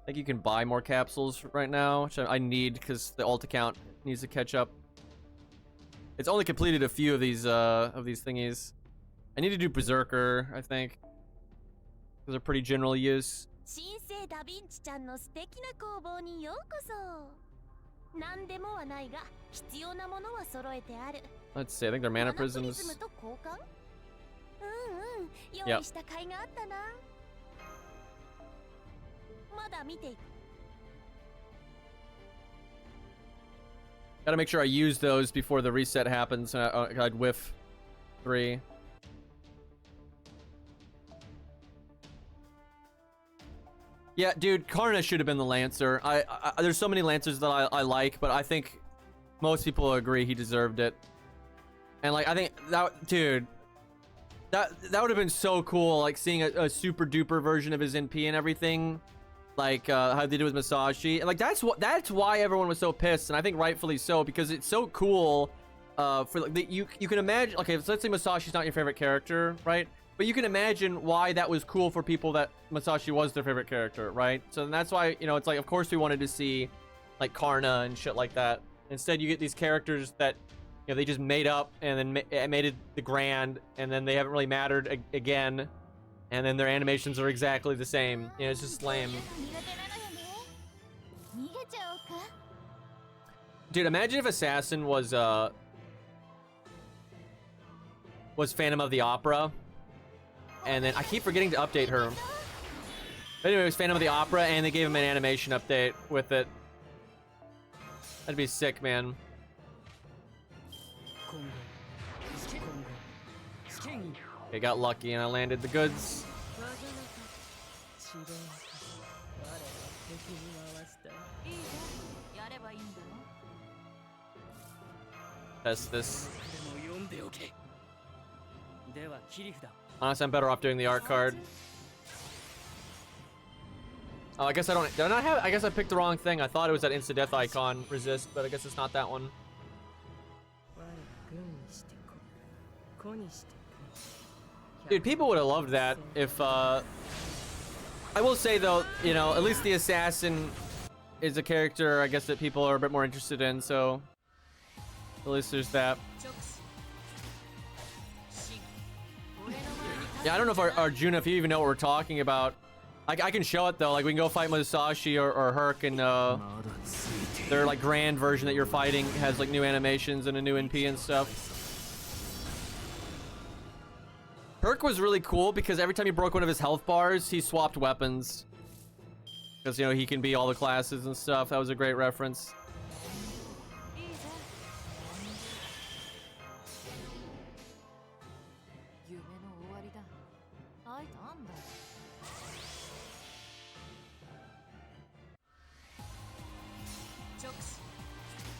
I think you can buy more capsules right now, which I need because the ult account needs to catch up. It's only completed a few of these thingies. I need to do Berserker, I think. Those are pretty general use. 新生ダヴィンチちゃんの素敵な工房にようこそ。何でもはないが必要なものは揃えてある。 Let's see, I think they're mana モノプリズ prisms. ムと交換？用意した甲斐があったな。まだ見ていく。 Gotta make sure I use those before the reset happens. I'd whiff 3. Yeah, dude, Karna should have been the Lancer. There's so many Lancers that I like, but I think most people agree he deserved it. And like, I think that, dude, that would have been so cool, like seeing a super duper version of his NP and everything. Like how they did with Masashi, and like that's why everyone was so pissed, and I think rightfully so, because it's so cool. For like you can imagine, okay, so let's say Masashi's not your favorite character, right? But you can imagine why that was cool for people that Masashi was their favorite character, right? So that's why, you know, it's like, of course we wanted to see like Karna and shit like that. Instead, you get these characters that, you know, they just made up and then made it the grand, and then they haven't really mattered again. And then their animations are exactly the same. You know, it's just lame. Dude, imagine if Assassin was Phantom of the Opera. And then I keep forgetting to update her. But anyway, it was Phantom of the Opera, and they gave him an animation update with it. That'd be sick, man. Okay, got lucky and I landed the goods. Test this. Honestly, I'm better off doing the art card. Oh, I guess I don't. Did I not have? I guess I picked the wrong thing. I thought it was that insta death icon resist, but I guess it's not that one. Dude, people would have loved that if, I will say though, you know, at least the assassin is a character, I guess, that people are a bit more interested in, so at least there's that. Yeah, I don't know if Arjuna, if you even know what we're talking about. I can show it though, like we can go fight Musashi or Herc, and their like grand version that you're fighting has like new animations and a new NP and stuff. Herc was really cool because every time he broke one of his health bars, he swapped weapons. Because, you know, he can be all the classes and stuff. That was a great reference.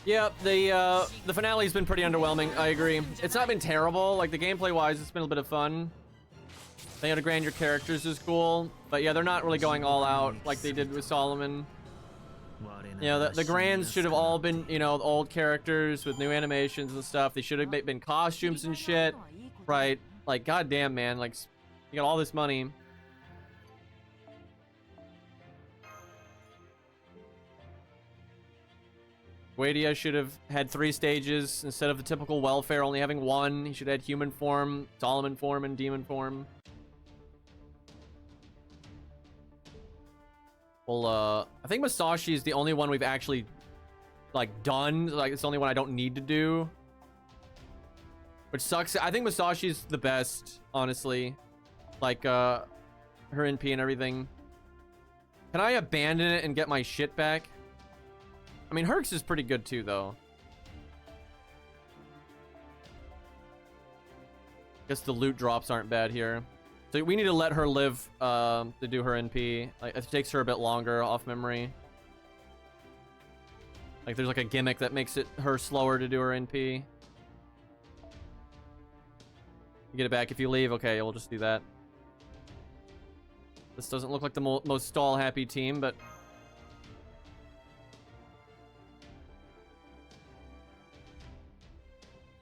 Yeah, the finale's been pretty underwhelming. I agree. It's not been terrible. Like the gameplay wise, it's been a bit of fun. They had to grand your characters is cool, but yeah, they're not really going all out like they did with Solomon. You know, the grands should have all been, you know, old characters with new animations and stuff. They should have been costumes and shit, right? Like, goddamn, man, like you got all this money. Guadia should have had 3 stages instead of the typical welfare only having 1. He should have had human form, Solomon form, and demon form. Well, I think Masashi is the only one we've actually, like, done. Like, it's the only one I don't need to do. Which sucks. I think Masashi is the best, honestly. Like, her NP and everything. Can I abandon it and get my shit back? I mean, Herx is pretty good too, though. Guess the loot drops aren't bad here. So we need to let her live to do her NP. Like, it takes her a bit longer off memory. Like, there's like a gimmick that makes it her slower to do her NP. You get it back if you leave? Okay, we'll just do that. This doesn't look like the most stall happy team, but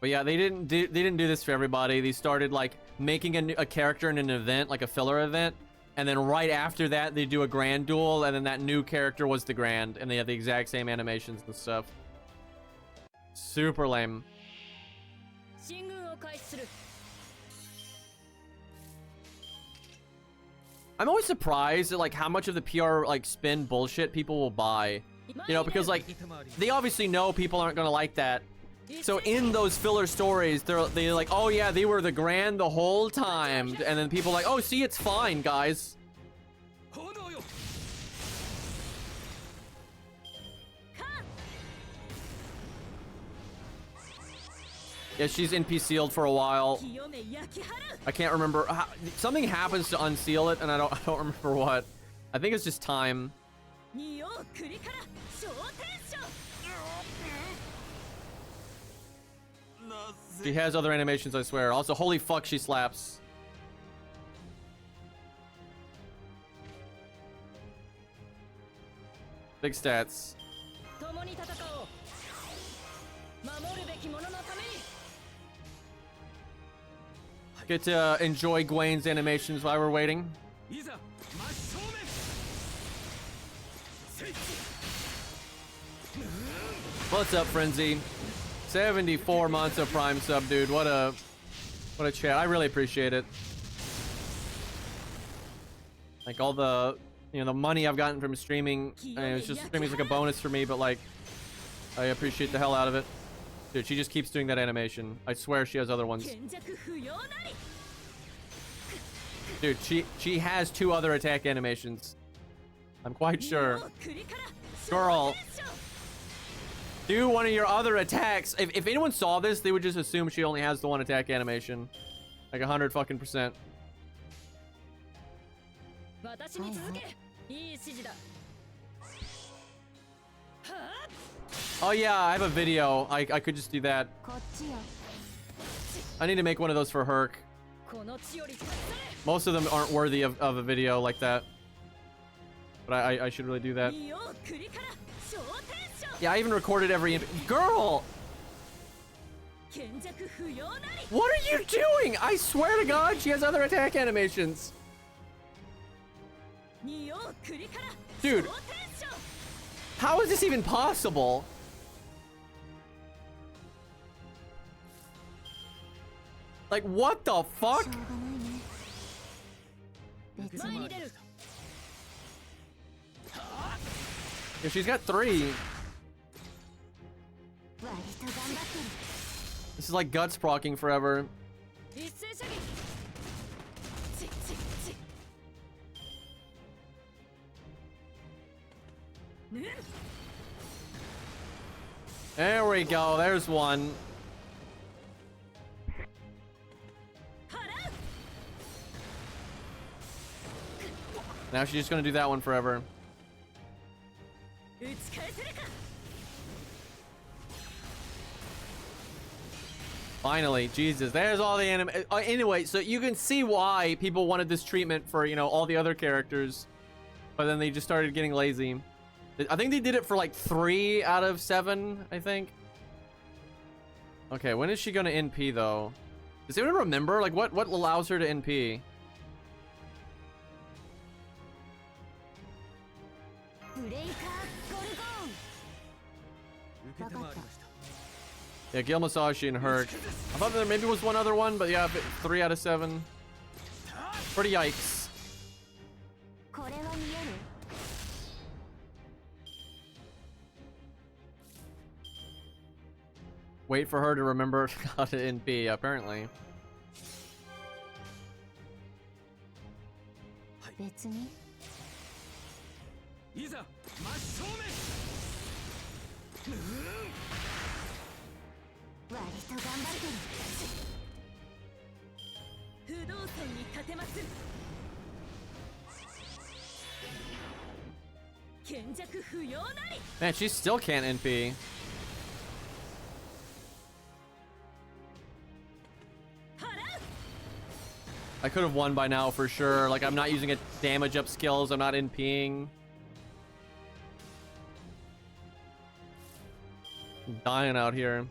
yeah, they didn't do this for everybody. They started like making a character in an event, like a filler event, and then right after that they do a grand duel, and then that new character was the grand, and they have the exact same animations and stuff. Super lame. 進軍を開始する I'm always surprised at like how much of the PR like spin bullshit people will buy. You know, because like they obviously know people aren't gonna like that. So in those filler stories, they're like, oh yeah, they were the grand the whole time, and then people are like, oh, see, it's fine, guys. Yeah, she's NP sealed for a while. I can't remember how, something happens to unseal it, and I don't remember what. I think it's just time. She has other animations, I swear. Also, holy fuck, she slaps. Big stats. Get to enjoy Gwen's animations while we're waiting. What's up, Frenzy? 74 months of Prime sub, dude. What a chat. I really appreciate it. Like all the, you know, the money I've gotten from streaming. I mean, it's just streaming's like a bonus for me, but like, I appreciate the hell out of it. Dude, she just keeps doing that animation. I swear she has other ones. Dude, she has 2 other attack animations. I'm quite sure. Girl, do one of your other attacks. If anyone saw this, they would just assume she only has the one attack animation. Like 100%. Oh yeah, I have a video. I could just do that. I need to make one of those for Herc. Most of them aren't worthy of a video like that. But I should really do that. Yeah, I even recorded every... Girl! What are you doing? I swear to God, she has other attack animations. Dude. How is this even possible? Like, what the fuck? Yeah, she's got 3. This is like guts procking forever. There we go. There's one. Now she's just gonna do that one forever. Finally, Jesus, there's all the anime. Anyway, so you can see why people wanted this treatment for, you know, all the other characters, but then they just started getting lazy. I think they did it for like 3 out of 7, I think. Okay, when is she gonna NP though? Does anyone remember? Like, what allows her to NP? Yeah, Gil Masashi and Herc. I thought there maybe was one other one, but yeah, 3 out of 7. Pretty yikes. Wait for her to remember how to NP, apparently. Man, she still can't NP. I could have won by now for sure. Like, I'm not using a damage up skills. I'm not NPing. I'm dying out here.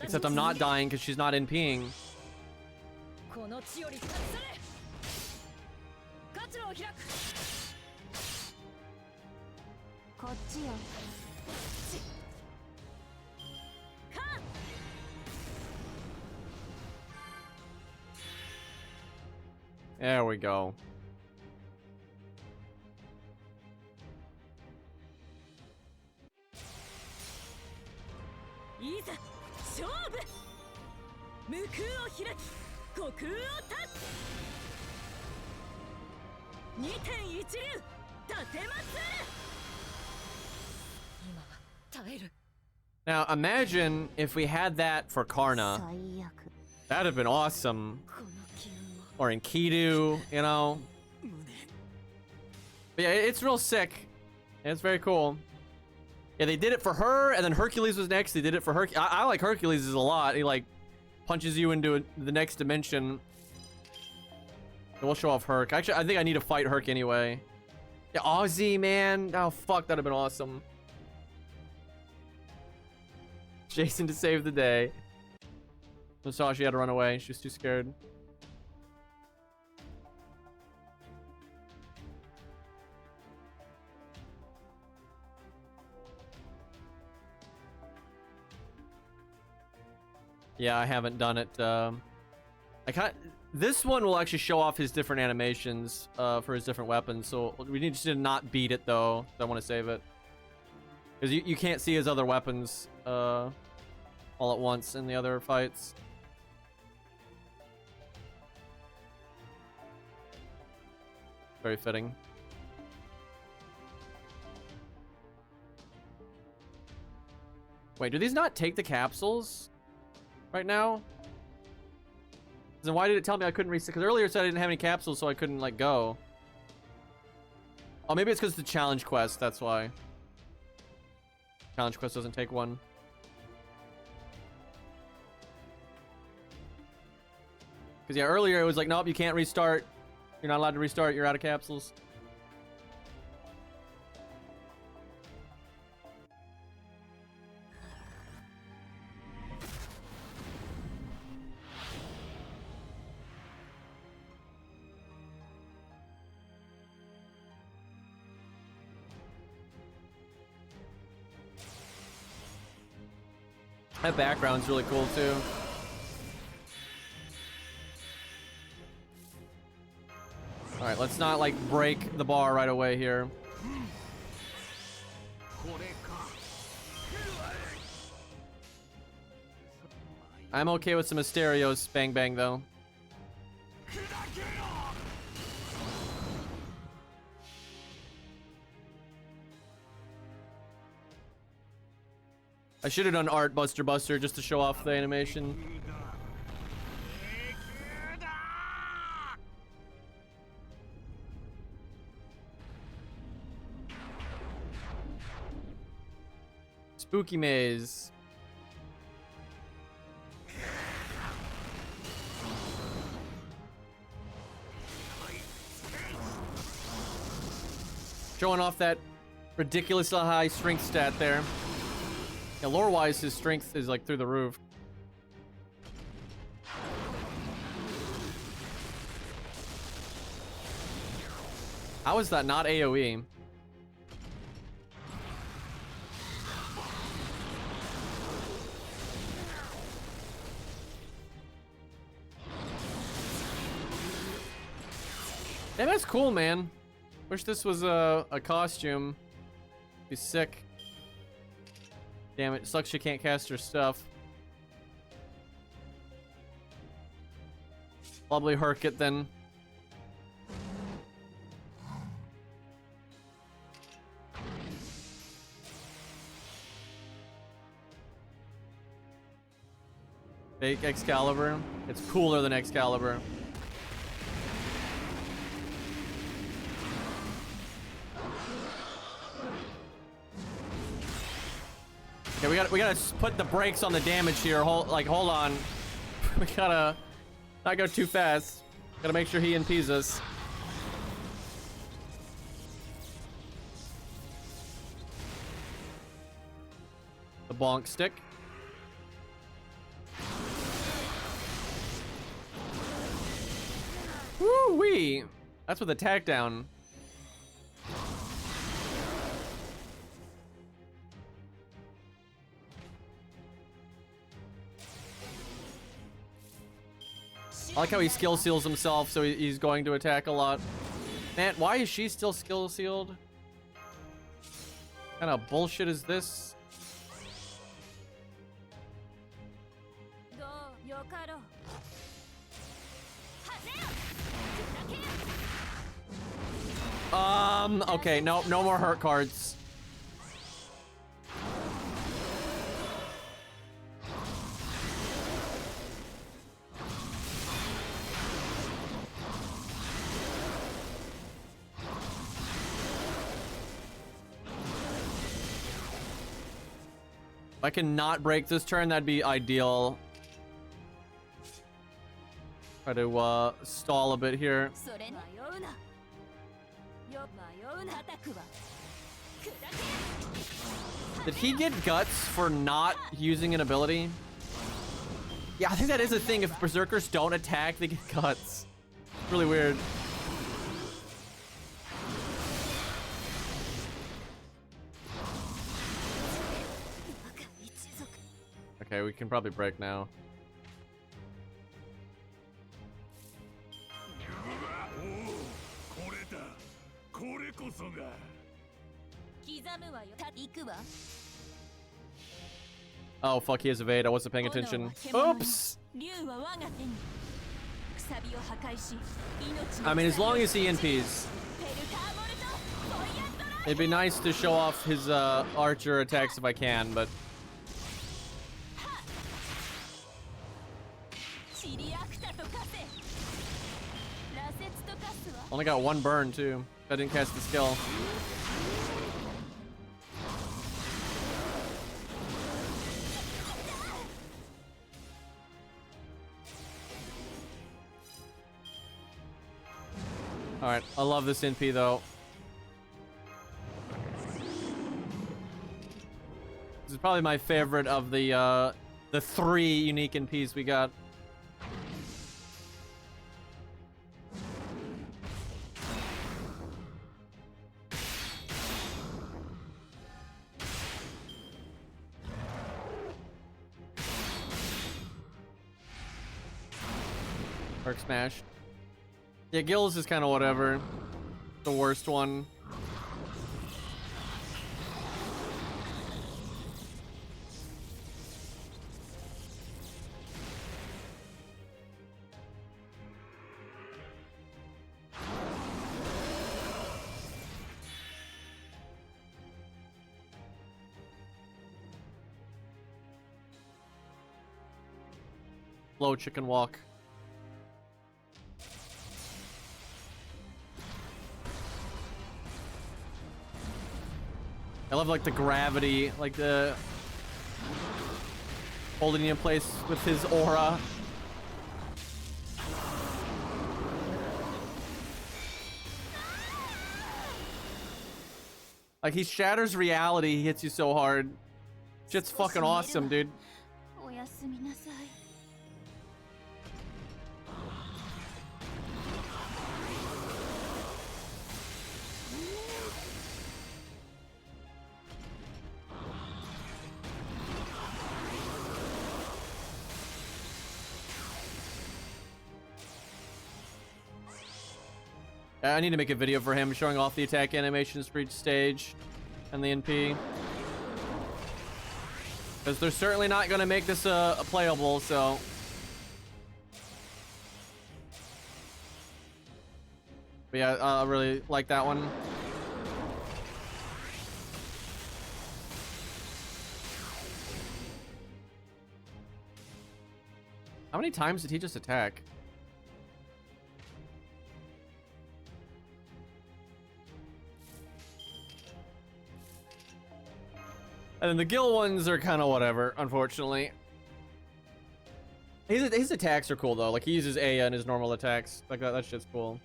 Except I'm not dying because she's not NPing. この地より立ち去れ活路を開くこっちよ There we go. いざ勝負無空を開き虚空を断つ2.1流立てまつる今は耐える Now imagine if we had that for Karna. 最悪 That'd have been awesome. この機運を Or in Kidu, you know. But yeah, it's real sick. It's very cool. Yeah, they did it for her, and then Hercules was next. They did it for Hercules. I like Hercules a lot. He like punches you into the next dimension. And we'll show off Herc. Actually, I think I need to fight Herc anyway. Yeah, Aussie, man. Oh, fuck. That'd have been awesome. Jason to save the day. Musashi had to run away. She was too scared. Yeah, I haven't done it. This one will actually show off his different animations for his different weapons. So we need to not beat it though. I want to save it because you can't see his other weapons all at once in the other fights. Very fitting. Wait, do these not take the capsules right now? Then why did it tell me I couldn't reset? Because earlier it said I didn't have any capsules, so I couldn't like go. Oh, maybe it's because the challenge quest. That's why. Challenge quest doesn't take one. Because yeah, earlier it was like, nope, you can't restart. You're not allowed to restart. You're out of capsules. That background's really cool too. All right, let's not like break the bar right away here. I'm okay with some Asterios bang bang though. I should have done Art Buster Buster just to show off the animation. Spooky Maze. Showing off that ridiculously high strength stat there. Yeah, lore-wise, his strength is like through the roof. How is that not AoE? Damn, that's cool, man. Wish this was a costume. Be sick. Damn it, sucks she can't cast her stuff. Lovely Herkit then. Fake Excalibur. It's cooler than Excalibur. Okay, we gotta put the brakes on the damage here. Hold on. We gotta Not go too fast. Gotta make sure he NPs us. The bonk stick. Woo-wee! That's with attack down. I like how he skill seals himself, so he's going to attack a lot. Man, why is she still skill sealed? What kind of bullshit is this? Okay, no more hurt cards. If I can not break this turn, that'd be ideal. Try to stall a bit here. Did he get guts for not using an ability? Yeah, I think that is a thing. If berserkers don't attack, they get guts. It's really weird. Okay, we can probably break now. Oh fuck, he has evade. I wasn't paying attention. Oops! I mean, as long as he NPs. It'd be nice to show off his archer attacks if I can, but... Only got one burn too. I didn't cast the skill. Alright, I love this NP though. This is probably my favorite of the 3 unique NPs we got. Arc smash. Yeah, Gills is kind of whatever. The worst one. Slow chicken walk. I love like the gravity, like the holding you in place with his aura. Like he shatters reality, he hits you so hard. Shit's fucking awesome, dude. I need to make a video for him showing off the attack animations for each stage and the NP. Because they're certainly not going to make this a playable, so... But yeah, I really like that one. How many times did he just attack? And then the Gil ones are kind of whatever, unfortunately. His attacks are cool though. Like he uses Aya in his normal attacks. Like that shit's cool.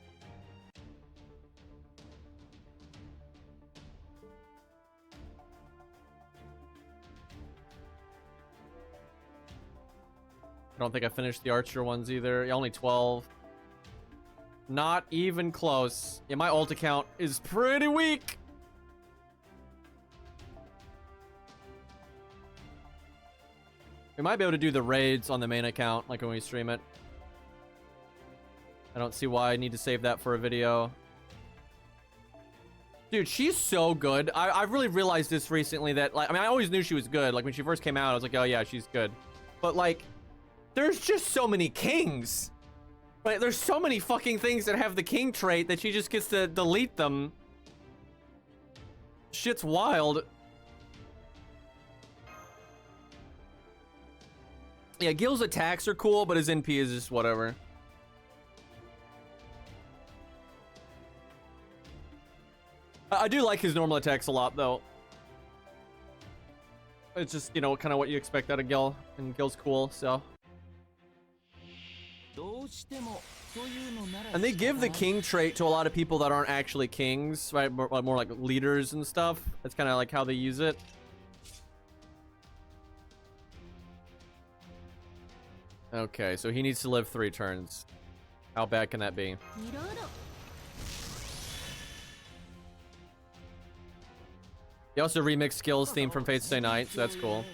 I don't think I finished the archer ones either. Yeah, only 12. Not even close. Yeah, my ult account is pretty weak. We might be able to do the raids on the main account, like when we stream it. I don't see why I need to save that for a video. Dude, she's so good. I've really realized this recently that, like, I mean, I always knew she was good. Like, when she first came out, I was like, oh yeah, she's good. But, like, there's just so many kings. Right? There's so many fucking things that have the king trait that she just gets to delete them. Shit's wild. Yeah, Gil's attacks are cool, but his NP is just whatever. I do like his normal attacks a lot, though. It's just, you know, kind of what you expect out of Gil, and Gil's cool, so. And they give the king trait to a lot of people that aren't actually kings, right? More like leaders and stuff. That's kind of like how they use it. Okay, so he needs to live 3 turns. How bad can that be? He also remixed Skill's theme from Fate's Stay Night, so that's cool.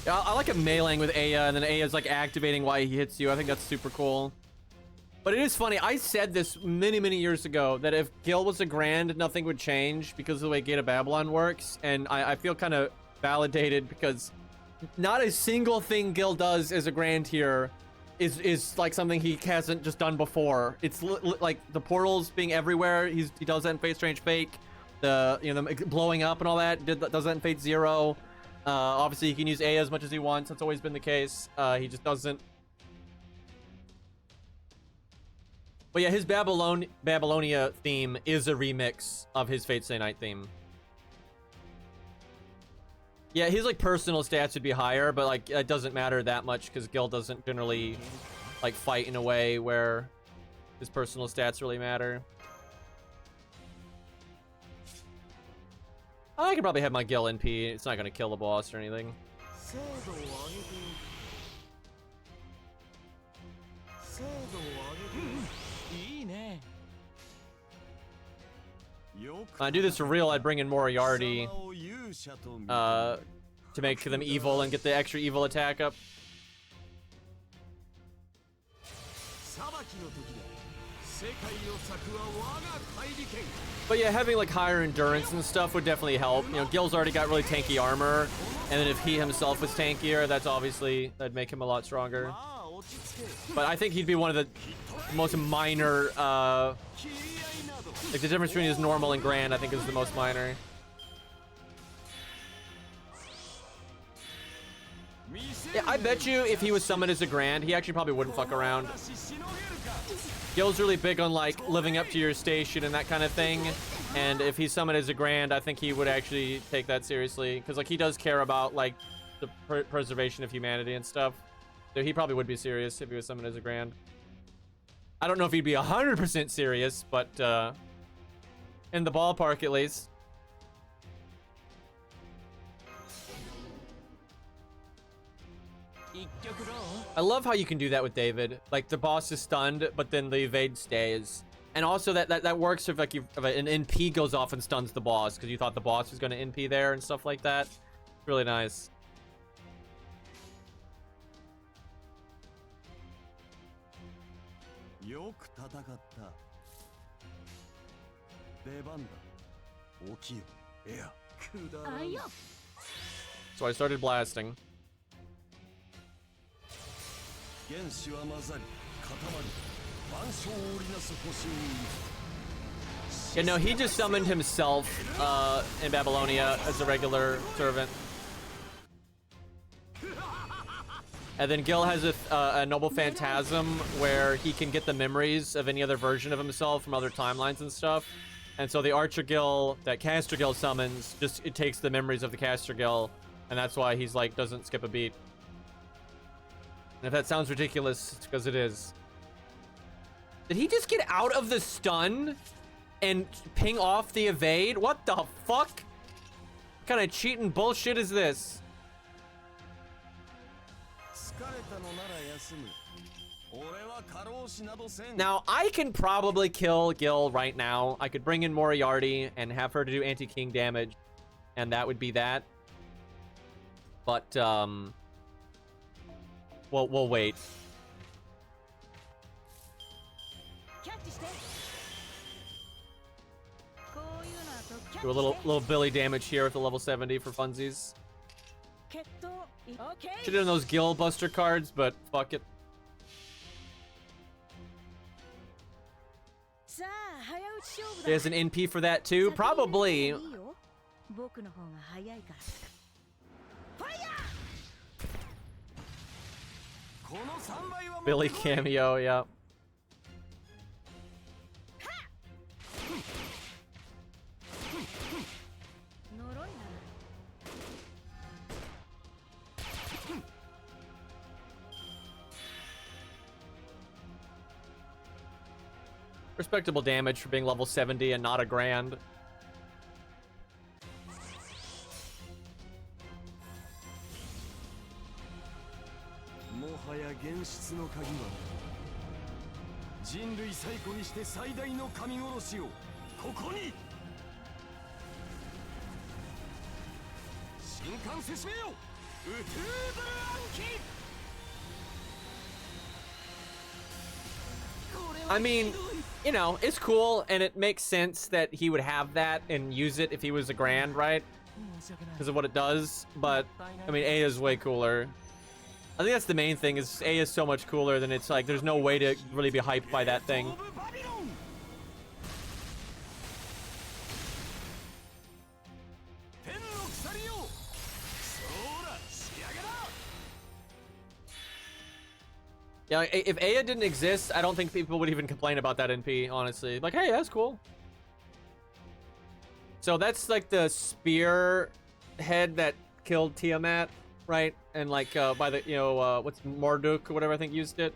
Yeah, I like him meleeing with Aya, and then Aya's like activating why he hits you. I think that's super cool. But it is funny, I said this many years ago, that if Gil was a Grand, nothing would change because of the way Gate of Babylon works. And I feel kind of validated because not a single thing Gil does as a Grand here is like something he hasn't just done before. It's like the portals being everywhere. He does that in Fate Strange Fake. The, you know, the blowing up and all that, does that in Fate Zero. Obviously he can use A as much as he wants. That's always been the case. He just doesn't. But yeah, his Babylonia theme is a remix of his Fate Stay Night theme. Yeah, his like personal stats would be higher, but like it doesn't matter that much because Gil doesn't generally like fight in a way where his personal stats really matter. I could probably have my Gil NP. It's not gonna kill the boss or anything. I do this for real, I'd bring in Moriarty to make them evil and get the extra evil attack up. But yeah, having like higher endurance and stuff would definitely help. You know, Gil's already got really tanky armor, and then if he himself was tankier, that's obviously, that'd make him a lot stronger. But I think he'd be one of the most minor, like the difference between his normal and Grand, I think is the most minor. Yeah, I bet you if he was summoned as a Grand, he actually probably wouldn't fuck around. Gil's really big on like living up to your station and that kind of thing. And if he's summoned as a Grand, I think he would actually take that seriously. Because like he does care about like the preservation of humanity and stuff. So he probably would be serious if he was summoned as a Grand. I don't know if he'd be 100% serious, but in the ballpark at least. I love how you can do that with David. Like the boss is stunned, but then the evade stays. And also that works if like if an NP goes off and stuns the boss because you thought the boss was going to NP there and stuff like that. It's really nice. So I started blasting. Yeah, no, he just summoned himself in Babylonia as a regular servant. And then Gil has a Noble Phantasm where he can get the memories of any other version of himself from other timelines and stuff. And so the Archer Gil that Caster Gil summons, it takes the memories of the Caster Gil, and that's why he's like, doesn't skip a beat. And if that sounds ridiculous, it's because it is. Did he just get out of the stun and ping off the evade? What the fuck? What kind of cheating bullshit is this? Now, I can probably kill Gil right now. I could bring in Moriarty and have her to do anti-king damage, and that would be that. But, we'll wait. Do a little Billy damage here with the level 70 for funsies. Should've done those Gil Buster cards, but fuck it. There's an NP for that too? Probably. Billy cameo, yeah. Respectable damage for being level 70 and not a grand. I mean, you know, it's cool, and it makes sense that he would have that and use it if he was a grand, right? Because of what it does, but, I mean, A is way cooler. I think that's the main thing, is A is so much cooler than it's like, there's no way to really be hyped by that thing. Yeah, if Aya didn't exist, I don't think people would even complain about that NP, honestly. Like, hey, that's cool. So that's like the spear head that killed Tiamat, right? And like by the, you know, what's Marduk or whatever I think used it.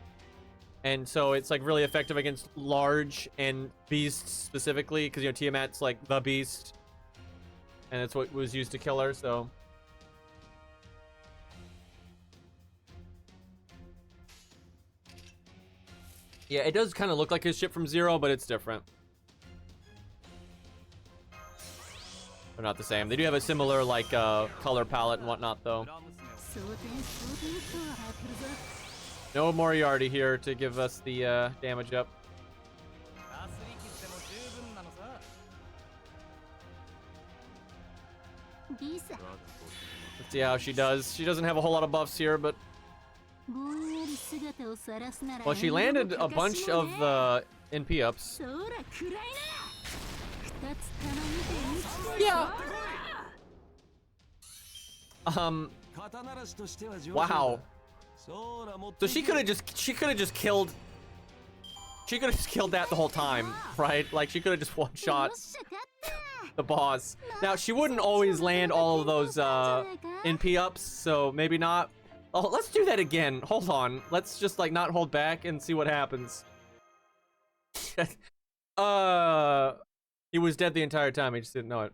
And so it's like really effective against large and beasts specifically, because, you know, Tiamat's like the beast. And it's what was used to kill her, so. Yeah, it does kind of look like his ship from Zero, but it's different. They're not the same. They do have a similar, like, color palette and whatnot, though. No Moriarty here to give us the damage up. Let's see how she does. She doesn't have a whole lot of buffs here, but... Well, she landed a bunch of NP ups. Yeah. Wow. So she could have just killed that the whole time, right? Like, she could have just one-shot the boss. Now, she wouldn't always land all of those NP ups, so maybe not. Oh, let's do that again. Hold on. Let's just, like, not hold back and see what happens. He was dead the entire time. He just didn't know it.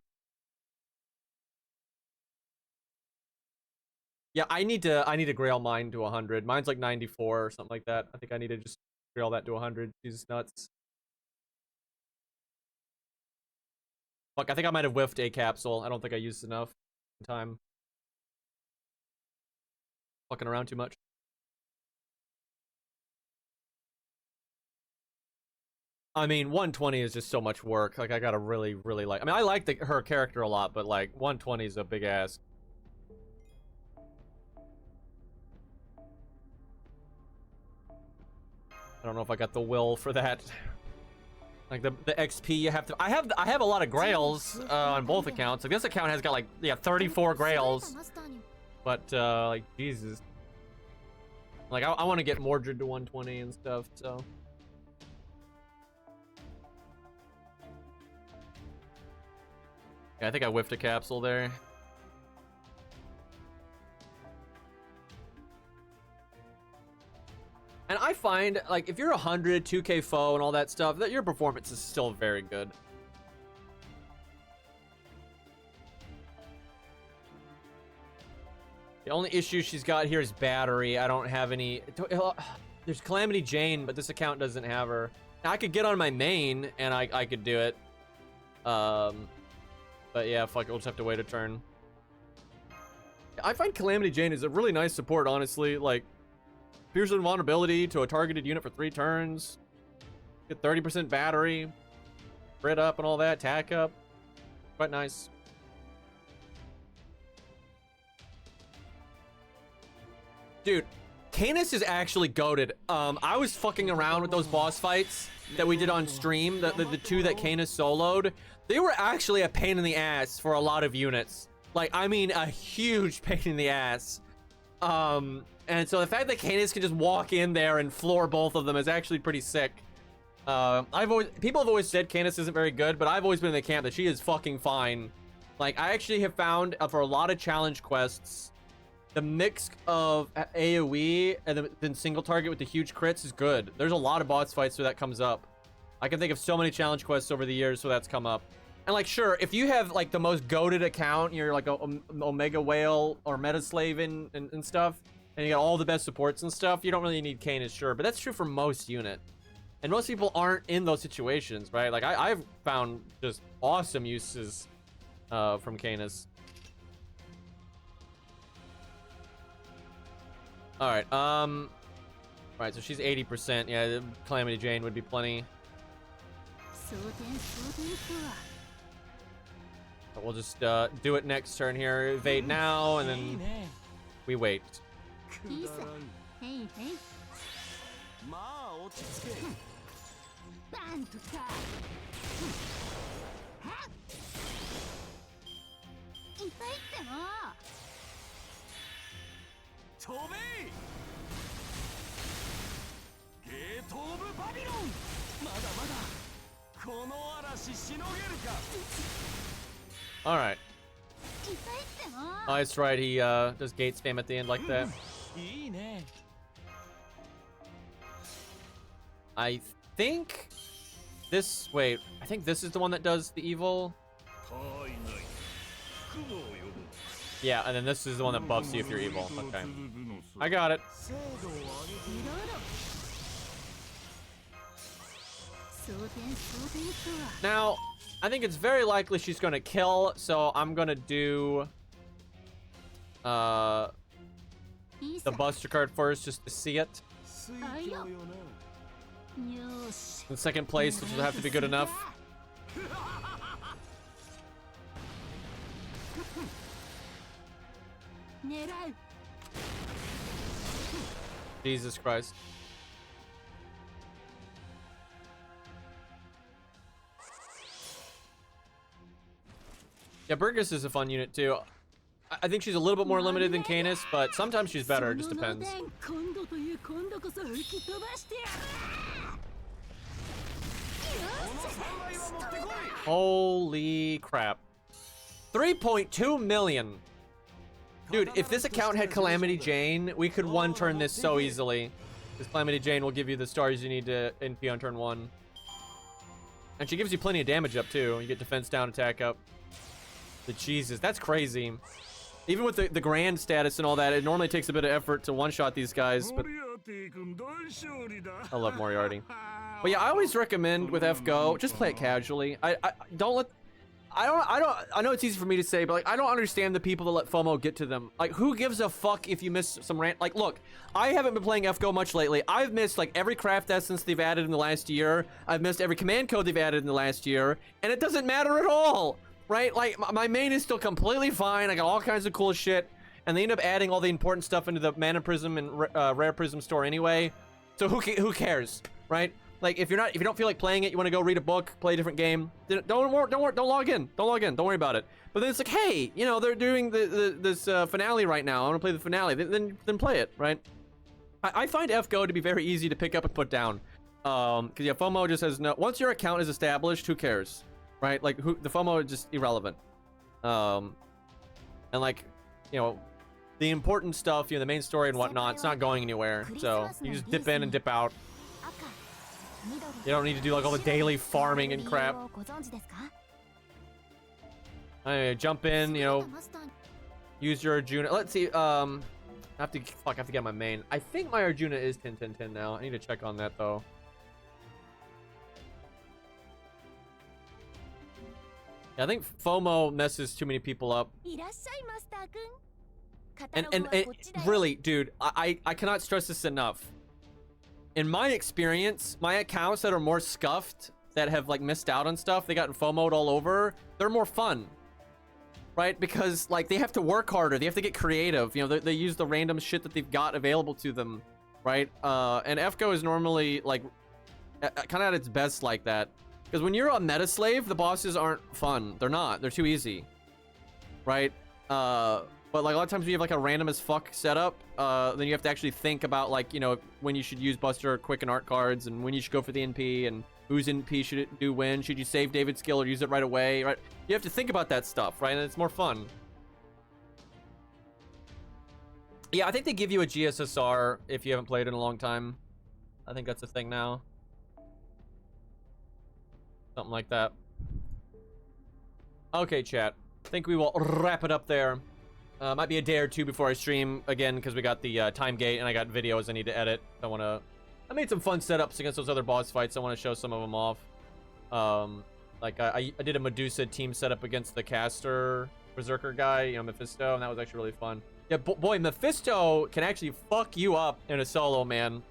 Yeah, I need to grail mine to 100. Mine's like 94 or something like that. I think I need to just grail that to 100. Jesus nuts. Fuck, I think I might have whiffed a capsule. I don't think I used enough time. Fucking around too much. I mean, 120 is just so much work. Like, I gotta really, really like... I mean, I like her character a lot, but, like, 120 is a big ask. I don't know if I got the will for that. Like, the XP you have to... I have a lot of grails on both accounts. Like, this account has got, like, yeah, 34 grails. But, like, Jesus. Like, I want to get Mordred to 120 and stuff, so. Yeah, I think I whiffed a capsule there. And I find, like, if you're 100, 2k foe and all that stuff, that your performance is still very good. The only issue she's got here is battery. I don't have any... There's Calamity Jane, but this account doesn't have her. Now, I could get on my main, and I could do it. But yeah, fuck it. We'll just have to wait a turn. I find Calamity Jane is a really nice support, honestly. Like, pierce invulnerability to a targeted unit for 3 turns. Get 30% battery. Crit up and all that. Tack up. Quite nice. Dude, Canis is actually goated. I was fucking around with those boss fights that we did on stream, the 2 that Canis soloed. They were actually a pain in the ass for a lot of units. Like, I mean, a huge pain in the ass. And so the fact that Canis can just walk in there and floor both of them is actually pretty sick. People have always said Canis isn't very good, but I've always been in the camp that she is fucking fine. Like, I actually have found for a lot of challenge quests, the mix of AoE and then single target with the huge crits is good. There's a lot of boss fights where that comes up. I can think of so many challenge quests over the years where that's come up. And like, sure, if you have like the most goated account, you're like a Omega Whale or Meta Slave and stuff, and you got all the best supports and stuff, you don't really need Canis, sure. But that's true for most unit. And most people aren't in those situations, right? Like, I've found just awesome uses from Canis. Alright, right, so she's 80%. Yeah, Calamity Jane would be plenty. But we'll just do it next turn here. Evade now, and then we wait. All right. Oh, that's right. He does gate spam at the end like that. I think this. Wait, I think this is the one that does the evil. Yeah, and then this is the one that buffs you if you're evil. Okay, I got it. Now, I think it's very likely she's gonna kill, so I'm gonna do the Buster card first just to see it. In second place, which will have to be good enough. Jesus Christ. Yeah, Burgess is a fun unit too. I think she's a little bit more limited than Canis, but sometimes she's better. It just depends. Holy crap. 3.2 million. Dude, if this account had Calamity Jane, we could one turn this so easily. This Calamity Jane will give you the stars you need to NP on turn 1. And she gives you plenty of damage up too. You get defense down, attack up. The Jesus, that's crazy. Even with the grand status and all that, it normally takes a bit of effort to one-shot these guys, but I love Moriarty. But yeah, I always recommend with FGO, just play it casually. I know it's easy for me to say, but like, I don't understand the people that let FOMO get to them. Like, who gives a fuck if you miss some rant? Like, look, I haven't been playing FGO much lately. I've missed like every craft essence they've added in the last year. I've missed every command code they've added in the last year, and it doesn't matter at all. Right? Like, my main is still completely fine. I got all kinds of cool shit. And they end up adding all the important stuff into the Mana Prism and Rare Prism store anyway. So who cares? Right? Like, if you don't feel like playing it, you want to go read a book, play a different game, don't log in. Don't log in. Don't worry about it. But then it's like, hey, you know, they're doing this finale right now. I want to play the finale. Then play it, right? I find FGO to be very easy to pick up and put down. Because yeah, FOMO just has no. Once your account is established, who cares, right? Like the FOMO is just irrelevant. And like, you know, the important stuff, you know, the main story and whatnot, it's not going anywhere. So you just dip in and dip out. You don't need to do like all the daily farming and crap. Anyway, jump in, you know, use your Arjuna. Let's see. I have to get my main. I think my Arjuna is 10-10-10 now. I need to check on that though. Yeah, I think FOMO messes too many people up. And really, dude, I cannot stress this enough. In my experience, my accounts that are more scuffed, that have like missed out on stuff, they got FOMO'd all over, they're more fun. Right? Because like they have to work harder, they have to get creative. You know, they use the random shit that they've got available to them. Right? And FGO is normally like kind of at its best like that. Because when you're a meta slave, the bosses aren't fun. They're not. They're too easy. Right? But like a lot of times when you have like a random as fuck setup, then you have to actually think about like, you know, when you should use Buster, Quick, and Art cards, and when you should go for the NP, and whose NP should it do when. Should you save David's skill or use it right away, right? You have to think about that stuff, right? And it's more fun. Yeah, I think they give you a GSSR if you haven't played in a long time. I think that's a thing now. Something like that. Okay, chat. I think we will wrap it up there. Might be a day or two before I stream again because we got the time gate and I got videos I need to edit. I made some fun setups against those other boss fights. I want to show some of them off. Like I did a Medusa team setup against the caster berserker guy, you know, Mephisto, and that was actually really fun. Yeah, boy, Mephisto can actually fuck you up in a solo, man.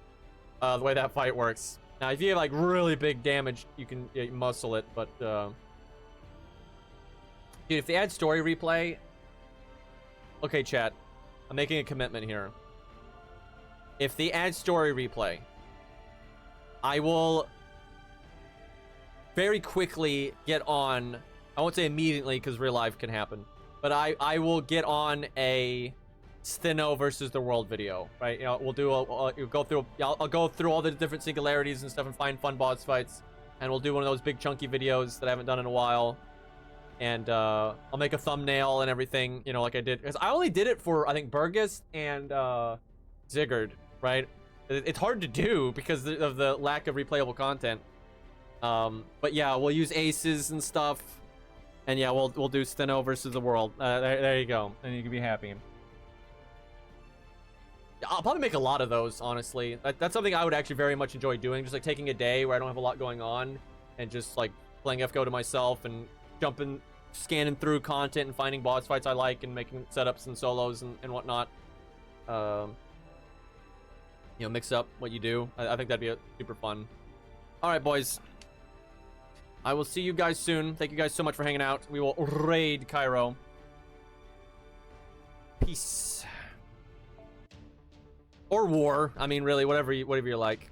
The way that fight works. Now, if you have like really big damage, you can muscle it, but dude, if they add story replay. Okay, chat. I'm making a commitment here. If they add story replay, I will very quickly get on. I won't say immediately because real life can happen, but I will get on a Stheno versus the world video, right? You know, we'll do I'll go through all the different singularities and stuff and find fun boss fights, and we'll do one of those big chunky videos that I haven't done in a while. And I'll make a thumbnail and everything, you know, like I did. Because I only did it for, I think, Burgess and Zigguard, right? It's hard to do because of the lack of replayable content. But yeah, we'll use aces and stuff. And yeah, we'll do Stheno versus the world. There you go. And you can be happy. I'll probably make a lot of those, honestly. That's something I would actually very much enjoy doing. Just like taking a day where I don't have a lot going on and just like playing FGO to myself and jumping, scanning through content and finding boss fights I like and making setups and solos and whatnot. You know, mix up what you do. I think that'd be super fun. All right, boys. I will see you guys soon. Thank you guys so much for hanging out. We will raid Cairo. Peace. Or war. I mean, really, whatever you like.